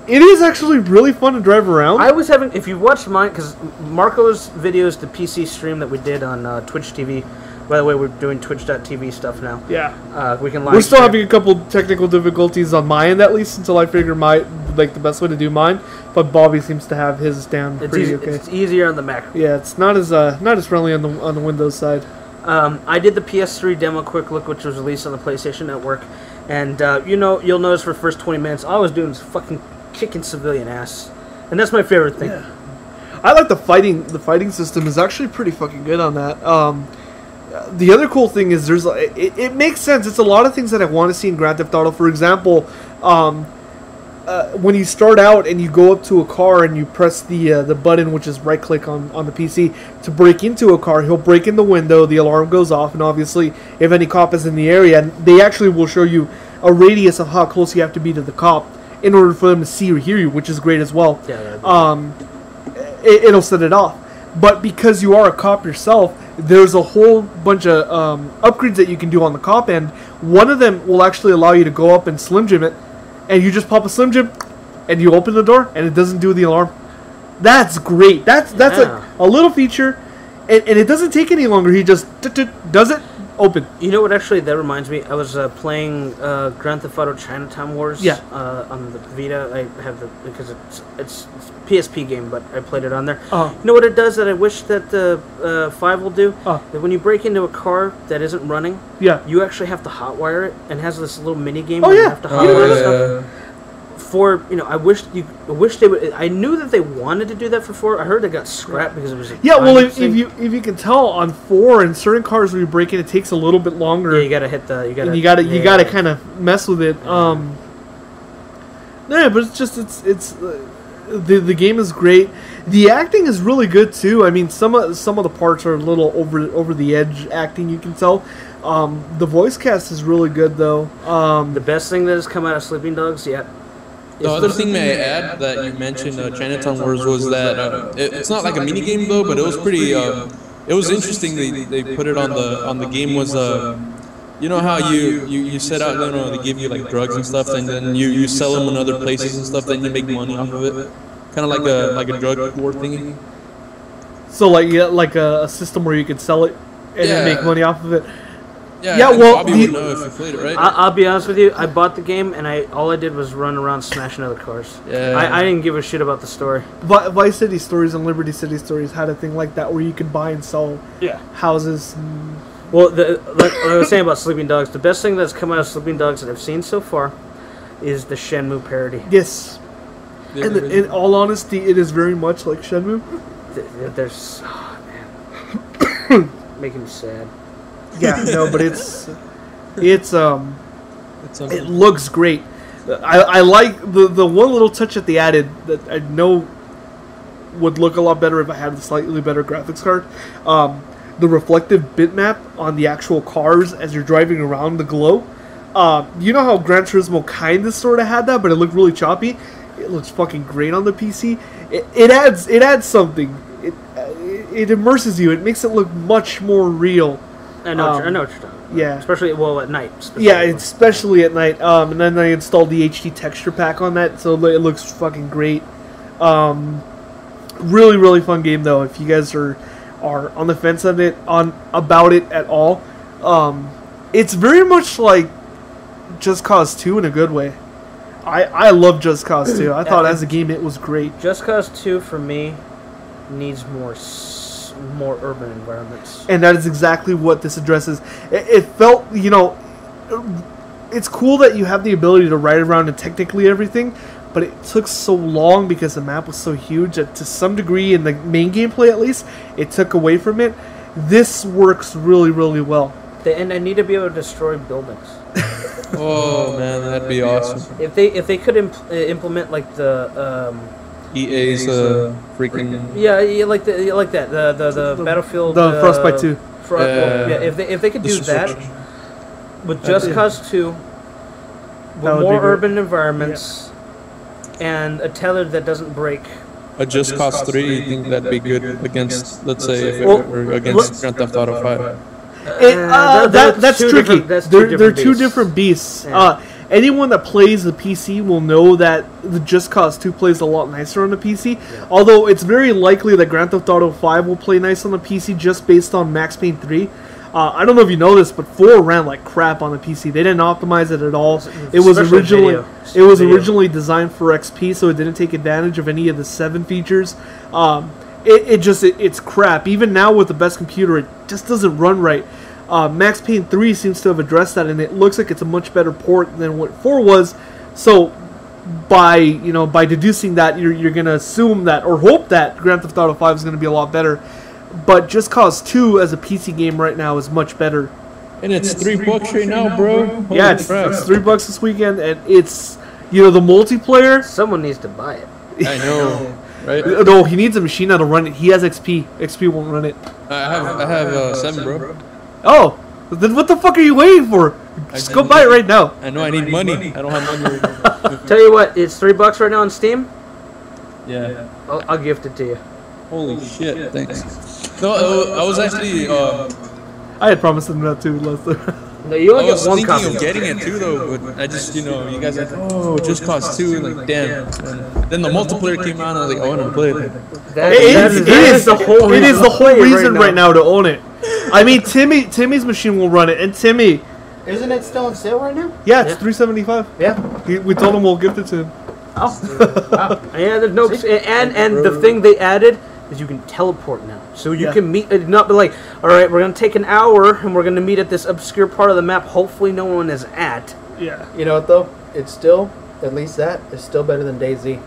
It is actually really fun to drive around. I was having, if you watched mine, because Marco's videos, the PC stream that we did on Twitch TV. By the way, we're doing Twitch.tv stuff now. Yeah. We can live We're still stream. having a couple technical difficulties on my end, at least, until I figure the best way to do mine. But Bobby seems to have his down pretty okay. It's easier on the Mac. Yeah, it's not as friendly on the Windows side. I did the PS3 demo quick look, which was released on the PlayStation Network, and you'll notice for the first 20 minutes, all I was doing was fucking kicking civilian ass, and that's my favorite thing. Yeah. I like the fighting. The fighting system is actually pretty fucking good on that. The other cool thing is it makes sense. It's a lot of things that I want to see in Grand Theft Auto. For example, when you start out and you go up to a car and you press the button, which is right click on the PC, to break into a car, he'll break in the window, the alarm goes off, and obviously if any cop is in the area, they actually will show you a radius of how close you have to be to the cop in order for them to see or hear you, which is great as well. Yeah, it'll set it off. But because you are a cop yourself, there's a whole bunch of upgrades that you can do on the cop end. One of them will actually allow you to go up and Slim Jim it, and you just pop a Slim Jim, and you open the door, and it doesn't do the alarm. That's great. That's a little feature, and it doesn't take any longer. He just does it, open. You know what? Actually, that reminds me. I was playing Grand Theft Auto Chinatown Wars. Yeah. On the Vita, I have because it's PSP game, but I played it on there. Uh-huh. You know what it does that I wish that the 5 will do? Uh-huh. That when you break into a car that isn't running, Yeah. you actually have to hotwire it, and it has this little mini game Oh, where you yeah. have to hotwire stuff. I wish they would. I knew that they wanted to do that for 4. I heard they got scrapped because it was. Yeah, well, if you can tell on 4 in certain cars where you break in, it takes a little bit longer. Yeah, you gotta hit the. You gotta kind of mess with it. Yeah, but it's just the game is great. The acting is really good too. I mean, some of the parts are a little over the edge acting. You can tell. The voice cast is really good though. The best thing that has come out of Sleeping Dogs yet. The other thing may I add that you mentioned Chinatown Wars was that it's not like a mini game though, but it was pretty. It was interesting. They put it on the game was You know how you set out, you know, they give you like drugs and stuff, and then you sell them in other places and stuff, then you make money off of it. Kind of like a drug war thingy. So like a system where you could sell it and then make money off of it. Yeah, well, Bobby would know if you played it, right? I'll be honest with you. I bought the game, and all I did was run around smashing other cars. Yeah. I didn't give a shit about the story. Vice City Stories and Liberty City Stories had a thing like that where you could buy and sell houses. Well, like I was saying about Sleeping Dogs, the best thing that's come out of Sleeping Dogs that I've seen so far is the Shenmue parody. Yes. And in all honesty, it is very much like Shenmue. There's... Oh, man. Making me sad. Yeah, no, but it looks great. I like the one little touch that they added that I know would look a lot better if I had a slightly better graphics card. The reflective bitmap on the actual cars as you're driving around the glow. You know how Gran Turismo kind of sort of had that, but it looked really choppy. It looks fucking great on the PC. It adds something. It immerses you. It makes it look much more real. I know what you're talking about. Yeah. Especially, at night. Yeah, especially at night. And then I installed the HD texture pack on that, so it looks fucking great. Really, really fun game, though. If you guys are on the fence about it at all, it's very much like Just Cause 2 in a good way. I love Just Cause 2. I thought as a game it was great. Just Cause 2 for me needs more urban environments. And that is exactly what this addresses. It felt, it's cool that you have the ability to ride around and technically everything, but it took so long because the map was so huge that to some degree, in the main gameplay at least, it took away from it. This works really, really well. And I need to be able to destroy buildings. Oh man, that'd be awesome. If they could implement like the EA's freaking like that the Battlefield the Frostbite 2. If they could do that with Just Cause 2, with more urban environments and a tether that doesn't break. A Just Cause 3, you think that'd be good against, let's say, if it were against Grand Theft Auto 5? That's tricky. They're two different beasts. Yeah. Anyone that plays the PC will know that the Just Cause 2 plays a lot nicer on the PC. Yeah. Although it's very likely that Grand Theft Auto 5 will play nice on the PC just based on Max Payne 3. I don't know if you know this, but 4 ran like crap on the PC. They didn't optimize it at all. It was originally designed for XP, so it didn't take advantage of any of the 7 features. It's crap. Even now with the best computer, it just doesn't run right. Max Payne 3 seems to have addressed that, and it looks like it's a much better port than what 4 was. So, by deducing that, you're gonna assume that or hope that Grand Theft Auto 5 is gonna be a lot better. But Just Cause 2 as a PC game right now is much better. And it's $3 right now, bro. Holy yeah, it's $3 this weekend, and it's the multiplayer. Someone needs to buy it. I know. Right? No, he needs a machine that'll run it. He has XP. XP won't run it. I have 7, bro. Oh, then what the fuck are you waiting for? Just go buy it right now. I know I need money. I don't have money right now. Tell you what, it's $3 right now on Steam. Yeah. I'll gift it to you. Holy shit! Thanks. No, I was actually. I had promised him that too last time. No, you only I was get one thinking copy. of getting it too, though, but I just, you guys are like, Just Cause 2, like, damn. And then the multiplayer came out, and I was like, I want to play it. It is the whole reason right now to own it. I mean, Timmy's machine will run it, and Timmy. Isn't it still on sale right now? Yeah, it's $375. Yeah. We told him we'll gift it to him. Oh. Yeah, there's no. And the thing they added is you can teleport now. So you can meet, not be like, all right, we're going to take an hour and we're going to meet at this obscure part of the map hopefully no one is at. Yeah. You know what, though? It's still, at least that, is still better than DayZ.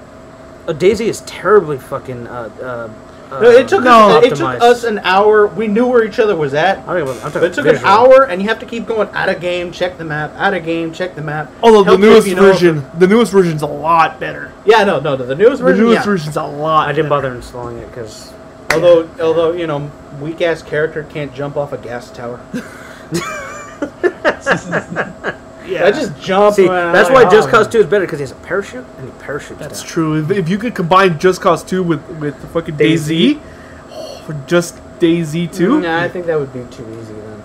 DayZ is terribly fucking, it took us an hour. We knew where each other was at. But it took an hour, and you have to keep going out of game, check the map, out of game, check the map. Although the newest version's a lot better. Yeah, no, the newest version. The newest version's a lot. I didn't bother installing it because, although weak ass character can't jump off a gas tower. Yeah, I just jump. See, that's why Just Cause 2 is better because he has a parachute and he parachutes. That's down. true. If you could combine Just Cause 2 with the fucking DayZ, for just DayZ 2. Nah, I think that would be too easy then.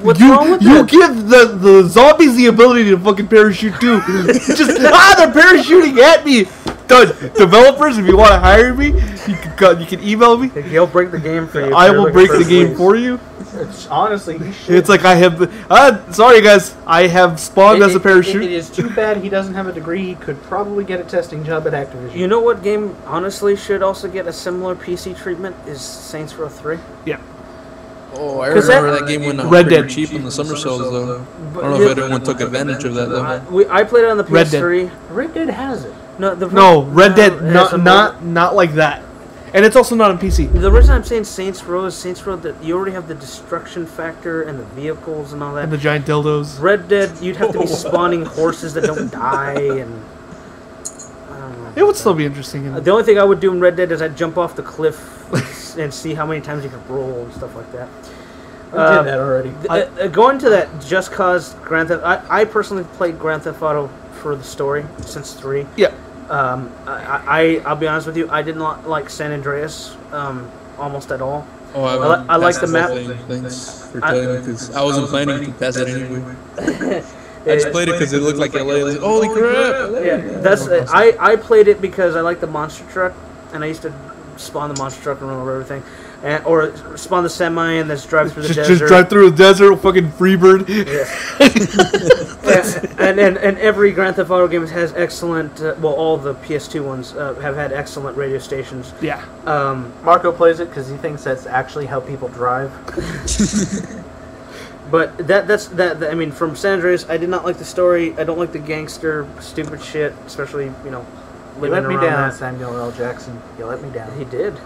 What's wrong with You that? give the zombies the ability to fucking parachute too. Just they're parachuting at me. Done. Developers, if you want to hire me, you can email me. He'll break the game for you. I will break the game for you. Honestly, he should. It's like I have. Sorry guys, I have spawned as a parachute. It is too bad he doesn't have a degree. He could probably get a testing job at Activision. You know what game honestly should also get a similar PC treatment is Saints Row 3. Yeah. Oh, I remember that game went Red pretty Dead. cheap in the summer sales, though. I don't know if everyone took advantage of that, though. I played it on the Red Dead. PS3. Red Dead has it. No, Red Dead, it has some not like that, and it's also not on PC. The reason I'm saying Saints Row is Saints Row that you already have the destruction factor and the vehicles and all that. And the giant dildos. Red Dead, you'd have to be spawning horses that don't die, and I don't know. It would still be interesting. The only thing I would do in Red Dead is I'd jump off the cliff and see how many times you could roll and stuff like that. We did that already. Going to that Just Cause Grand Theft, I personally played Grand Theft Auto for the story since 3. Yeah. I'll be honest with you, I did not like San Andreas almost at all. Oh, I like the map. Thanks for telling me, because I wasn't planning to pass it anyway. I just played it because it looked like LA. I was like, holy crap! Yeah, that's I played it because I like the monster truck, and I used to spawn the monster truck and run over everything. Or spawn the semi and let's drive through the desert. Just drive through the desert, fucking Freebird. Yeah. and every Grand Theft Auto game has excellent. Well, all the PS2 ones have had excellent radio stations. Yeah. Marco plays it because he thinks that's actually how people drive. But that's I mean, from San Andreas, I did not like the story. I don't like the gangster stupid shit, especially You living let me around down, that. Samuel L. Jackson. You let me down. He did.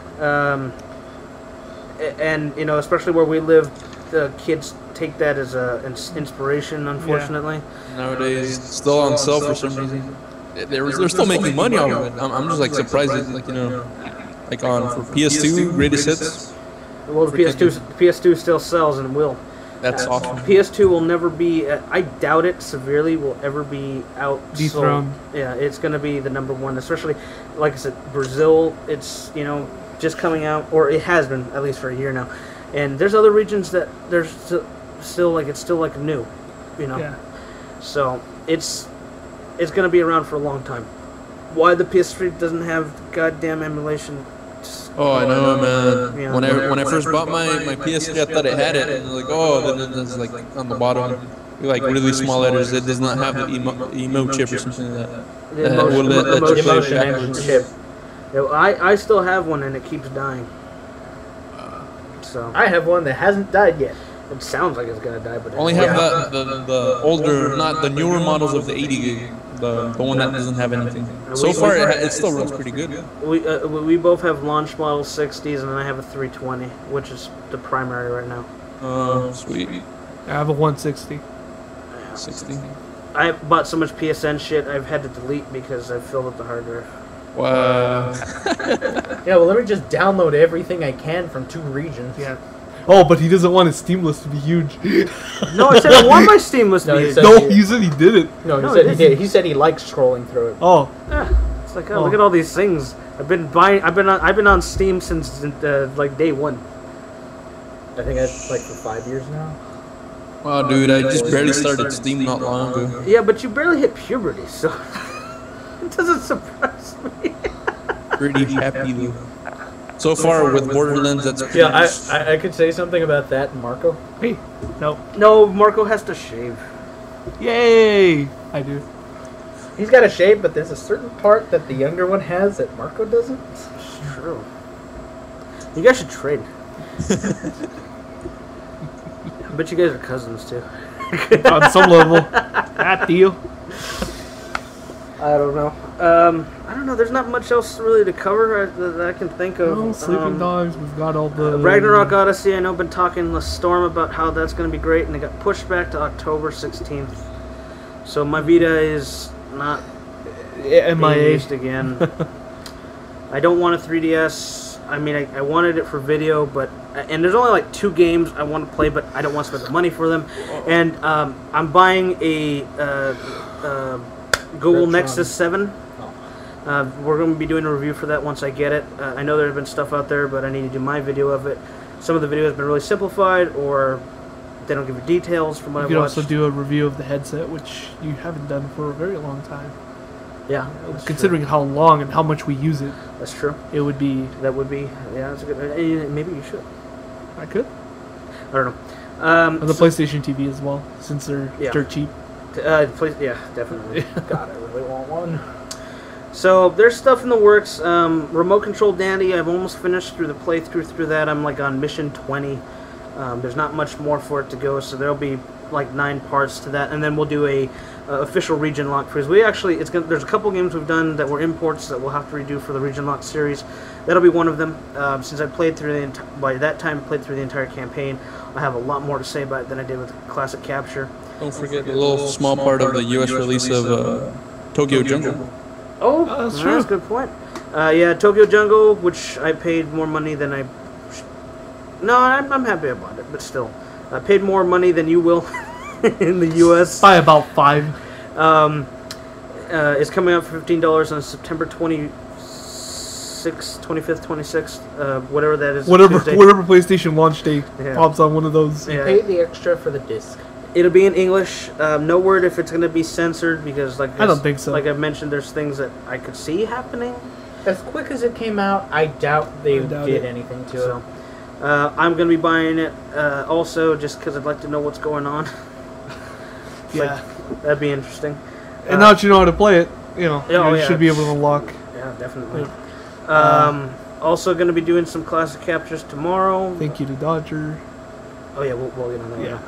And especially where we live, the kids take that as an inspiration. Unfortunately, Nowadays, it's still on sale for some reason. They're still making money off of it. I'm just like surprised that, like on for PS2 greatest hits. Well, the PS2 still sells and will. That's awesome. PS2 will never be. I doubt it severely. Will ever be Dethroned. Yeah, it's going to be the number one. Especially, like I said, Brazil. It's just coming out, or it has been at least for a year now. And there's other regions that there's still like new, Yeah. So it's going to be around for a long time. Why the PS3 doesn't have goddamn emulation? Oh, I know, man. Yeah. When I first bought my PS3, I thought it had it, and like, then it's like on the bottom, like really small letters. It does not have the emo chip or something like that. The emotion engine chip. I still have one and it keeps dying. So I have one that hasn't died yet. it sounds like it's gonna die, but Only have the older, not the newer models of the 80 gig. The one that doesn't have anything. So far, it still runs pretty good. We both have launch model 60s, and I have a 320, which is the primary right now. Oh, sweet. I have a 160. 60. I bought so much PSN shit I've had to delete because I've filled up the hard drive. Wow. Yeah, well, let me just download everything I can from 2 regions. Yeah. Oh, but he doesn't want his Steam list to be huge. No, I said I want my Steam list to No, be he huge. said- No, he said he didn't. No, No, he said it he did. He said he likes scrolling through it. Oh. It's like, look at all these things. I've been on Steam since like day 1. I think that's like for 5 years now. Wow, dude, I just barely started Steam not long ago. Yeah, but you barely hit puberty, so it doesn't surprise me. Pretty happy though. So far with Borderlands, that's pretty Yeah, much- I could say something about that, Marco. Hey. No. No, Marco has to shave. Yay. I do. He's got a shave, but there's a certain part that the younger one has that Marco doesn't. It's true. You guys should trade. I bet you guys are cousins too. On some level. That deal. I don't know. I don't know. There's not much else really to cover that I can think of. Oh, Sleeping Dogs. We've got all the... Ragnarok Odyssey. I know I've been talking to Storm about how that's going to be great, and it got pushed back to October 16th. So my Vita is not being MIA. used again. I don't want a 3DS. I mean, I wanted it for video, and there's only like 2 games I want to play, but I don't want to spend the money for them. And I'm buying a Google Retron. Nexus 7. We're going to be doing a review for that once I get it. I know there's been stuff out there, but I need to do my video of it. Some of the video has been really simplified or They don't give you details from what You I could watched. also do a review of the headset, which you haven't done for a very long time. Yeah, that's Considering true. how long and how much we use it, That's true. it would be... That would be, yeah, that's a good. Maybe you should. I could. I don't know. And the PlayStation TV as well, since they're dirt cheap. Yeah, definitely. God, I really want one. So there's stuff in the works. Remote Control Dandy, I've almost finished through the playthrough through that. I'm like on mission 20. There's not much more for it to go, so there'll be like 9 parts to that, and then we'll do a official region lock freeze. We actually, there's a couple games we've done that were imports that we'll have to redo for the region lock series. That'll be one of them. Since I played through by that time I played through the entire campaign, I have a lot more to say about it than I did with Classic Capture. Don't forget the little small part of the U.S. release of Tokyo Jungle. Oh, that's true. That's a good point. Yeah, Tokyo Jungle, which I paid more money than I... No, I'm happy about it, but still. I paid more money than you will in the U.S. By about 5. It's coming out for $15 on September 25th, 26th, whatever that is. Whatever Tuesday. PlayStation launch day pops on one of those. Yeah. Pay the extra for the disc. It'll be in English. No word if it's going to be censored because, like I don't think so. Like I mentioned, there's things that I could see happening. As quick as it came out, I doubt they did anything to it. I'm going to be buying it also just because I'd like to know what's going on. Yeah. That'd be interesting. And now that you know how to play it, you yeah. should be able to unlock. Yeah, definitely. Also going to be doing some classic captures tomorrow. Thank you to Dodger. Oh yeah, we'll get on that.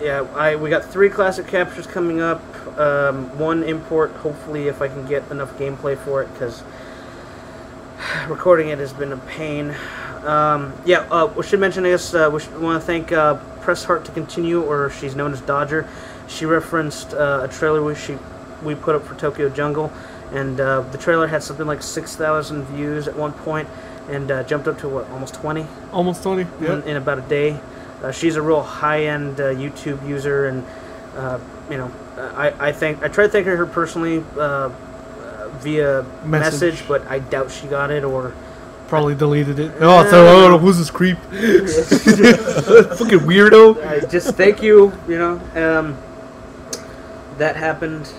Yeah. We got 3 classic captures coming up. 1 import, hopefully, if I can get enough gameplay for it, because recording it has been a pain. We should mention this. We want to thank Press Heart to Continue, or she's known as Dodger. She referenced a trailer we put up for Tokyo Jungle, and the trailer had something like 6,000 views at one point, and jumped up to almost 20? Almost 20. Yeah. In about a day. She's a real high-end YouTube user, and I tried to thank her personally via message, but I doubt she got it, or probably deleted it. Oh, who's this creep? Fucking weirdo. Just thank you. That happened.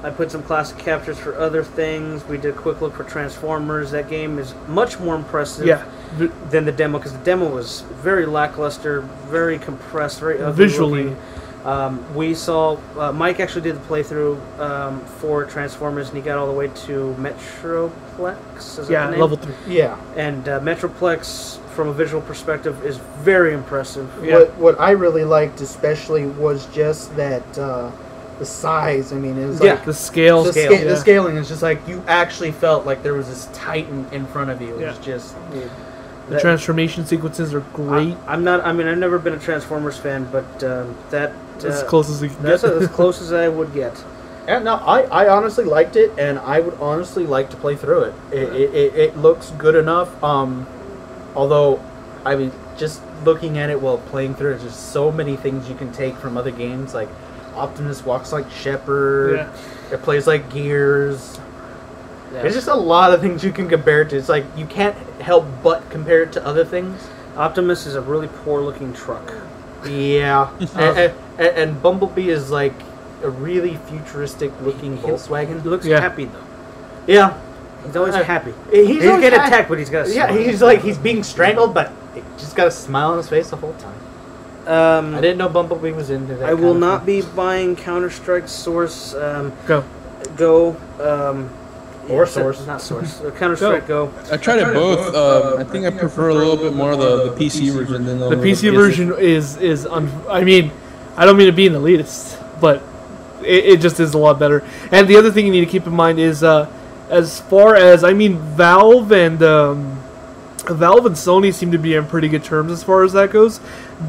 I put some classic captures for other things. We did a quick look for Transformers. That game is much more impressive than the demo, because the demo was very lackluster, very compressed, very ugly visually. looking. We saw Mike actually did the playthrough for Transformers, and he got all the way to Metroplex. Is that the name? level 3. Yeah. And Metroplex, from a visual perspective, is very impressive. Yeah. What I really liked especially was just that the size. I mean, it was like the scale. The scaling is just like you actually felt like there was this titan in front of you. It was just the transformation sequences are great. I've never been a Transformers fan, but that as close as you can that's get. as close as I would get. And no, I honestly liked it, and I would honestly like to play through it. It looks good enough. Although, I mean, just looking at it while playing through it, there's just so many things you can take from other games. Like, Optimus walks like Shepard. Yeah. It plays like Gears. Yeah. There's just a lot of things you can compare it to. It's like, you can't help but compare it to other things. Optimus is a really poor-looking truck. Yeah. and Bumblebee is like a really futuristic-looking Volkswagen. He looks happy, though. Yeah. He's always happy. He's getting attacked, but he's got a smile. Yeah, he's being strangled, but he just got a smile on his face the whole time. I didn't know Bumblebee was into that. I will not be buying Counter-Strike Source. Go. Or Source. Not Source. Counter-Strike Go. I tried it both. I think I prefer a little bit more the PC version than the PC version is I mean, I don't mean to be an elitist, but it just is a lot better. And the other thing you need to keep in mind is as far as Valve and Sony seem to be on pretty good terms as far as that goes,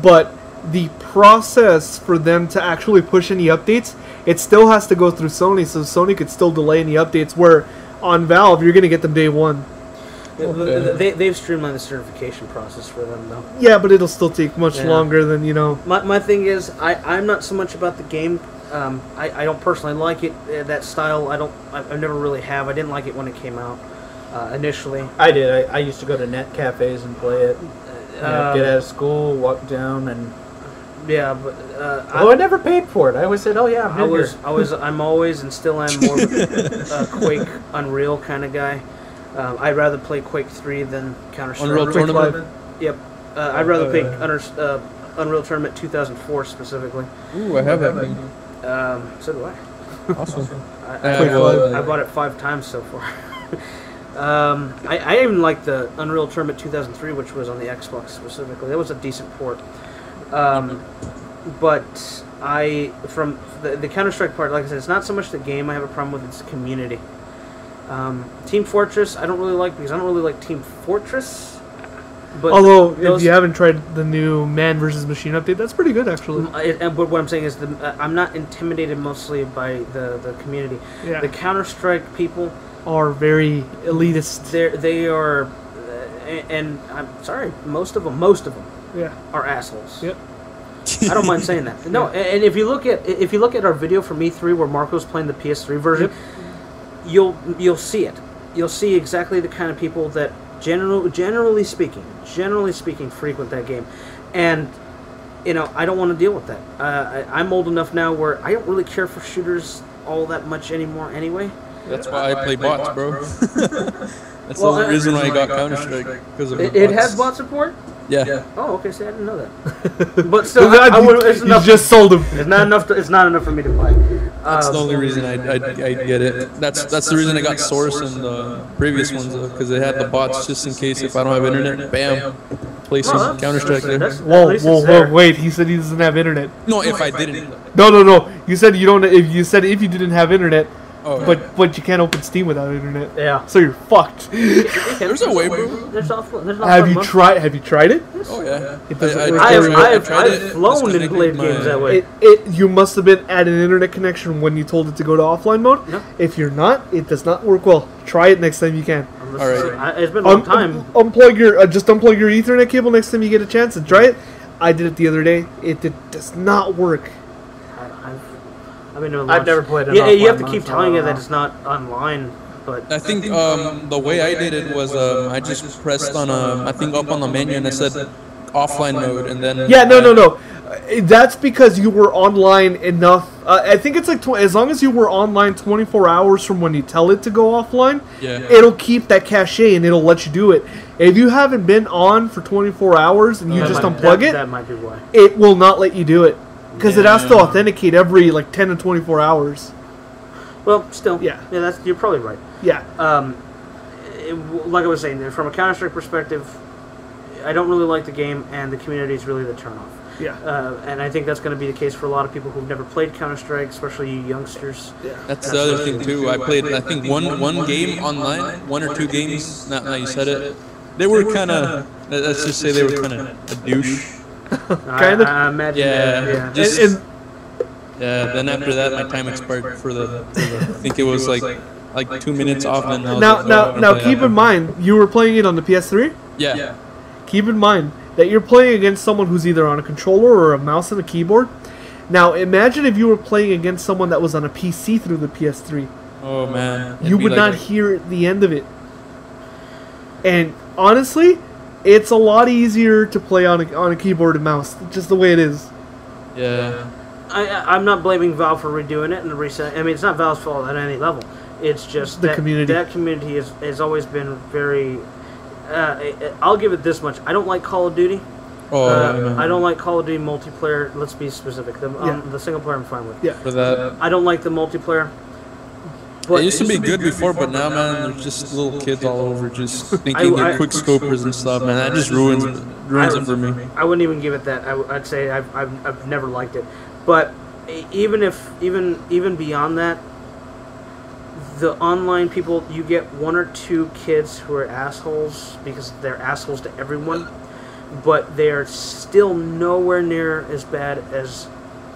but the process for them to actually push any updates, it still has to go through Sony, so Sony could still delay any updates, where on Valve you're going to get them day one. They've streamlined the certification process for them, though. Yeah, but it'll still take much longer than, My thing is, I'm not so much about the game. I don't personally like it, that style. I never really have. I didn't like it when it came out. initially. I did. I used to go to net cafes and play it. Get out of school, walk down, and yeah, but I never paid for it. I always said, "Oh yeah, I'm always and still am more of a Quake Unreal kind of guy. I'd rather play Quake 3 than Counter-Strike. Unreal Tournament? Yep. I'd rather play Unreal Tournament 2004 specifically. Ooh, I have that game. So do I. Awesome. I bought it 5 times so far. I even like the Unreal Tournament 2003, which was on the Xbox specifically. That was a decent port. But from the Counter-Strike part, like I said, it's not so much the game I have a problem with, it's the community. Team Fortress, I don't really like because I don't really like Team Fortress. But although, if you haven't tried the new Man vs. Machine update, that's pretty good, actually. But what I'm saying is, I'm not intimidated mostly by the community. Yeah. The Counter-Strike people are very elitist. They are, and I'm sorry, most of them, are assholes. Yep. I don't mind saying that. No, and if you look at our video from E3 where Marco's playing the PS3 version, you'll see it. You'll see exactly the kind of people that generally speaking, frequent that game, and I don't want to deal with that. I'm old enough now where I don't really care for shooters all that much anymore. Anyway, that's why I play bots, bro. That's the only reason why I got Counter-Strike, because of it has bot support. Yeah. Oh, okay. See, I didn't know that. But still, you just sold him. It's not enough. It's not enough for me to play. That's the only reason I get it. That's the reason I got Source and the previous ones, because they had the bots just in case if I don't have internet. Bam, play some Counter-Strike there. Whoa! Wait, he said he doesn't have internet. No, if I didn't. No. You said you don't. If you didn't have internet. Oh, but you can't open Steam without internet. Yeah. So you're fucked. There's a way, bro. Have you tried it? Oh yeah. I've flown and played games that way. You must have been at an internet connection when you told it to go to offline mode. No. If you're not, it does not work well. Try it next time you can. All right. It's been a long time. Unplug your Ethernet cable next time you get a chance and try it. I did it the other day. It does not work. I've never played it. Yeah, you have to keep telling it that it's not online. But I think the way I did it was I just pressed on up on the menu and it said offline mode, and then no. That's because you were online enough. I think it's like as long as you were online 24 hours from when you tell it to go offline, it'll keep that cache and it'll let you do it. If you haven't been on for 24 hours and you just unplug it, that might be why. It will not let you do it. Because it has to authenticate every 10 to 24 hours. Well, still, you're probably right. Yeah. Like I was saying, from a Counter-Strike perspective, I don't really like the game, and the community is really the turnoff. Yeah. And I think that's going to be the case for a lot of people who've never played Counter-Strike, especially you youngsters. Yeah. That's the other thing too. I played, I think one game online, 1 or 2 games. Now you said it. They were kind of. Let's just say they were kind of a douche. Kind of. I imagine. Yeah. Then after that, my time expired for the I think it was like 2 minutes off. And now, keep in mind, you were playing it on the PS3. Yeah. Keep in mind that you're playing against someone who's either on a controller or a mouse and a keyboard. Now, imagine if you were playing against someone that was on a PC through the PS3. Oh man. You would not hear the end of it. And honestly, it's a lot easier to play on a keyboard and mouse, just the way it is. Yeah. I'm not blaming Valve for redoing it and the reset. I mean, it's not Valve's fault at any level. It's just the community. That community has always been very. I'll give it this much. I don't like Call of Duty. I don't like Call of Duty multiplayer. Let's be specific. The single player I'm fine with. Yeah. For that. I don't like the multiplayer. But it used to be good before, but now, man, there's just little kids all over just thinking they're quick scopers and stuff, man. That just ruins it for me. I wouldn't even give it that. I'd say I've never liked it. But even beyond that, the online people, you get 1 or 2 kids who are assholes because they're assholes to everyone, but they're still nowhere near as bad as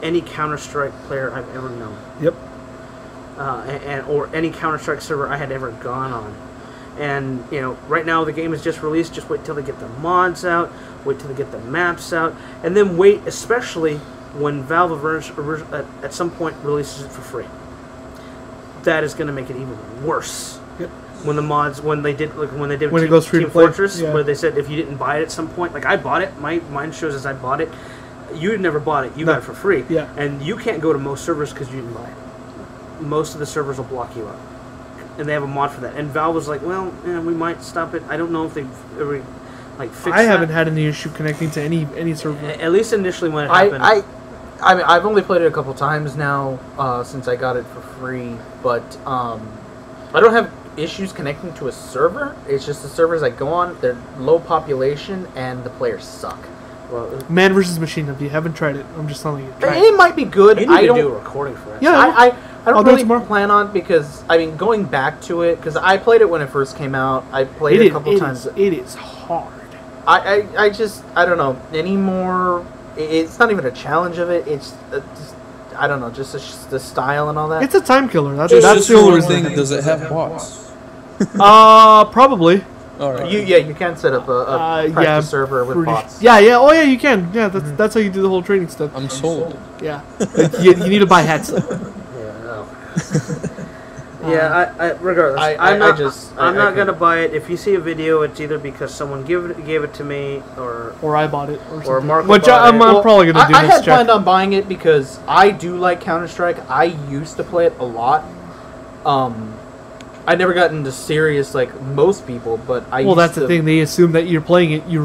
any Counter-Strike player I've ever known. Yep. Or any Counter-Strike server I had ever gone on. And, right now the game is just released. Just wait till they get the mods out. Wait till they get the maps out. And then wait, especially when Valve at some point releases it for free. That is going to make it even worse. Yep. when they did When it goes free Team to play, Fortress, yeah. where they said if you didn't buy it at some point, like I bought it, mine shows as I bought it. You never bought it. You got it for free. Yeah. And you can't go to most servers because you didn't buy it. Most of the servers will block you out. And they have a mod for that. And Valve was like, well, we might stop it. I don't know if they've ever, fixed I haven't that. had any issue connecting to any server. At least initially when it happened. I mean, I've only played it a couple times now since I got it for free, but I don't have issues connecting to a server. It's just the servers I go on, they're low population, and the players suck. Well, Man versus Machine. If you haven't tried it, I'm just telling you. Try It might be good. you need I to don't. do a recording for it. Yeah. I I'll don't do it really tomorrow. plan on because I mean going back to it because I played it when it first came out. I played it a couple times. It is hard. I just I don't know anymore. It's not even a challenge of it. It's just, I don't know, just the style and all that. It's a time killer. That's Just the one only thing. reason. Does it have bots? Probably. All right. You can set up a practice server with pretty- bots. Yeah. Oh yeah, you can. Yeah, that's how you do the whole training stuff. I'm sold. Yeah. you need to buy hats. Yeah, no. Yeah, I regardless, I'm not gonna buy it. If you see a video, it's either because someone gave it to me, or I bought it, or something. Marco Which bought I'm it. probably gonna do I next had check. planned on buying it because I do like Counter-Strike. I used to play it a lot. I never got into serious like most people, but I. Well, used that's to, the thing. They assume that you're playing it. You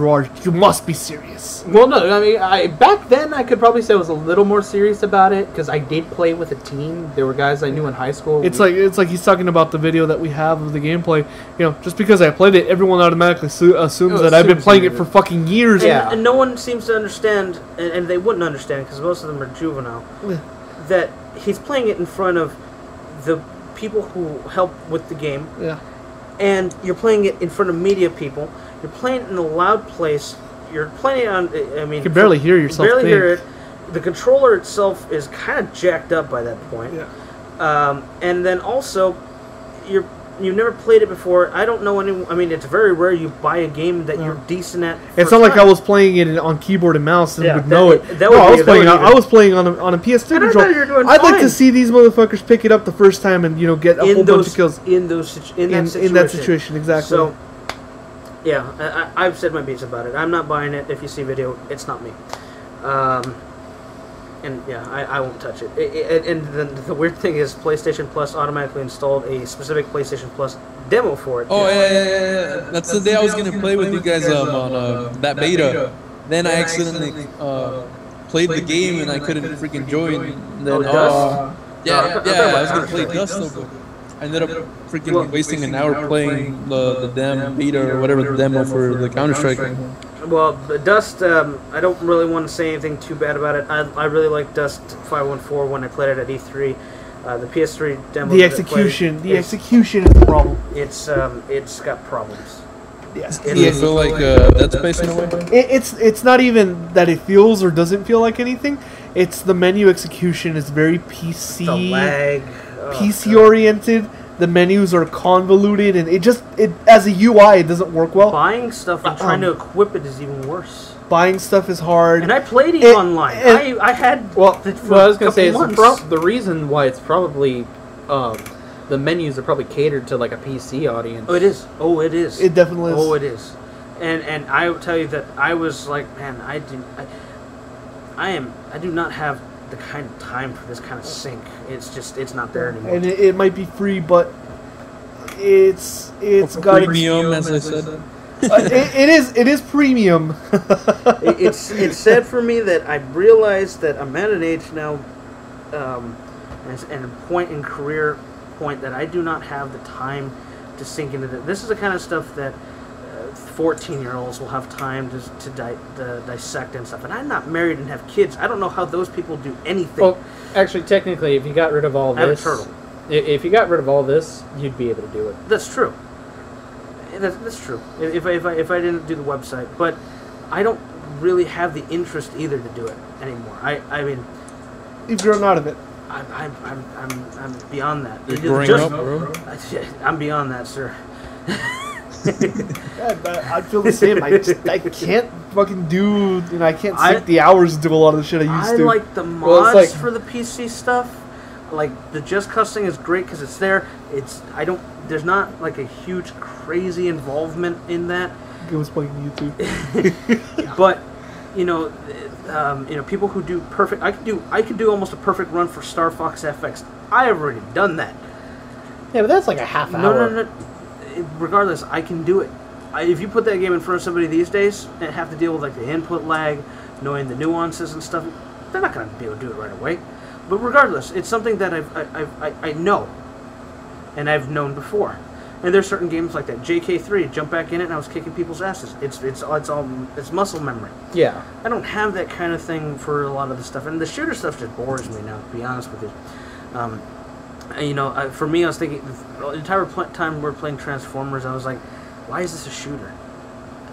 must be serious. Well, no, I mean, back then I could probably say I was a little more serious about it because I did play with a team. There were guys I knew in high school. It's like he's talking about the video that we have of the gameplay. You know, just because I played it, everyone automatically assumes that I've been playing it for fucking years. Yeah. And no one seems to understand, and they wouldn't understand because most of them are juvenile, that he's playing it in front of the people who help with the game, Yeah. and you're playing it in front of media people. You're playing it in a loud place. You're playing it on. I mean, You can barely hear yourself. barely think. hear it. The controller itself is kind of jacked up by that point. Yeah. And then also, you've never played it before. I don't know any. I mean, it's very rare you buy a game that you're decent at. It's first not like time. I was playing it on keyboard and mouse and Yeah, would that- know it. that No, would I be- was that playing. would be I was playing on a PS2 And I controller. thought you were doing I'd like fine. to see these motherfuckers pick it up the first time and get a whole bunch of kills in that situation. Exactly. So, yeah, I've said my piece about it. I'm not buying it. If you see video, it's not me. And yeah, I won't touch it. And the weird thing is, PlayStation Plus automatically installed a specific PlayStation Plus demo for it. Oh yeah. That's the day I was gonna play with you guys on that beta. Then I accidentally played the game and I couldn't freaking join. And then Dust? yeah, I was gonna play Dust though, but I ended up freaking wasting an hour playing the damn beta or whatever the demo for the Counter-Strike. Well, Dust, I don't really want to say anything too bad about it. I really like Dust 514 when I played it at E3. The PS3 demo. The execution is the problem. It's got problems. Yes. Do you feel like Dead Space in a way? It's not even that it feels or doesn't feel like anything. It's the menu execution is very PC. The lag. PC oriented. The menus are convoluted, and it as a UI it doesn't work well. Buying stuff and trying to equip it is even worse. Buying stuff is hard. And I played it online. I had. Well, what I was gonna say is months. the reason why it's probably the menus are probably catered to like a PC audience. Oh, it is. Oh, it is. It definitely is. Oh, it is. And I will tell you that I was like, man, I do not have the kind of time for this kind of sync. It's not there anymore. And it might be free, but it's got Premium, as I said. it is premium. It's sad for me that I realized that I'm at an age now, and a point in career point that I do not have the time to sink into this. This is the kind of stuff that 14-year-olds will have time to dissect and stuff. And I'm not married and have kids. I don't know how those people do anything. Well, actually, technically, if you got rid of all I have a this, turtle. if you got rid of all this, you'd be able to do it. That's true. That's true. If I didn't do the website, but I don't really have the interest either to do it anymore. I mean, You've grown out of it. I'm beyond that. You're growing up, bro. I'm beyond that, sir. I feel the same. I can't fucking do. I can't sink the hours into a lot of the shit I used to. I like the mods Well, it's like- for the PC stuff. like the just cussing is great because it's there. There's not like a huge crazy involvement in that. It was playing YouTube. But people who do perfect. I could do almost a perfect run for Star Fox FX. I have already done that. Yeah, but that's like a half hour. No. Regardless, I can do it. If you put that game in front of somebody these days and have to deal with like the input lag, knowing the nuances and stuff, they're not going to be able to do it right away. But regardless, it's something that I know, and I've known before. And there's certain games like that. JK3, jump back in it, and I was kicking people's asses. It's muscle memory. Yeah. I don't have that kind of thing for a lot of the stuff, and the shooter stuff just bores me now. To be honest with you, for me, I was thinking the entire time we're playing Transformers, I was like, why is this a shooter?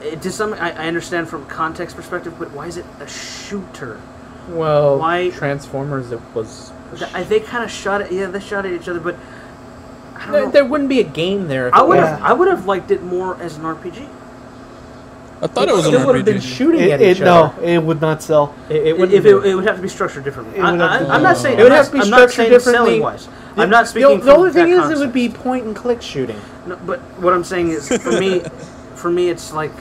I understand from context perspective, but why is it a shooter? Well, why Transformers? It was. They kind of shot at. Yeah, they shot at each other, but I don't know. There wouldn't be a game there. If I would have liked it more as an RPG. I thought it was an Still would RPG. have been shooting at each other. No, it would not sell. It would have to be structured differently. I'm not saying it would have to be structured differently. Selling wise. I'm not speaking. The only thing is, concept. it would be point and click shooting. No, but what I'm saying is, for me, it's like,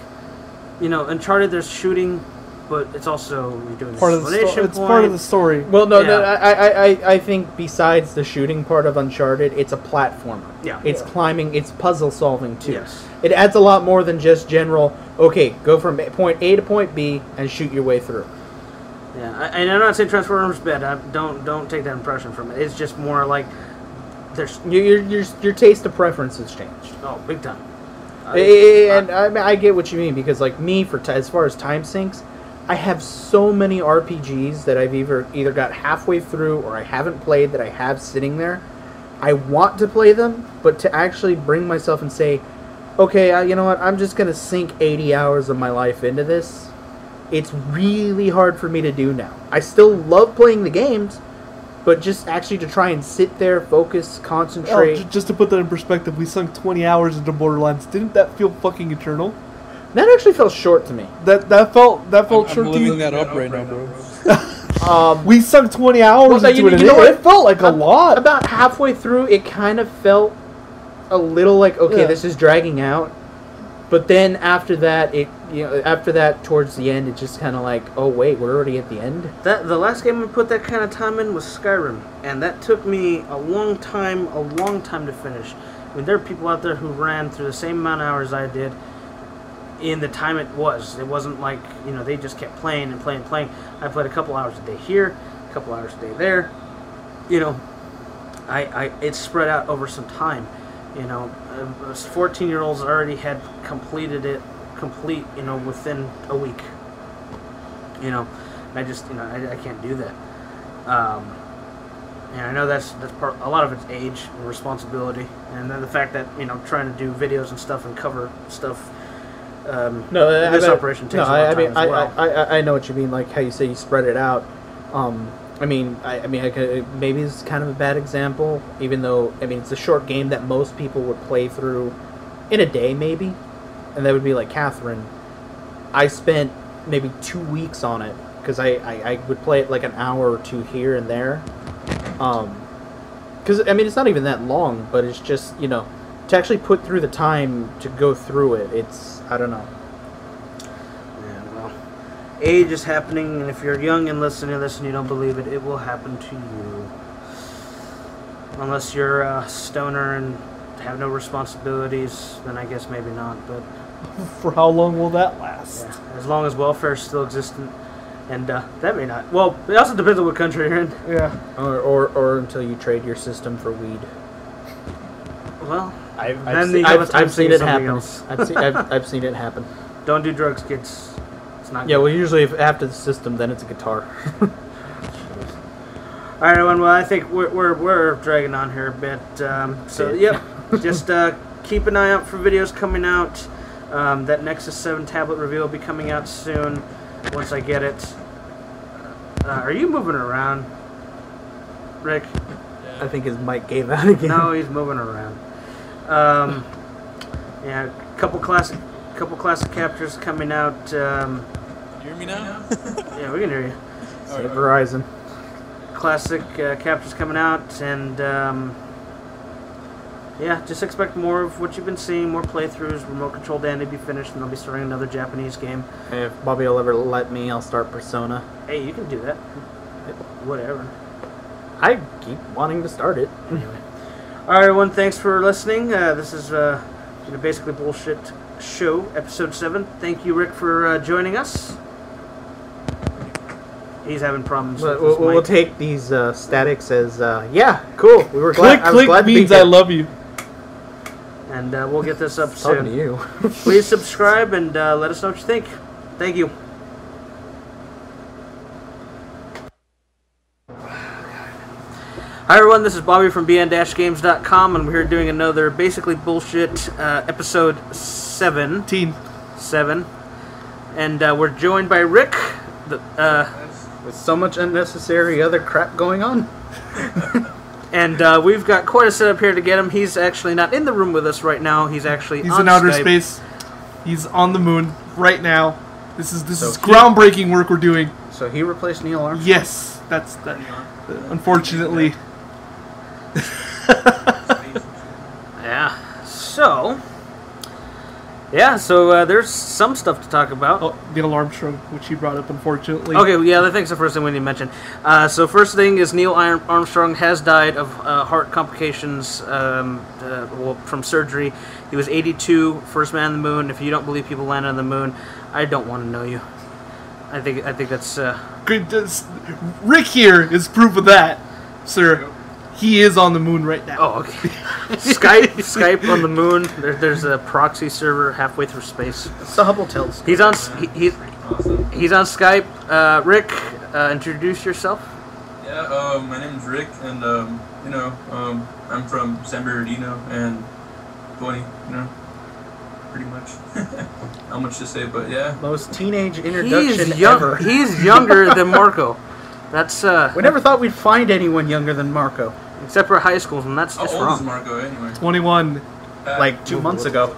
Uncharted. There's shooting, but it's also you're doing Part of the story. It's part of the story. Well, no, I think besides the shooting part of Uncharted, it's a platformer. Yeah. It's climbing, it's puzzle solving too. Yes. It adds a lot more than just general, okay, go from point A to point B and shoot your way through. Yeah, and I'm not saying Transformers bad. Don't take that impression from it. It's just more like there's Your taste of preference has changed. oh, big time. And I get what you mean, because like me, as far as time sinks, I have so many RPGs that I've either got halfway through or I haven't played that I have sitting there. I want to play them, but to actually bring myself and say, okay, you know what, I'm just going to sink 80 hours of my life into this, it's really hard for me to do now. I still love playing the games, but just actually to try and sit there, focus, concentrate. Just to put that in perspective, we sunk 20 hours into Borderlands. Didn't that feel fucking eternal? That actually felt short to me. That felt short to you. I'm living that up right now, bro. We sunk 20 hours into it. You know what? It felt like a lot. About halfway through, it kind of felt a little like, okay, this is dragging out. But then after that, towards the end, it's just kind of like, oh wait, we're already at the end. The last game I put that kind of time in was Skyrim, and that took me a long time to finish. I mean, there are people out there who ran through the same amount of hours I did in the time it was. It wasn't like, they just kept playing and playing and playing. I played a couple hours a day here, a couple hours a day there. It's spread out over some time. 14-year-olds already had completed it within a week. I just, I can't do that. And I know that's a lot of it's age and responsibility, and then the fact that trying to do videos and stuff and cover stuff. Operation takes a lot of time as well. I know what you mean, like how you say you spread it out. Maybe it's kind of a bad example, even though it's a short game that most people would play through in a day, maybe, and that would be like Catherine. I spent maybe 2 weeks on it because I would play it like an hour or two here and there. Because it's not even that long, but it's just to actually put through the time to go through it. It's I don't know. Age is happening, and if you're young and listening to this and you don't believe it, it will happen to you. Unless you're a stoner and have no responsibilities, then I guess maybe not. But for how long will that last? Yeah, as long as welfare is still existent, and that may not. Well, it also depends on what country you're in. Yeah. Or until you trade your system for weed. Well, I've seen it happen. I've seen it happen. Don't do drugs, kids. Not yeah, well, usually after the system, then it's a guitar. All right, everyone. Well, I think we're dragging on here a bit. Just keep an eye out for videos coming out. That Nexus 7 tablet review will be coming out soon. Once I get it. Are you moving around, Rick? Yeah. I think his mic gave out again. No, he's moving around. A couple classic captures coming out. You hear me now? Yeah, we can hear you. Verizon. classic captures coming out, and yeah, just expect more of what you've been seeing, more playthroughs. Remote Control Dan to be finished, and I'll be starting another Japanese game. If Bobby will ever let me, I'll start Persona. Hey, you can do that. Whatever. I keep wanting to start it. Anyway. Alright, everyone, thanks for listening. This is basically Bullshit Show, Episode 7. Thank you, Rick, for joining us. He's having problems with his We'll mic. take these statics as, yeah, cool. We were glad. I was Click glad to be means here. I love you. And we'll get this up Talking to soon. you. Please subscribe and let us know what you think. Thank you. Hi everyone, this is Bobby from bn-games.com, and we're here doing another Basically Bullshit episode 7. And we're joined by Rick. With so much unnecessary other crap going on. And we've got quite a setup here to get him. He's actually not in the room with us right now. He's actually He's on in outer Skype. space. He's on the moon right now. This is groundbreaking work we're doing. So he replaced Neil Armstrong? Yes, that's that. Unfortunately. So there's some stuff to talk about. Oh, Neil Armstrong, which he brought up, unfortunately. Okay, yeah, I think it's the first thing we need to mention. So first thing is Neil Armstrong has died of heart complications from surgery. He was 82, first man on the moon. If you don't believe people landed on the moon, I don't want to know you. I think that's... Good. Rick here is proof of that, sir. He is on the moon right now. Oh, okay. Skype on the moon. There's a proxy server halfway through space. It's the Hubble telescope. He's on Skype. Rick, introduce yourself. Yeah, my name is Rick, and I'm from San Bernardino, and 20, pretty much. Not much to say, but yeah. Most teenage introduction ever. He's younger than Marco. That's We never thought we'd find anyone younger than Marco. except for high schools, and that's How just old is wrong. Marco anyway? 21. Like 2 months ago.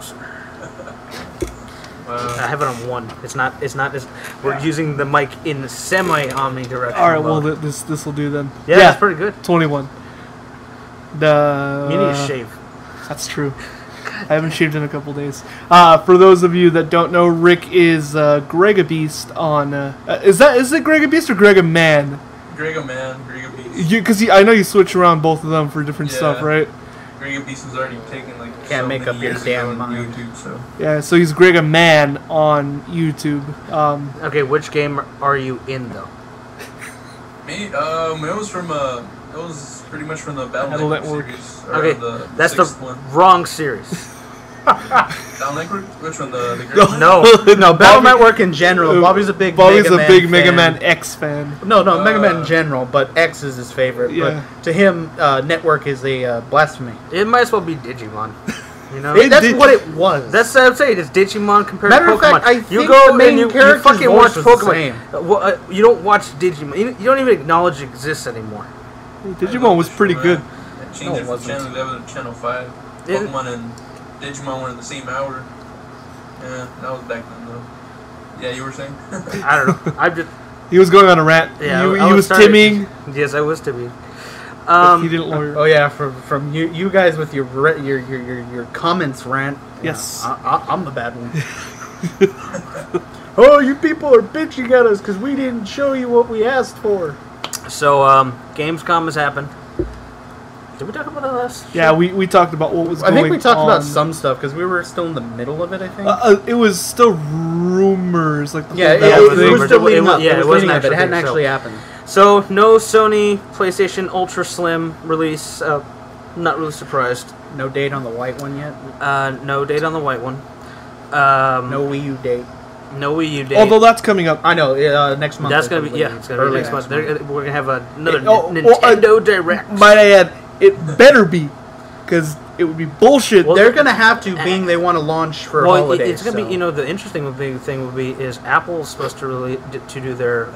I have it on 1. It's not. We're using the mic in semi-omnidirectional. All right, well, mode. this will do then. Yeah, that's pretty good. 21. You need to shave. That's true. I haven't shaved in a couple days. For those of you that don't know, Rick is Greg a Beast on. Is it Greg a Beast or Greg a Man? Greg a Man, Greg a Beast. Because I know you switch around both of them for different stuff, right? Greg a Beast was already taken Can't make up your damn mind. YouTube, so. Yeah, so he's Greg a Man on YouTube. Okay, which game are you in though? Me, it was pretty much from the Battle Network series. Okay, that's the one. wrong series. Battle Network? Which one? The green one? No, No, Battle Network in general. Bobby's a big Mega Man Mega fan. Man X fan. No, Mega Man in general, but X is his favorite. Yeah. But to him, Network is a blasphemy. it might as well be Digimon. You know, That's what it was. that's what I'm saying. It's Digimon compared Matter to of Pokemon. fact, I you think go the main and you character's fucking voice watch was the Pokemon. You don't watch Digimon. You don't even acknowledge it exists anymore. Digimon was pretty good. It changed No, it it from wasn't. Channel 11 to Channel 5. Yeah. Pokemon and Digimon were in the same hour. Yeah, that was back then, though. Yeah, you were saying? I don't know. I'm just He was going on a rant. yeah. he was timming. Yes, I was timming. But he didn't lawyer. Oh yeah, from you guys with your comments rant. Yes. I'm the bad one. Oh, you people are bitching at us because we didn't show you what we asked for. So, Gamescom has happened. Did we talk about that last? Yeah, we talked about what was I going on. think we talked about some stuff because we were still in the middle of it. I think. It was still rumors. Like Yeah, the it whole was thing. still leading up. Yeah, it was wasn't leading up. It actually hadn't big, so- actually happened. So, no Sony PlayStation Ultra Slim release. Not really surprised. No date on the white one yet. No date on the white one. No Wii U date. No Wii U date. Although that's coming up. I know. Next month. That's I gonna be believe. it's gonna be Early next month. month. We're gonna have another Oh, Nintendo Direct. Might I add, it better be, because it would be bullshit. Well, They're gonna have to, being they want to launch for Well, holidays. it's gonna be. You know, the interesting thing would be is Apple's supposed to do their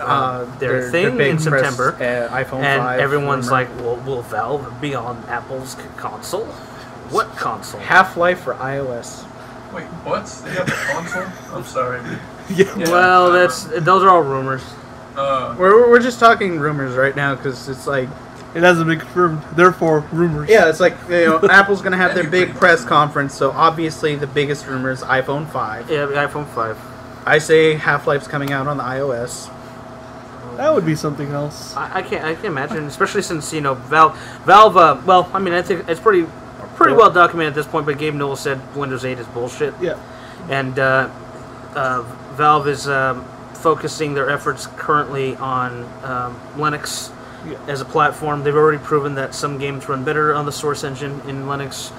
thing big in September, press, iPhone and 5 everyone's rumor. like, "Well, will Valve be on Apple's console? What console?" Half-Life for iOS. Wait, what? They have a console? I'm sorry. Yeah. Yeah. Well, those are all rumors. We're just talking rumors right now because it's like it hasn't been confirmed. Therefore, rumors. yeah, it's like Apple's gonna have their big press conference, so obviously the biggest rumor is iPhone 5. Yeah, the iPhone 5. I say Half-Life's coming out on the iOS. That would be something else. I can't imagine, especially since Valve. Well, I mean, I think it's pretty well documented at this point. But Gabe Newell said Windows 8 is bullshit. Yeah. And Valve is focusing their efforts currently on Linux as a platform. They've already proven that some games run better on the source engine in Linux.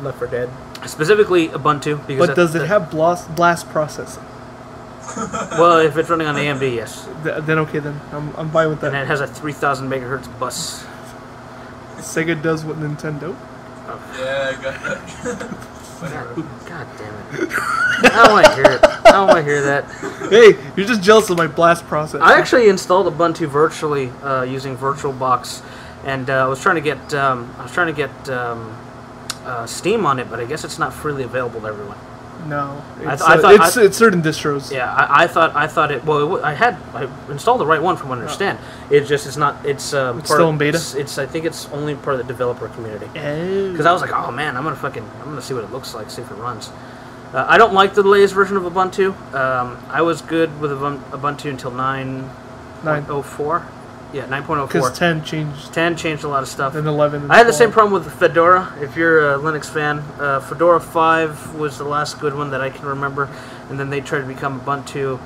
Left 4 Dead. Specifically Ubuntu. Because But does it have blast processing? Well, if it's running on AMD, yes. Then okay, then I'm fine with that. And it has a 3,000 megahertz bus. Sega does what Nintendo. Yeah, I got that. God damn it. I don't want to hear it. I don't want to hear that. Hey, you're just jealous of my blast process. I actually installed Ubuntu virtually using VirtualBox, and I was trying to get Steam on it, but I guess it's not freely available to everyone. No, it's certain distros. Yeah, I thought it. Well, I installed the right one from what I understand. It's not. It's still in beta. I think it's only part of the developer community. Oh. Because I was like, oh man, I'm gonna see what it looks like, see if it runs. I don't like the latest version of Ubuntu. I was good with Ubuntu until 9.04. Yeah, 9.04. Because 10 changed. 10 changed a lot of stuff. And 11. I had the same problem with Fedora. If you're a Linux fan, Fedora 5 was the last good one that I can remember. And then they tried to become Ubuntu.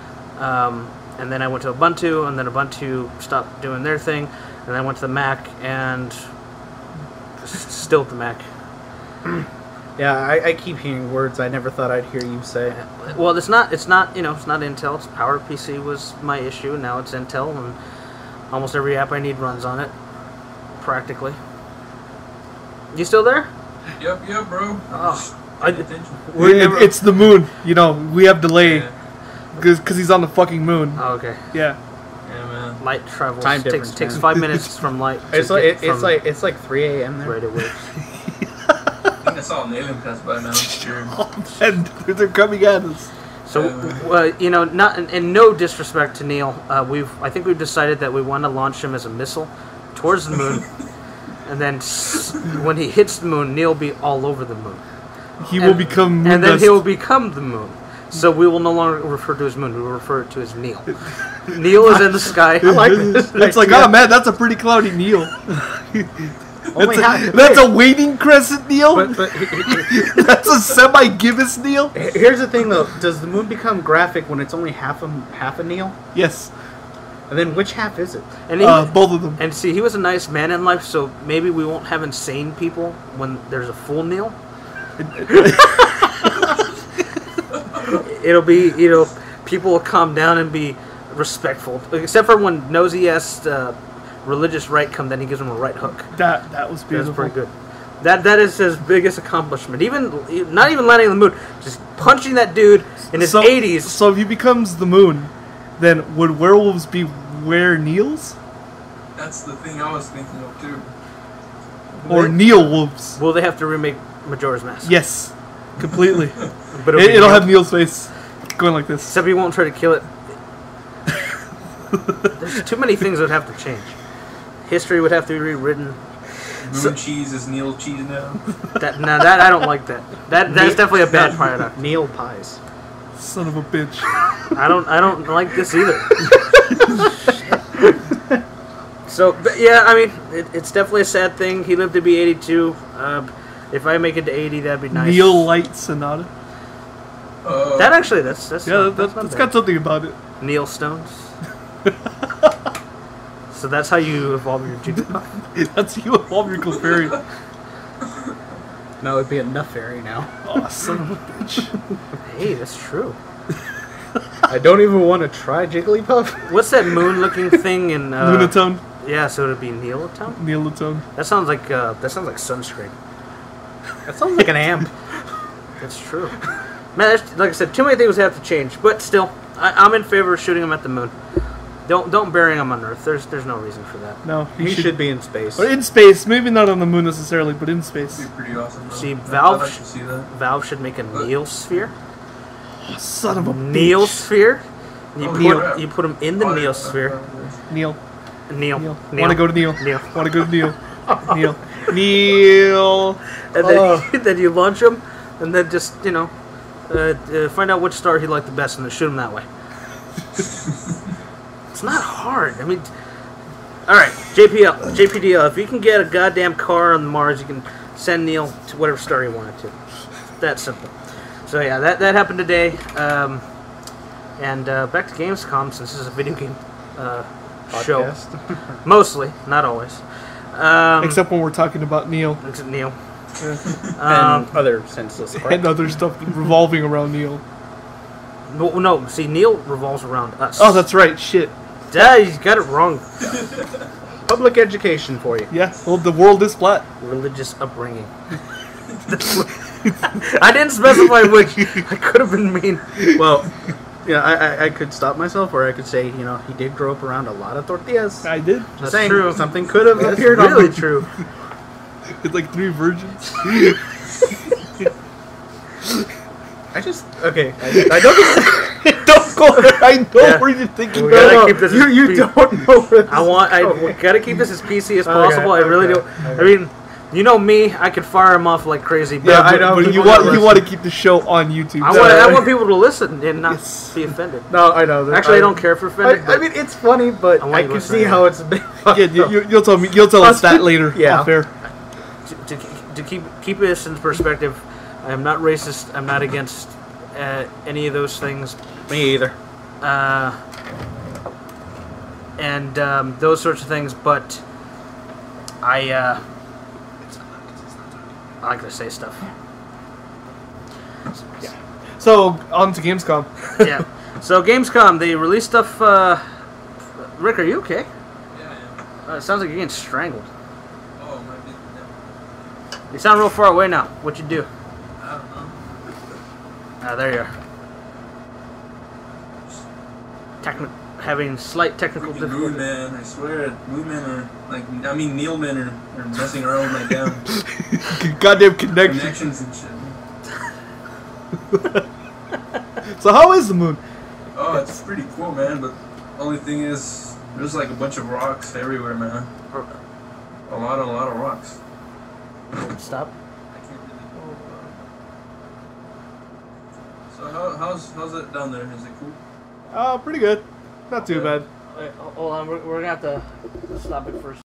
And then I went to Ubuntu, and then Ubuntu stopped doing their thing. And then I went to the Mac, and still at the Mac. Yeah, I keep hearing words I never thought I'd hear you say. Well, it's not Intel. It's PowerPC was my issue. Now it's Intel, and almost every app I need runs on it, practically. You still there? Yep, bro. Oh, It's the moon. We have delay because he's on the fucking moon. Oh, okay. Yeah. Yeah, man. Light travels. Time difference, takes man. 5 minutes from light. It's like 3 a.m. there. Right away. I think I saw an alien pass by now. Sure. And they're coming at us. So, not in no disrespect to Neil, I think we've decided that we want to launch him as a missile towards the moon, and then when he hits the moon, Neil will be all over the moon. He will become moon and then dust. he will become the moon. So we will no longer refer to his moon; we will refer to as Neil. Neil is in the sky. I like this. It's like, oh man, that's a pretty cloudy Neil. That's a waning crescent Neil. But That's a semi-gibbous Neil. here's the thing, though: does the moon become graphic when it's only half a Neil? Yes. And then which half is it? And Both of them. And see, he was a nice man in life, so maybe we won't have insane people when there's a full Neil. It'll be, people will calm down and be respectful, except for when nosy-ass religious right come, then he gives him a right hook. That was beautiful. That's pretty good. That is his biggest accomplishment. Not even landing on the moon, just punching that dude in his 80s. So if he becomes the moon, then would werewolves be were-Neils? That's the thing I was thinking of too. Or Neil wolves? Will they have to remake Majora's Mask? Yes, completely. But It'll have Neil's face going like this. Except he won't try to kill it. There's too many things that would have to change. History would have to be rewritten. Moon cheese is Neil cheese now. That I don't like that. That's definitely a bad product. Neil pies. Son of a bitch. I don't like this either. So, but yeah, I mean, it's definitely a sad thing. He lived to be 82. If I make it to 80, that'd be nice. Neil Light Sonata. That actually, that's That's not got something about it. Neil Stones. So that's how you evolve your Jigglypuff. That's you evolve your Clefairy. No, it'd be a Nuffairy now. Oh, son of a bitch. Hey, that's true. I don't even want to try Jigglypuff. What's that moon-looking thing in? Lunatone. Yeah, so it'd be Neolatone. Neolatone. That sounds like sunscreen. That sounds like an amp. That's true. Man, like I said, too many things have to change. But still, I'm in favor of shooting him at the moon. Don't bury him on Earth. There's no reason for that. No, He should be in space. Or in space, maybe not on the moon necessarily, but in space. That'd be pretty awesome. Though. See, I'd like to see that. Valve should make a Neosphere. Oh, son of a bitch. Neosphere. You put him in the Neosphere. Neil. Neil. Want to go to Neil. Neil. Want to go to Neil. Neil. Neil. And then, then you launch him, and then just, find out which star he liked the best, and then shoot him that way. It's not hard. I mean, all right, JPDL. If you can get a goddamn car on Mars, you can send Neil to whatever star you wanted to. That simple. So yeah, that happened today. And back to Gamescom, since this is a video game show. Mostly, not always. Except when we're talking about Neil. Except Neil. And other senseless crap. And other stuff revolving around Neil. No, see, Neil revolves around us. Oh, that's right. Shit. Yeah, you got it wrong. Public education for you. Yeah, well, the world is flat. Religious upbringing. I didn't specify which. I could have been mean. Well, yeah, I could stop myself, or I could say, he did grow up around a lot of tortillas. I did. That's Saying true. Something could have That's appeared really on him. true. It's like 3 virgins. Okay. I don't. Don't go there. I know Yeah. where you're thinking. We gotta No, keep this You as don't know where this I gotta keep this as PC as possible. I really do. okay. I mean, you know me. I could fire him off like crazy. But Yeah, I know, but you people want don't you want to keep the show on YouTube. I want people to listen and not Yes. be offended. No, I know. Actually, I don't care if you're offended. I mean, it's funny, but I want I you to can listen see to how it. it's been. Yeah, you'll tell me. You'll tell us that later. Yeah. Off air. To keep this in perspective, I am not racist. I'm not against any of those things. Me either. And those sorts of things, but I like to say stuff. So on to Gamescom. Yeah. So Gamescom, they released stuff. Rick, are you okay? Yeah, It sounds like you're getting strangled. Oh, my goodness. You sound real far away now. What'd you do? I don't know. Ah, there you are. Having slight technical Freaking difficulty. Moon Man, I swear, Moon Men are, Neil Men are messing around with my damn Goddamn connection. connections and shit. So how is the moon? Oh, it's pretty cool, man, but only thing is, there's like a bunch of rocks everywhere, man. A lot of rocks. Stop. I can't really So how's it down there? Is it cool? Pretty good. Not too bad. Wait, hold on, we're gonna have to stop it first.